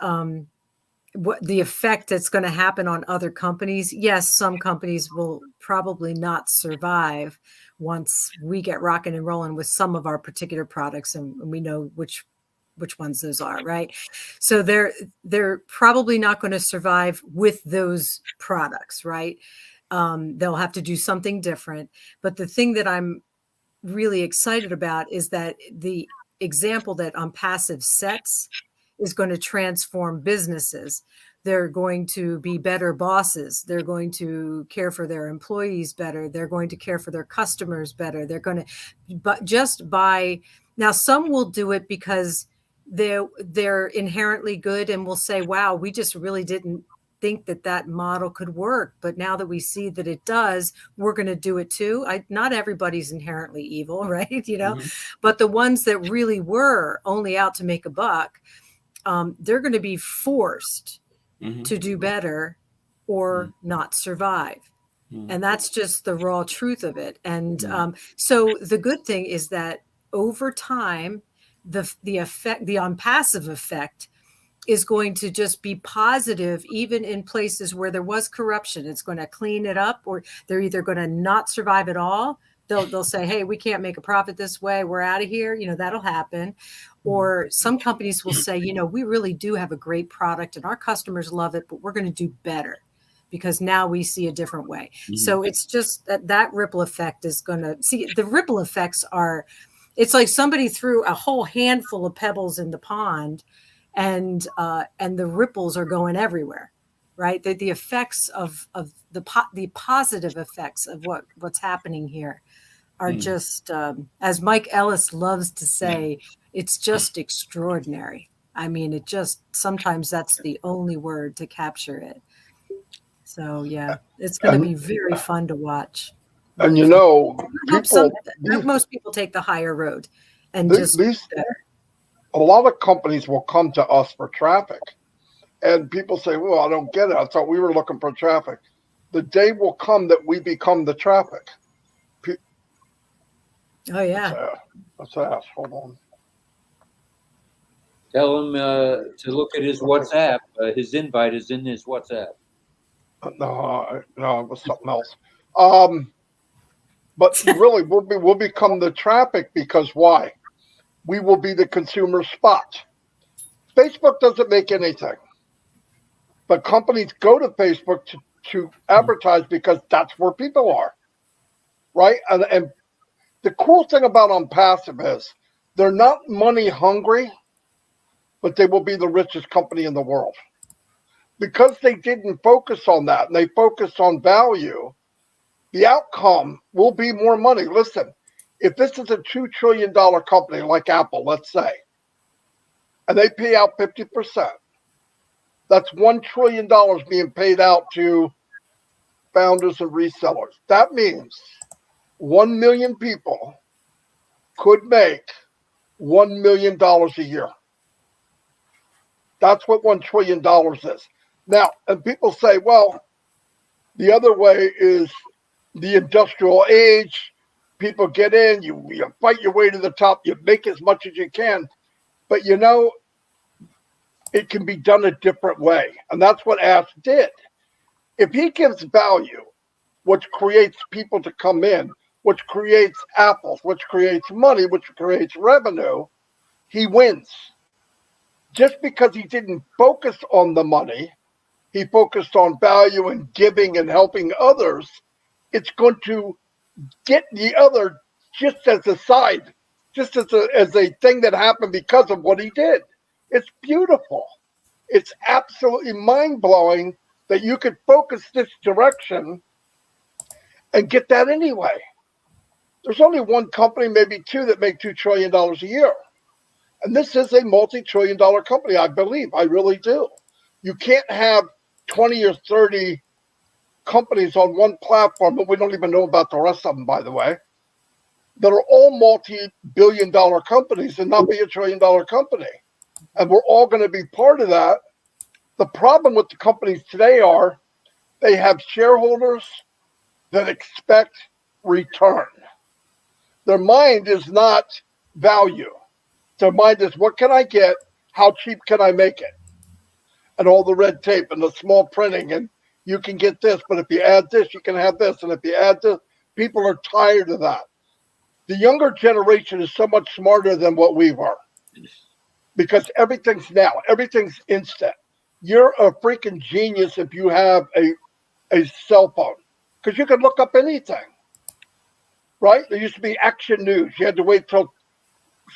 what the effect that's going to happen on other companies. Yes, some companies will probably not survive once we get rocking and rolling with some of our particular products, and we know which ones those are, right? So they're probably not going to survive with those products, right? They'll have to do something different. But the thing that I'm really excited about is that the example that OnPassive sets is going to transform businesses. They're going to be better bosses. They're going to care for their employees better. They're going to care for their customers better. They're going to, but just by now, some will do it because they're inherently good and will say, wow, we just really didn't think that model could work. But now that we see that it does, we're going to do it too. Not everybody's inherently evil, right? You know, but the ones that really were only out to make a buck, they're going to be forced to do better or not survive. And that's just the raw truth of it. And so the good thing is that over time, the effect, the OnPassive effect, is going to just be positive, even in places where there was corruption. It's going to clean it up, or they're either going to not survive at all. They'll say, hey, we can't make a profit this way. We're out of here. You know, that'll happen. Or some companies will say, you know, we really do have a great product and our customers love it, but we're going to do better because now we see a different way. So it's just that ripple effect is going to see. The ripple effects are, it's like somebody threw a whole handful of pebbles in the pond, and the ripples are going everywhere, right? The effects of the positive effects of what's happening here are just, as Mike Ellis loves to say, it's just extraordinary. I mean, it just, sometimes that's the only word to capture it. So yeah, it's going to be very fun to watch.
And
Really
you
fun.
know,
I hope most people take the higher road and just better.
A lot of companies will come to us for traffic. And people say, well, I don't get it. I thought we were looking for traffic. The day will come that we become the traffic.
Oh, yeah.
Let's ask. Hold on.
Tell him to look at his WhatsApp. His invite is in his WhatsApp.
No, it was something else. But really, we'll become the traffic because why? We will be the consumer spot. Facebook doesn't make anything, but companies go to Facebook to advertise because that's where people are, right? And the cool thing about OnPassive is they're not money hungry, but they will be the richest company in the world. Because they didn't focus on that and they focused on value, the outcome will be more money. Listen, if this is a $2 trillion company like Apple, let's say, and they pay out 50%, that's $1 trillion being paid out to founders and resellers. That means 1 million people could make $1 million a year. That's what $1 trillion is. Now, and people say, well, the other way is the industrial age. People get in, you fight your way to the top, you make as much as you can. But you know, it can be done a different way. And that's what Ash did. If he gives value, which creates people to come in, which creates apples, which creates money, which creates revenue, he wins. Just because he didn't focus on the money, he focused on value and giving and helping others, it's going to get the other just as a side, just as a thing that happened because of what he did. It's beautiful. It's absolutely mind-blowing that you could focus this direction and get that anyway. There's only one company, maybe two, that make $2 trillion a year. And this is a multi-trillion-dollar company, I believe. I really do. You can't have 20 or 30 companies on one platform, but we don't even know about the rest of them, by the way, that are all multi-billion-dollar companies and not be a trillion-dollar company. And we're all going to be part of that. The problem with the companies today are they have shareholders that expect return. Their mind is not value. Their mind is, what can I get? How cheap can I make it? And all the red tape and the small printing, and you can get this, but if you add this, you can have this. And if you add this, people are tired of that. The younger generation is so much smarter than what we were because everything's now, everything's instant. You're a freaking genius if you have a cell phone because you can look up anything, right? There used to be Action News. You had to wait till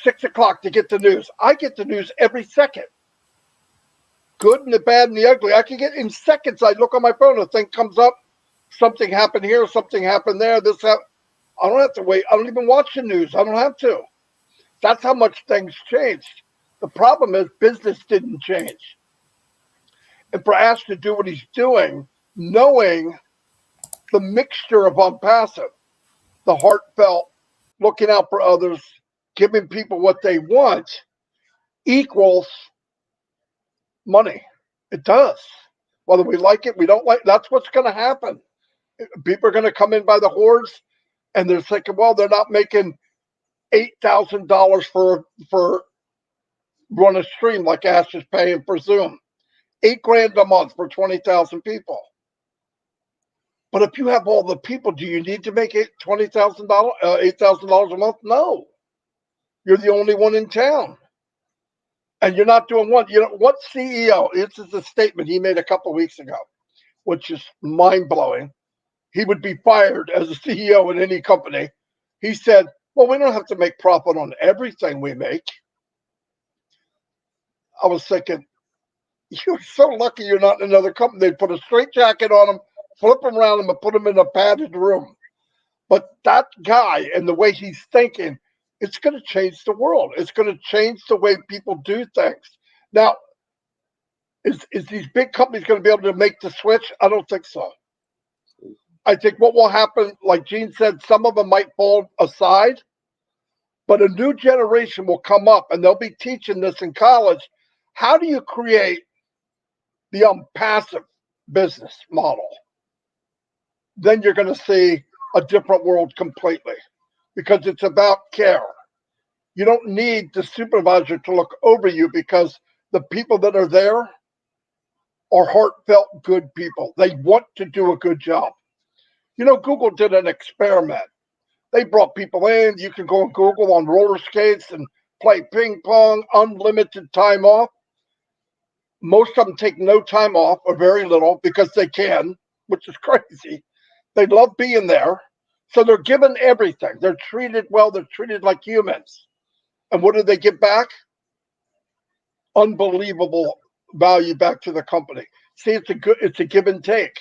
6 o'clock to get the news. I get the news every second. Good and the bad and the ugly. I can get in seconds. I look on my phone, a thing comes up, something happened here, something happened there, this happened. I don't have to wait. I don't even watch the news. I don't have to. That's how much things changed. The problem is business didn't change. And for Ash to do what he's doing, knowing the mixture of OnPassive, the heartfelt, looking out for others, giving people what they want, equals money. It does. Whether we like it, we don't like it, that's what's going to happen. People are going to come in by the hordes, and they're thinking, well, they're not making $8,000 for run a stream like Ash is paying for Zoom. $8,000 a month for 20,000 people. But if you have all the people, do you need to make $8,000 a month? No. You're the only one in town. And you're not doing one. You know, what CEO, this is a statement he made a couple of weeks ago, which is mind-blowing. He would be fired as a CEO in any company. He said, well, we don't have to make profit on everything we make. I was thinking, you're so lucky you're not in another company. They'd put a straitjacket on them, flip them around them, and put them in a padded room. But that guy and the way he's thinking, it's going to change the world. It's going to change the way people do things. Now, is these big companies going to be able to make the switch? I don't think so. I think what will happen, like Gene said, some of them might fall aside, but a new generation will come up and they'll be teaching this in college. How do you create the OnPassive business model? Then you're going to see a different world completely, because it's about care. You don't need the supervisor to look over you, because the people that are there are heartfelt, good people. They want to do a good job. You know, Google did an experiment. They brought people in. You can go on Google on roller skates and play ping pong, unlimited time off. Most of them take no time off, or very little, because they can, which is crazy. They love being there. So they're given everything. They're treated well. They're treated like humans. And what do they get back? Unbelievable value back to the company. See, it's a give and take.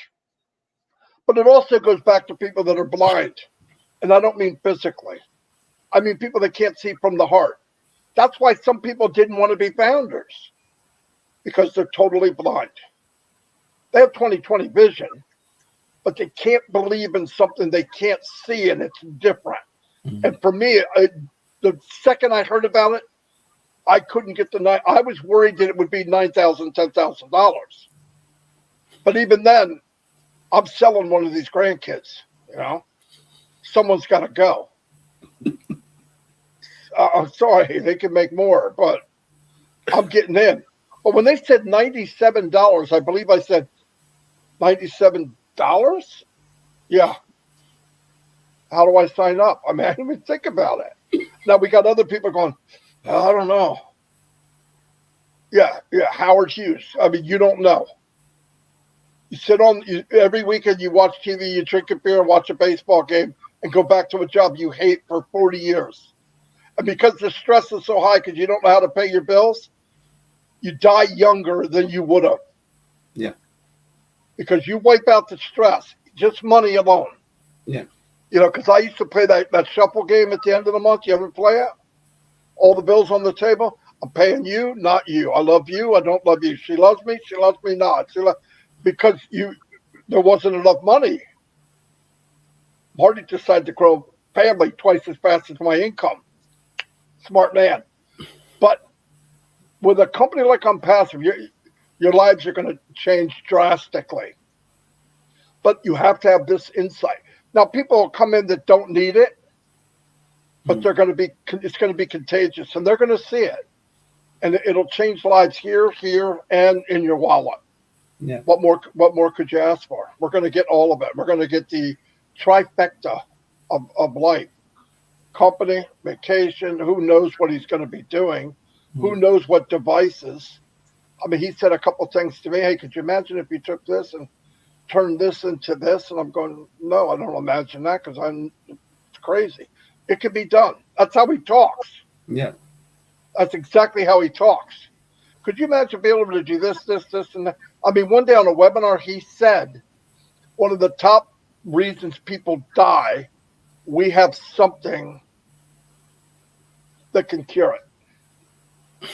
But it also goes back to people that are blind. And I don't mean physically. I mean people that can't see from the heart. That's why some people didn't want to be founders, because they're totally blind. They have 20/20 vision, but they can't believe in something they can't see, and it's different. Mm-hmm. And for me, the second I heard about it, I couldn't get the night. I was worried that it would be $9,000, $10,000. But even then, I'm selling one of these grandkids. You know, someone's got to go. I'm sorry, they can make more, but I'm getting in. But when they said $97, I believe I said $97. Yeah. How do I sign up? I mean, I didn't even think about it. Now we got other people going, I don't know. Yeah, Howard Hughes. I mean, you don't know. You sit on, every weekend you watch TV, you drink a beer, watch a baseball game, and go back to a job you hate for 40 years. And because the stress is so high because you don't know how to pay your bills, you die younger than you would have.
Yeah.
Because you wipe out the stress, just money alone.
Yeah.
You know, because I used to play that shuffle game at the end of the month. You ever play it? All the bills on the table. I'm paying you, not you. I love you. I don't love you. She loves me not. Because there wasn't enough money. Marty decided to grow family twice as fast as my income. Smart man. But with a company like OnPassive, your lives are going to change drastically. But you have to have this insight. Now, people will come in that don't need it, but it's going to be contagious, and they're going to see it. And it'll change lives here, and in your wallet.
Yeah.
What more could you ask for? We're going to get all of it. We're going to get the trifecta of life. Company, vacation, who knows what he's going to be doing? Who knows what devices? I mean, he said a couple things to me. Hey, could you imagine if you took this and turned this into this? And I'm going, no, I don't imagine that, because it's crazy. It can be done. That's how he talks.
Yeah.
That's exactly how he talks. Could you imagine being able to do this, and that? I mean, one day on a webinar, he said, one of the top reasons people die, we have something that can cure it.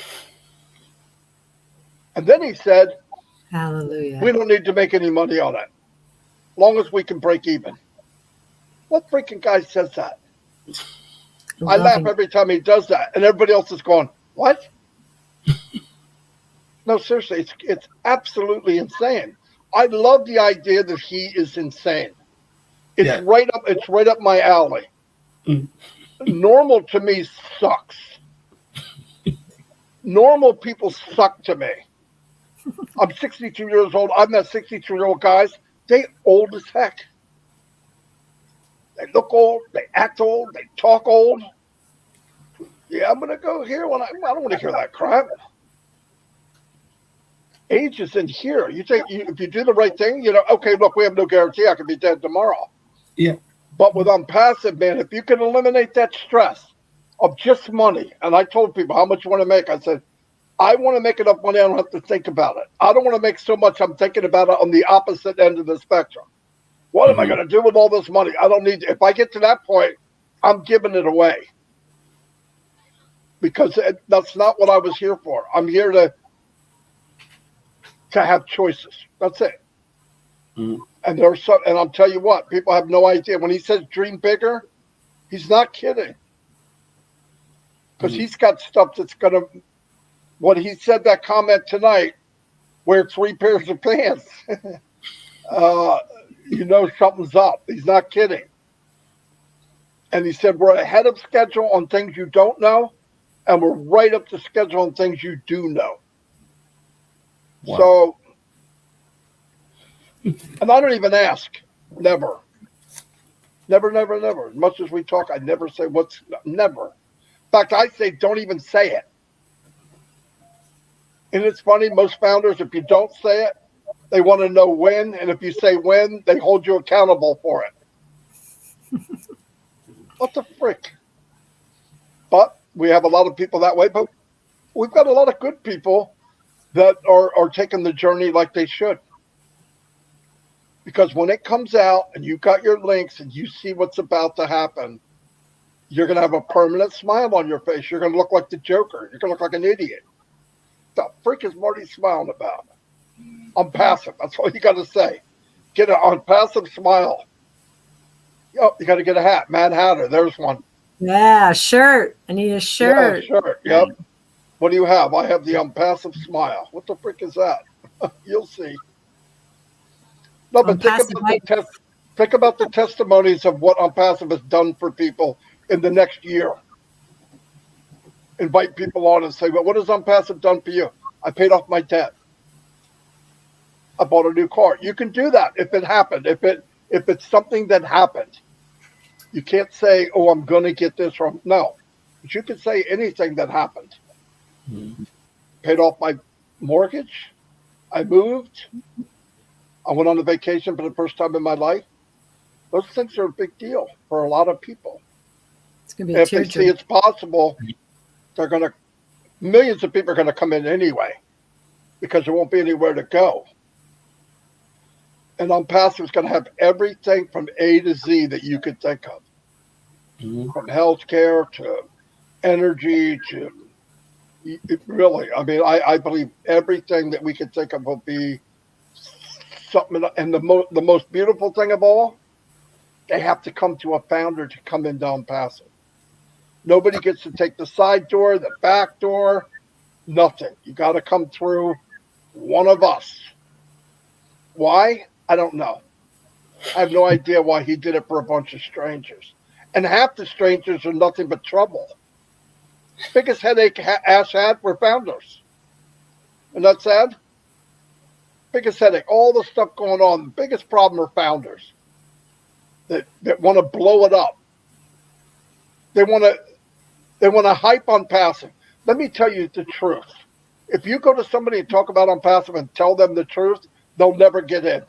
And then he said,
hallelujah,
we don't need to make any money on it, as long as we can break even. What freaking guy says that? I laugh every time he does that, and everybody else is going, what? No, seriously, it's absolutely insane. I love the idea that he is insane. It's right up my alley. Normal to me sucks. Normal people suck to me. I'm 62 years old. I've met 62-year-old guys. They old as heck. They look old. They act old. They talk old. Yeah, I'm going to go here. I don't want to hear that crap. Age is in here. You think if you do the right thing, okay, look, we have no guarantee I could be dead tomorrow.
Yeah.
But with OnPassive, man, if you can eliminate that stress of just money, and I told people how much you want to make, I said, I want to make enough money I don't have to think about it. I don't want to make so much I'm thinking about it on the opposite end of the spectrum. What am I going to do with all this money? I don't need. If I get to that point, I'm giving it away because that's not what I was here for. I'm here to have choices. That's it. And and I'll tell you what, people have no idea. When he says dream bigger, he's not kidding. Because he's got stuff that's going to, when he said that comment tonight, wear 3 pairs of pants, you know something's up. He's not kidding. And he said, we're ahead of schedule on things you don't know, and we're right up to schedule on things you do know. Wow. So, and I don't even ask. Never. Never, never, never. As much as we talk, I never say never. In fact, I say don't even say it. And it's funny, most founders, if you don't say it, they want to know when. And if you say when, they hold you accountable for it. What the frick? But we have a lot of people that way. But we've got a lot of good people that are taking the journey like they should. Because when it comes out and you got your links and you see what's about to happen, you're going to have a permanent smile on your face. You're going to look like the Joker. You're going to look like an idiot. The frick is Marty smiling about? OnPassive. That's all you got to say. Get an OnPassive smile. Yep, you got to get a hat. Mad Hatter. There's one.
Yeah, shirt. I need a shirt.
Yeah, shirt. Yep. What do you have? I have the OnPassive smile. What the frick is that? You'll see. No, but think about the testimonies of what OnPassive has done for people in the next year. Invite people on and say, well, what has OnPassive done for you? I paid off my debt. I bought a new car. You can do that if it happened. If it's something that happened. You can't say, oh, I'm going to get this from. No. But you can say anything that happened. Paid off my mortgage. I moved. I went on a vacation for the first time in my life. Those things are a big deal for a lot of people.
It's going to be
if they see it's possible, millions of people are going to come in anyway because there won't be anywhere to go. And OnPassive is going to have everything from A to Z that you could think of. From healthcare to energy to really, I mean, I believe everything that we could think of will be something. And the most beautiful thing of all, they have to come to a founder to come into OnPassive. Nobody gets to take the side door, the back door, nothing. You got to come through one of us. Why? I don't know. I have no idea why he did it for a bunch of strangers. And half the strangers are nothing but trouble. Biggest headache Ash had were founders. Isn't that sad? Biggest headache, all the stuff going on. The biggest problem are founders that want to blow it up. They want to hype OnPassive. Let me tell you the truth. If you go to somebody and talk about OnPassive and tell them the truth, they'll never get in.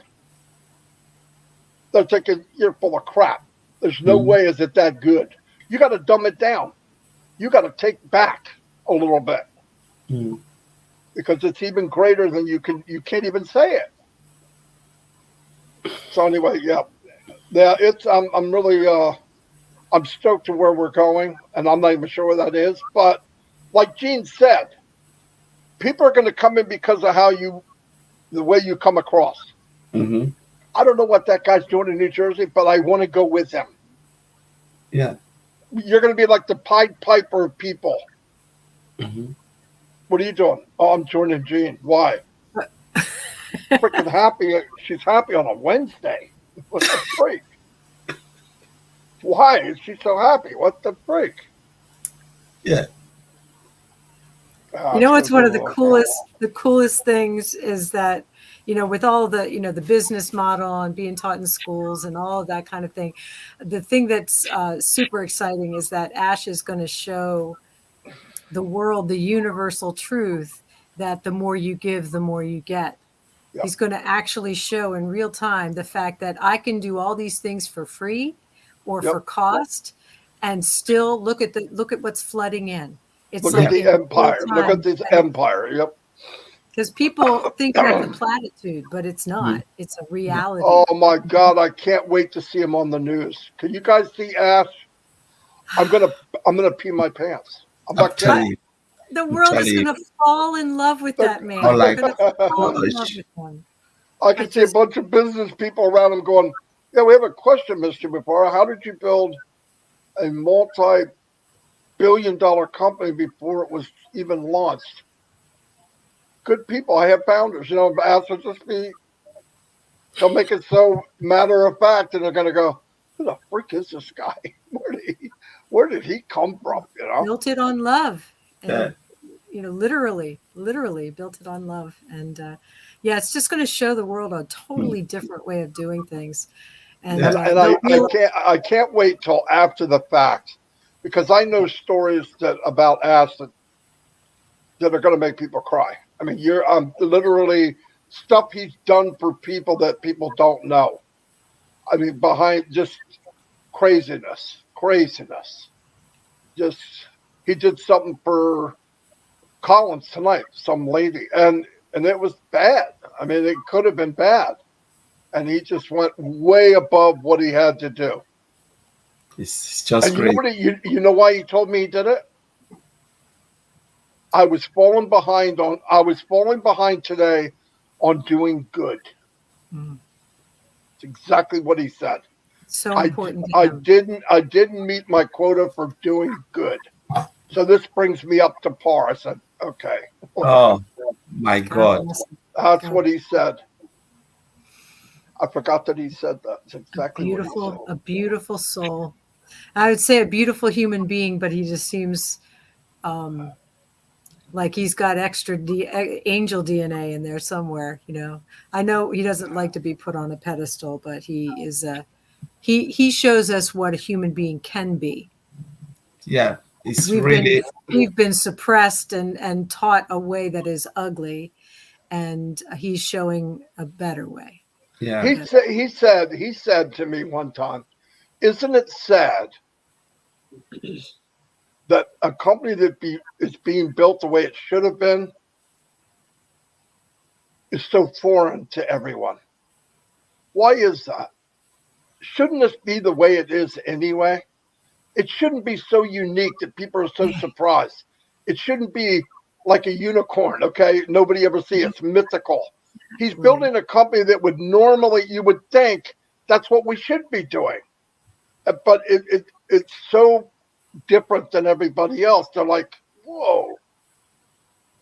They're thinking you're full of crap. There's no way is it that good. You got to dumb it down. You got to take back a little bit because it's even greater than you can't even say it. So anyway, yeah. It's I'm really I'm stoked to where we're going, and I'm not even sure where that is. But like Gene said, people are going to come in because of the way you come across. I don't know what that guy's doing in New Jersey, but I want to go with him.
Yeah.
You're going to be like the Pied Piper of people. What are you doing? Oh, I'm joining Gene. Why? Freaking happy. She's happy on a Wednesday. What the freak? Why is she so happy? What the freak?
Yeah.
You know what's one of the coolest things is that, you know, with all the, you know, the business model and being taught in schools and all of that kind of thing, the thing that's super exciting is that Ash is going to show the world the universal truth that the more you give, the more you get. Yep. He's going to actually show in real time the fact that I can do all these things for free or for cost and still look at what's flooding in. It's
look at the empire. Look at this empire. Yep.
Because people think that's a platitude, but it's not. It's a reality.
Oh my God, I can't wait to see him on the news. Can you guys see Ash? I'm gonna pee my pants. I'm not kidding.
you.
The world is
Charlie.
going to fall in love with that man.
Oh, like-
They're going to fall in love
Gosh.
with him.
I can see a bunch of business people around him going, "Yeah, we have a question, Mr. Before. How did you build a multi-billion-dollar company before it was even launched?" Good people. I have founders. You know, ask will just be. They'll make it so matter of fact, and they're going to go, "Who the freak is this guy? Where did he come from?" You know.
Built it on love. And,
Yeah.
you know, literally built it on love. And yeah, it's just going to show the world a totally different way of doing things. And,
Yeah.
And I can't wait till after the fact, because I know stories about Ash that are going to make people cry. I mean, literally stuff he's done for people that people don't know. I mean, behind just craziness. Just he did something for Collins tonight, some lady, and it was bad. I mean, it could have been bad, and he just went way above what he had to do.
It's just
And
great.
you know why he told me he did it? I was falling behind today on doing good.
Mm.
It's exactly what he said.
so important to
I
him.
didn't meet my quota for doing good. So this brings me up to par. I said, okay.
Oh my God.
That's what he said. I forgot that he said that. It's exactly what he said.
A beautiful soul. I would say a beautiful human being, but he just seems like he's got extra angel DNA in there somewhere. You know, I know he doesn't like to be put on a pedestal, but he is he shows us what a human being can be.
Yeah, it's really.
We've been suppressed and taught a way that is ugly, and he's showing a better way.
Yeah.
He said to me one time, "Isn't it sad that a company that is being built the way it should have been is so foreign to everyone? Why is that? Shouldn't this be the way it is anyway? It shouldn't be so unique that people are so surprised. It shouldn't be like a unicorn, okay? Nobody ever sees it. It's mythical. He's building a company that would normally, you would think that's what we should be doing. But it's so different than everybody else. They're like, whoa.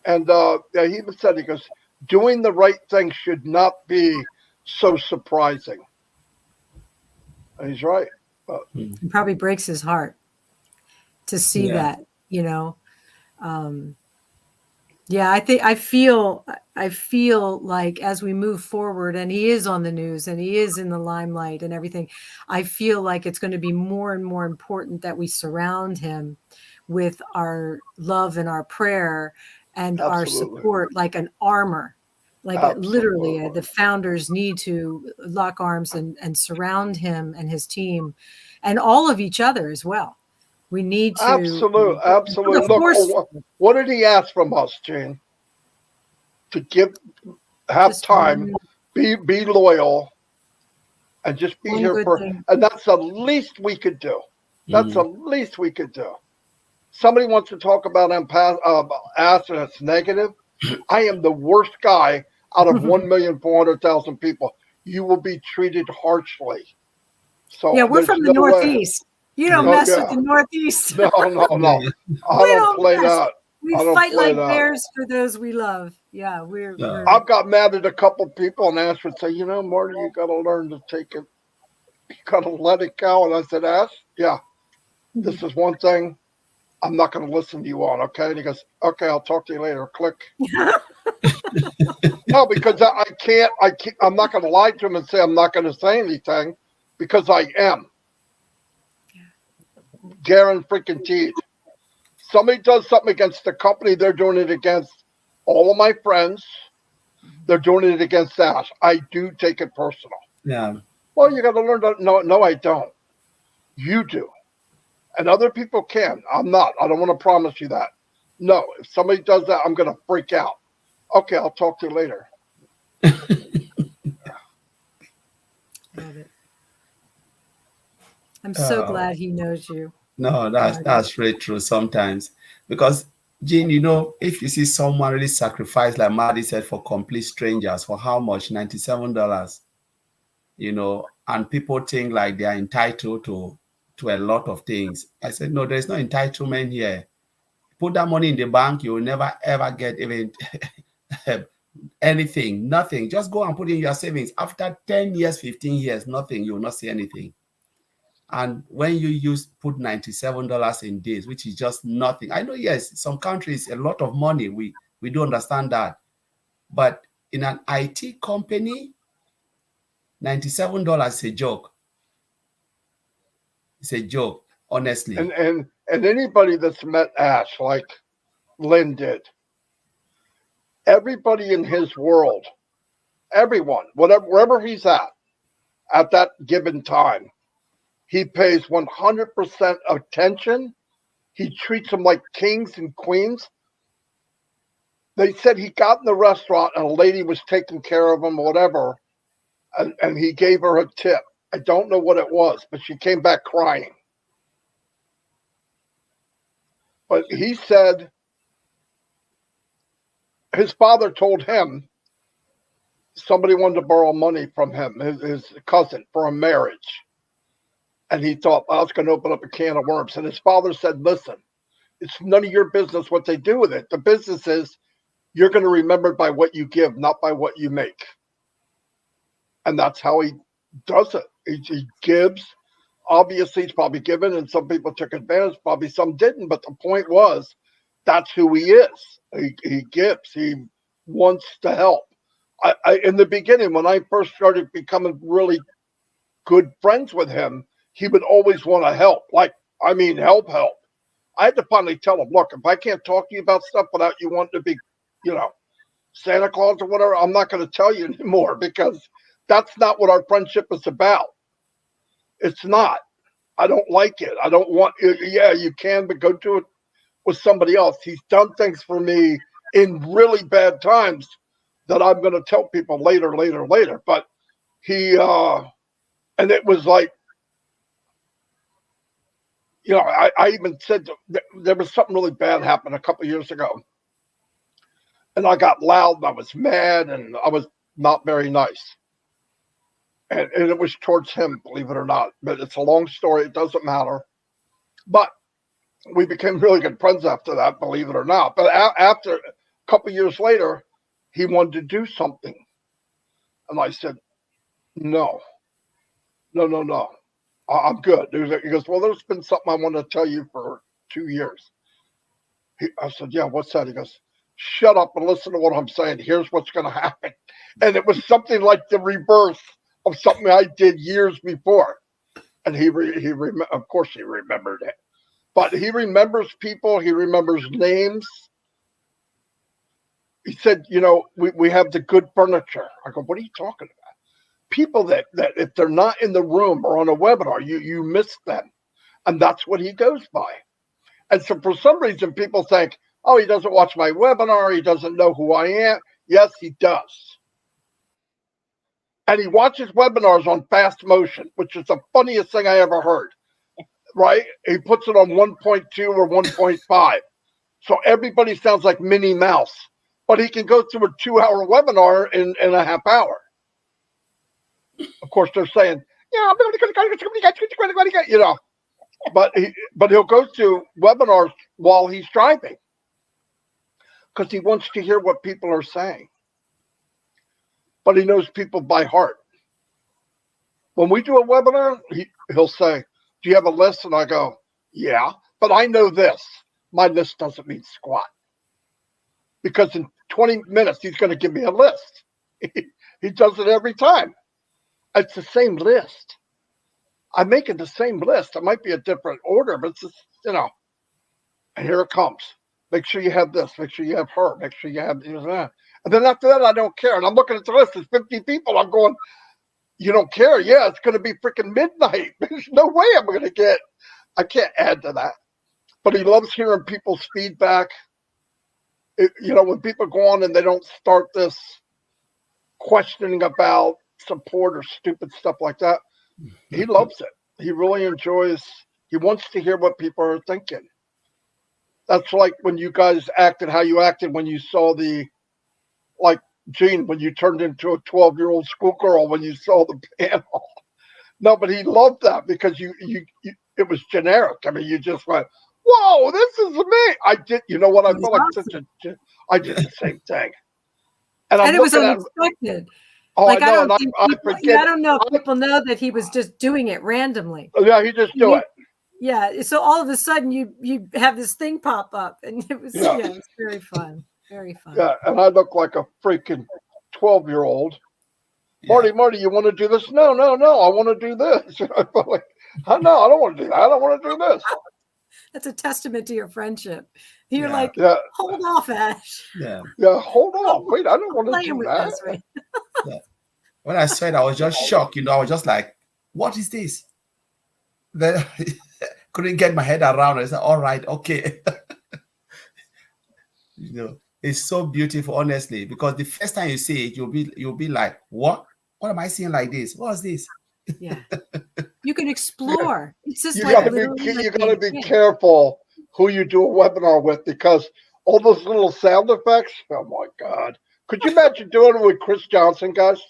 And yeah, he even said, he goes, doing the right thing should not be so surprising. And he's right.
It probably breaks his heart to see that, you know. Yeah, I feel like as we move forward, and he is on the news and he is in the limelight and everything, I feel like it's going to be more and more important that we surround him with our love and our prayer and our support, like an armor. Like literally, the founders need to lock arms and surround him and his team and all of each other as well. We need to.
Absolutely. Look, what did he ask from us, Jane? To have time, be loyal, and just be here for. And that's the least we could do. That's the least we could do. Somebody wants to talk about Ash and it's negative. I am the worst guy out of 1,400,000 people. You will be treated harshly. So
yeah, we're from the Northeast. You don't mess with the Northeast.
No. I don't play that.
We fight like bears for those we love. Yeah, we're
I've got mad at a couple of people, and Ash would say, you know, Marty, you got to learn to take it. You got to let it go. And I said, Ash, yeah, this is one thing I'm not going to listen to you on, okay? And he goes, okay, I'll talk to you later. Click. No, because I can't. I'm not going to lie to him and say I'm not going to say anything, because I am. Guaranteed. Somebody does something against the company, they're doing it against all of my friends. They're doing it against Ash. I do take it personal.
Yeah.
Well, you got to learn to. No, I don't. You do. And other people can. I'm not. I don't want to promise you that. No, if somebody does that, I'm going to freak out. Okay, I'll talk to you later.
Love it. I'm so
Oh.
glad he knows you.
No, that's really true sometimes. Because, Jean, you know, if you see someone really sacrifice, like Maddie said, for complete strangers, for how much? $97, you know, and people think like they are entitled to a lot of things. I said, no, there's no entitlement here. Put that money in the bank, you will never ever get even anything, nothing. Just go and put in your savings. After 10 years, 15 years, nothing, you will not see anything. And when you put $97 in days, which is just nothing. I know, yes, some countries, a lot of money. We do understand that. But in an IT company, $97 is a joke. It's a joke, honestly.
And anybody that's met Ash like Lynn did, everybody in his world, everyone, wherever he's at that given time, he pays 100% attention. He treats them like kings and queens. They said he got in the restaurant and a lady was taking care of him or whatever, and he gave her a tip. I don't know what it was, but she came back crying. But he said his father told him somebody wanted to borrow money from him, his cousin, for a marriage. And he thought, well, I was going to open up a can of worms. And his father said, listen, it's none of your business what they do with it. The business is you're going to remember it by what you give, not by what you make. And that's how he does it. He gives. Obviously, he's probably given, and some people took advantage. Probably some didn't. But the point was, that's who he is. He gives. He wants to help. I in the beginning, when I first started becoming really good friends with him, he would always want to help. Like, I mean, help. I had to finally tell him, look, if I can't talk to you about stuff without you wanting to be, you know, Santa Claus or whatever, I'm not going to tell you anymore, because that's not what our friendship is about. It's not. I don't like it. I don't want, yeah, you can, but go do it with somebody else. He's done things for me in really bad times that I'm going to tell people later. But he, and it was like, you know, I even said there was something really bad happened a couple of years ago. And I got loud and I was mad and I was not very nice. And it was towards him, believe it or not. But it's a long story. It doesn't matter. But we became really good friends after that, believe it or not. But after a couple of years later, he wanted to do something. And I said, no. I'm good. He goes, well, there's been something I want to tell you for 2 years. I said, yeah, what's that? He goes, shut up and listen to what I'm saying. Here's what's going to happen. And it was something like the reverse of something I did years before. And of course he remembered it. But he remembers people. He remembers names. He said, you know, we have the good furniture. I go, what are you talking about? People that if they're not in the room or on a webinar, you miss them. And that's what he goes by. And so for some reason, people think, oh, he doesn't watch my webinar. He doesn't know who I am. Yes, he does. And he watches webinars on fast motion, which is the funniest thing I ever heard, right? He puts it on 1.2 or 1.5. So everybody sounds like Minnie Mouse, but he can go through a 2-hour webinar in a half hour. Of course, they're saying, yeah, I'm going to, you know, but he'll go to webinars while he's driving because he wants to hear what people are saying. But he knows people by heart. When we do a webinar, he'll say, do you have a list? And I go, yeah, but I know this. My list doesn't mean squat. Because in 20 minutes, he's going to give me a list. He does it every time. It's the same list. I'm making the same list. It might be a different order, but it's just, you know, and here it comes. Make sure you have this. Make sure you have her. Make sure you have that. And then after that, I don't care. And I'm looking at the list. There's 50 people. I'm going, you don't care? Yeah, it's going to be freaking midnight. There's no way I'm going to I can't add to that. But he loves hearing people's feedback. when people go on and they don't start this questioning about support or stupid stuff like that, he loves it. He really enjoys. He wants to hear what people are thinking. That's like when you guys acted how you acted when you saw like Gene, when you turned into a 12-year-old schoolgirl when you saw the panel. No, but he loved that because you it was generic. I mean, you just went, "Whoa, this is me!" I did. You know what? I felt like I did the same thing. And
it was unexpected.
Oh,
like,
I know.
I don't know if people know that he was just doing it randomly.
Oh, yeah, he just do it.
Yeah. So all of a sudden you have this thing pop up, and it was it's very fun. Very fun.
Yeah, and I look like a freaking 12-year-old. Marty, you want to do this? No, I want to do this. I felt like, no, I don't want to do that. I want to do this.
That's a testament to your friendship. You're like, hold off, Ash.
Yeah,
hold on. Wait, I don't want to do that.
Right? When I said, I was just shocked. I was just like, what is this? Then couldn't get my head around it. I said, all right, okay. It's so beautiful, honestly, because the first time you see it, you'll be like, what? What am I seeing like this? What's this?
Yeah. You can explore. It's just
you gotta be careful who you do a webinar with, because all those little sound effects, oh my God. Could you imagine doing it with Chris Johnson, guys?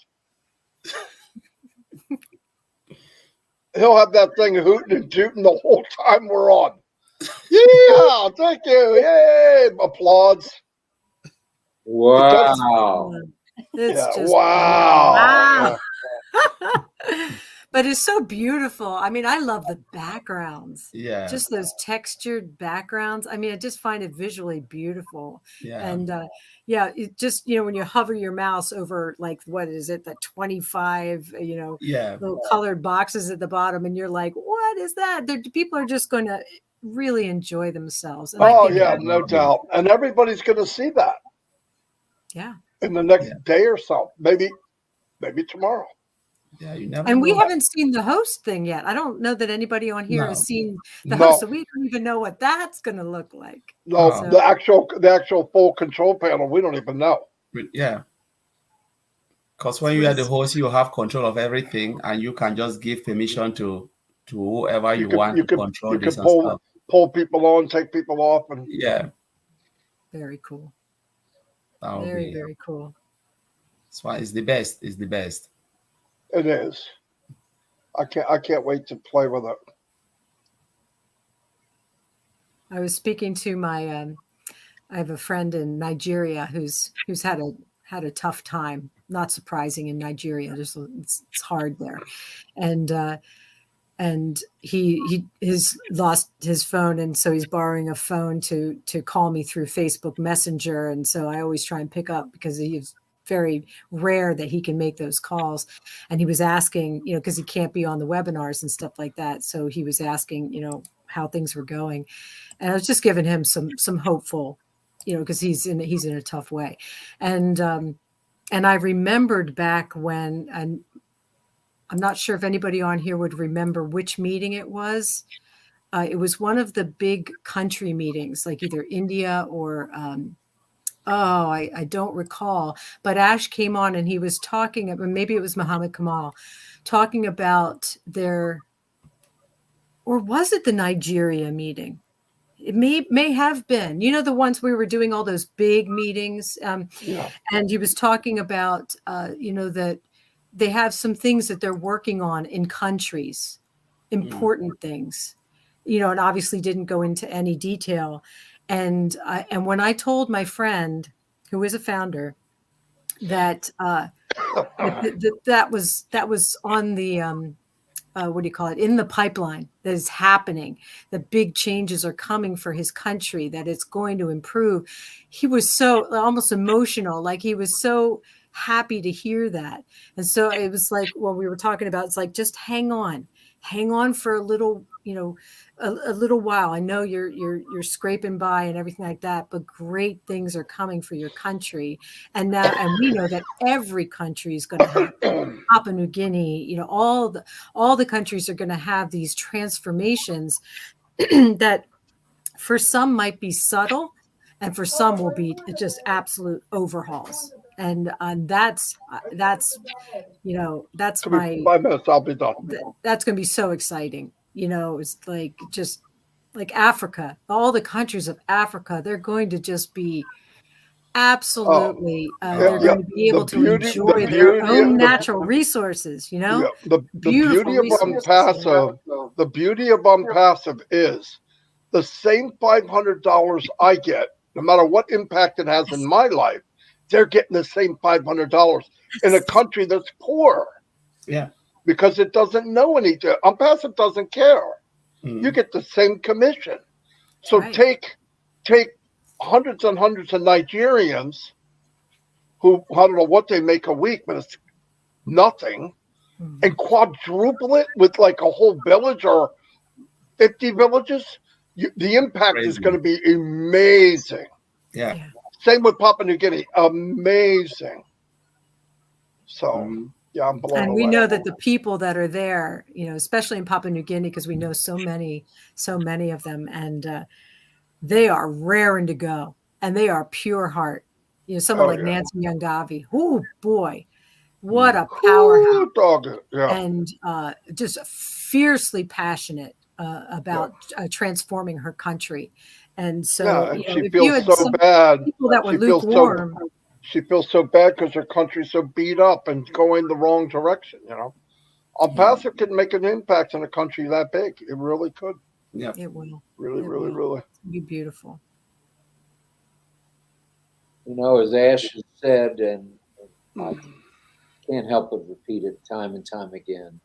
He'll have that thing hooting and tooting the whole time we're on. Yeah, thank you. Yay, applause.
Wow.
It's just
wow.
But it's so beautiful. I mean, I love the backgrounds.
Yeah.
Just those textured backgrounds. I mean, I just find it visually beautiful.
Yeah.
And it just, when you hover your mouse over, like, what is it, the 25, little colored boxes at the bottom, and you're like, what is that? People are just going to really enjoy themselves. And
no doubt. And everybody's going to see that.
Yeah.
In the next day or so, maybe tomorrow.
Yeah, you never.
And we haven't seen the host thing yet. I don't know that anybody on here has seen the host, so we don't even know what that's going to look like.
No, the actual full control panel, we don't even know.
Yeah, because when you are the host, you have control of everything, and you can just give permission to whoever you want to control this and stuff.
Pull people on, take people off, and
very cool.
Very
cool.
That's why it's the best. It's the best.
It is. I can't wait to play with it.
I was speaking to my I have a friend in Nigeria who's had a tough time. Not surprising in Nigeria. It's hard there. And he has lost his phone, and so he's borrowing a phone to call me through Facebook Messenger. And so I always try and pick up, because he's very rare that he can make those calls. And he was asking, because he can't be on the webinars and stuff like that. So he was asking, how things were going. And I was just giving him some hopeful, because he's in a tough way. And I remembered back when, and I'm not sure if anybody on here would remember which meeting it was. It was one of the big country meetings, like either India or, I don't recall. But Ash came on and he was talking about, maybe it was Muhammad Kamal, talking about or was it the Nigeria meeting? It may have been, the ones we were doing all those big meetings. And he was talking about, that they have some things that they're working on in countries, important things, and obviously didn't go into any detail. And when I told my friend, who is a founder, that that was on the what do you call it, in the pipeline, that is happening, the big changes are coming for his country, that it's going to improve, he was so almost emotional, like he was so happy to hear that. And so it was like, well, we were talking about, it's like, just hang on for a little, a little while. I know you're scraping by and everything like that, but great things are coming for your country. And we know that every country is going to have Papua New Guinea, all the countries are going to have these transformations that for some might be subtle, and for some will be just absolute overhauls. And that's you know, that's my
5 minutes, I'll be done.
that's going to be so exciting. You know, it's like just like Africa, all the countries of Africa, they're going to just be absolutely, they're going to be able to enjoy their own natural resources, you know?
Yeah, the beauty of OnPassive, the beauty of OnPassive is the same $500 I get, no matter what impact it has in my life, they're getting the same $500 in a country that's poor.
Yeah.
Because it doesn't know anything. OnPassive doesn't care. You get the same commission. So take hundreds and hundreds of Nigerians who, I don't know what they make a week, but it's nothing, and quadruple it with like a whole village or 50 villages. The impact is going to be amazing.
Yeah.
Same with Papua New Guinea. Amazing. So, yeah, I'm blown
And we
away.
know that the people that are there, you know, especially in Papua New Guinea, because we know so many of them, and they are raring to go, and they are pure heart. You know, someone like Nancy Yangavi. Oh boy, what a powerhouse! And just fiercely passionate about transforming her country. And so,
and
you know,
she
if you
feels
had
so bad.
people that were
She feels
lukewarm.
She feels so bad because her country's so beat up and going the wrong direction, you know. OnPassive can make an impact in a country that big. It really could.
Yeah.
It will.
Really.
It'll be beautiful.
You know, as Ash has said, and I can't help but repeat it time and time again,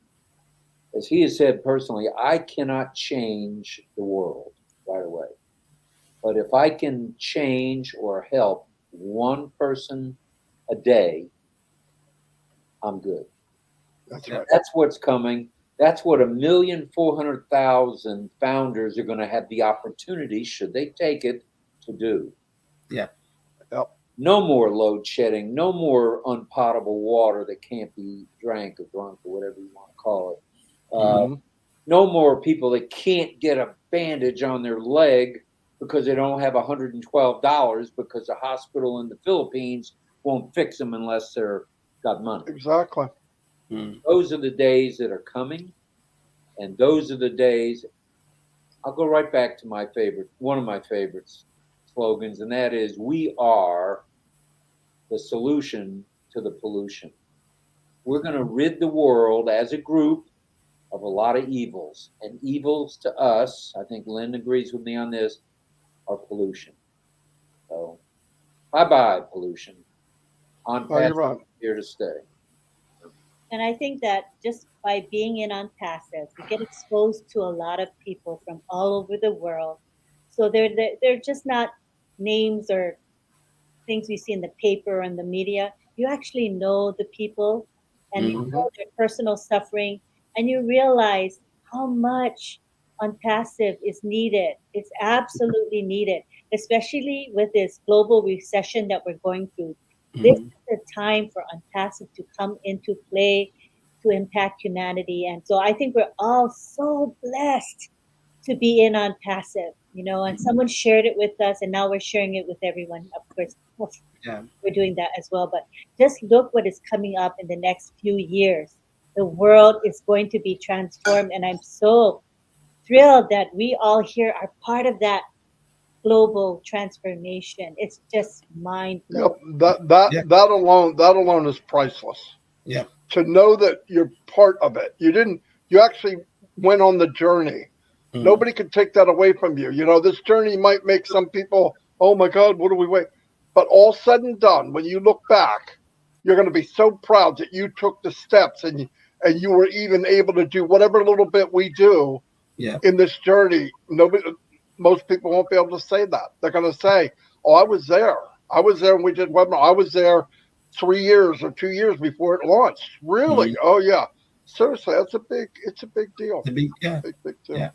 as he has said personally, I cannot change the world right away. But if I can change or help one person a day, I'm good.
That's right.
That's what's coming. That's what 1,400,000 founders are going to have the opportunity, should they take it, to do.
Yeah.
Yep.
No more load shedding. No more unpotable water that can't be drank or drunk or whatever you want to call it. No more people that can't get a bandage on their leg because they don't have $112 because the hospital in the Philippines won't fix them unless they're got money.
Exactly.
Those are the days that are coming, and those are the days. I'll go right back to one of my favorite slogans, and that is, we are the solution to the pollution. We're going to rid the world as a group of a lot of evils, and evils to us, I think Lynn agrees with me on this, are pollution. So, bye-bye, pollution. OnPassive here to stay.
And I think that just by being in OnPassive, we get exposed to a lot of people from all over the world. So they're just not names or things we see in the paper and the media. You actually know the people, and you know their personal suffering, and you realize how much OnPassive is needed. It's absolutely needed, especially with this global recession that we're going through. This is the time for OnPassive to come into play to impact humanity. And so I think we're all so blessed to be in OnPassive, you know, and someone shared it with us, and now we're sharing it with everyone. Of course, we're doing that as well. But just look what is coming up in the next few years. The world is going to be transformed, and I'm so thrilled that we all here are part of that global transformation. It's just mind-blowing.
That alone is priceless.
Yeah.
To know that you're part of it. You actually went on the journey. Nobody can take that away from you. You know, this journey might make some people, oh my God, what do we wait? But all said and done, when you look back, you're going to be so proud that you took the steps and you were even able to do whatever little bit we do in this journey. Most people won't be able to say that. They're going to say, oh, I was there. I was there when we did webinar. I was there 3 years or 2 years before it launched. Really? Oh yeah. Seriously, it's a big deal. Big deal.
Yeah.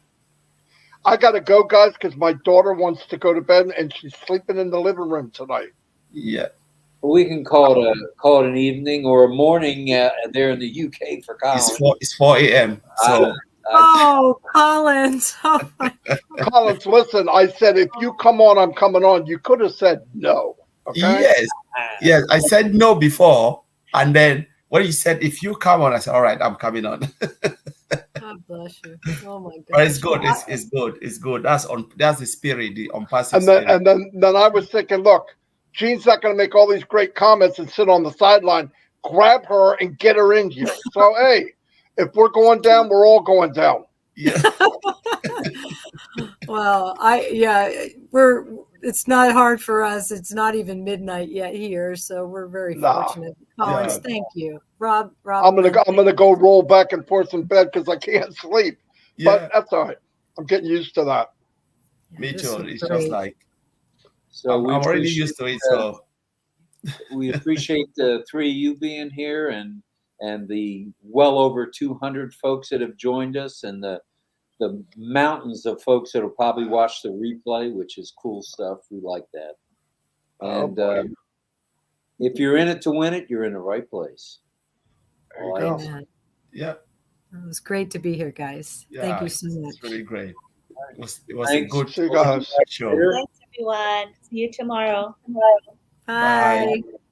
I got to go, guys, because my daughter wants to go to bed and she's sleeping in the living room tonight.
Yeah.
Well, we can call it an evening or a morning there in the UK for Colin.
It's 4 a.m. So
Oh, Collins. Oh, my.
Collins, listen, I said, if you come on, I'm coming on. You could have said no. Okay.
Yes, yes. I said no before, and then when you said if you come on, I said, all right, I'm coming on.
God bless you. Oh my God.
But it's good. It's good. It's good. That's the spirit, the OnPassive
And then,
spirit.
then I was thinking, look, Jean's not going to make all these great comments and sit on the sideline. Grab her and get her in here. So, hey, if we're going down, we're all going down.
Yeah.
Well, it's not hard for us. It's not even midnight yet here, so we're very fortunate. Collins, thank you. Rob,
I'm gonna go roll back and forth in bed because I can't sleep.
Yeah.
But that's all right. I'm getting used to that.
Me too. It's
great.
just like
So
I'm already used to it. So
we appreciate the three of you being here and the well over 200 folks that have joined us and the mountains of folks that will probably watch the replay, which is cool stuff. We like that. And if you're in it to win it, you're in the right place.
There you go.
Amen.
yeah,
It was great to be here, guys.
yeah.
Thank you so much.
It's really great. It was a
Thanks.
good
See you guys.
show.
Thanks, everyone. See you tomorrow.
Bye.
Bye.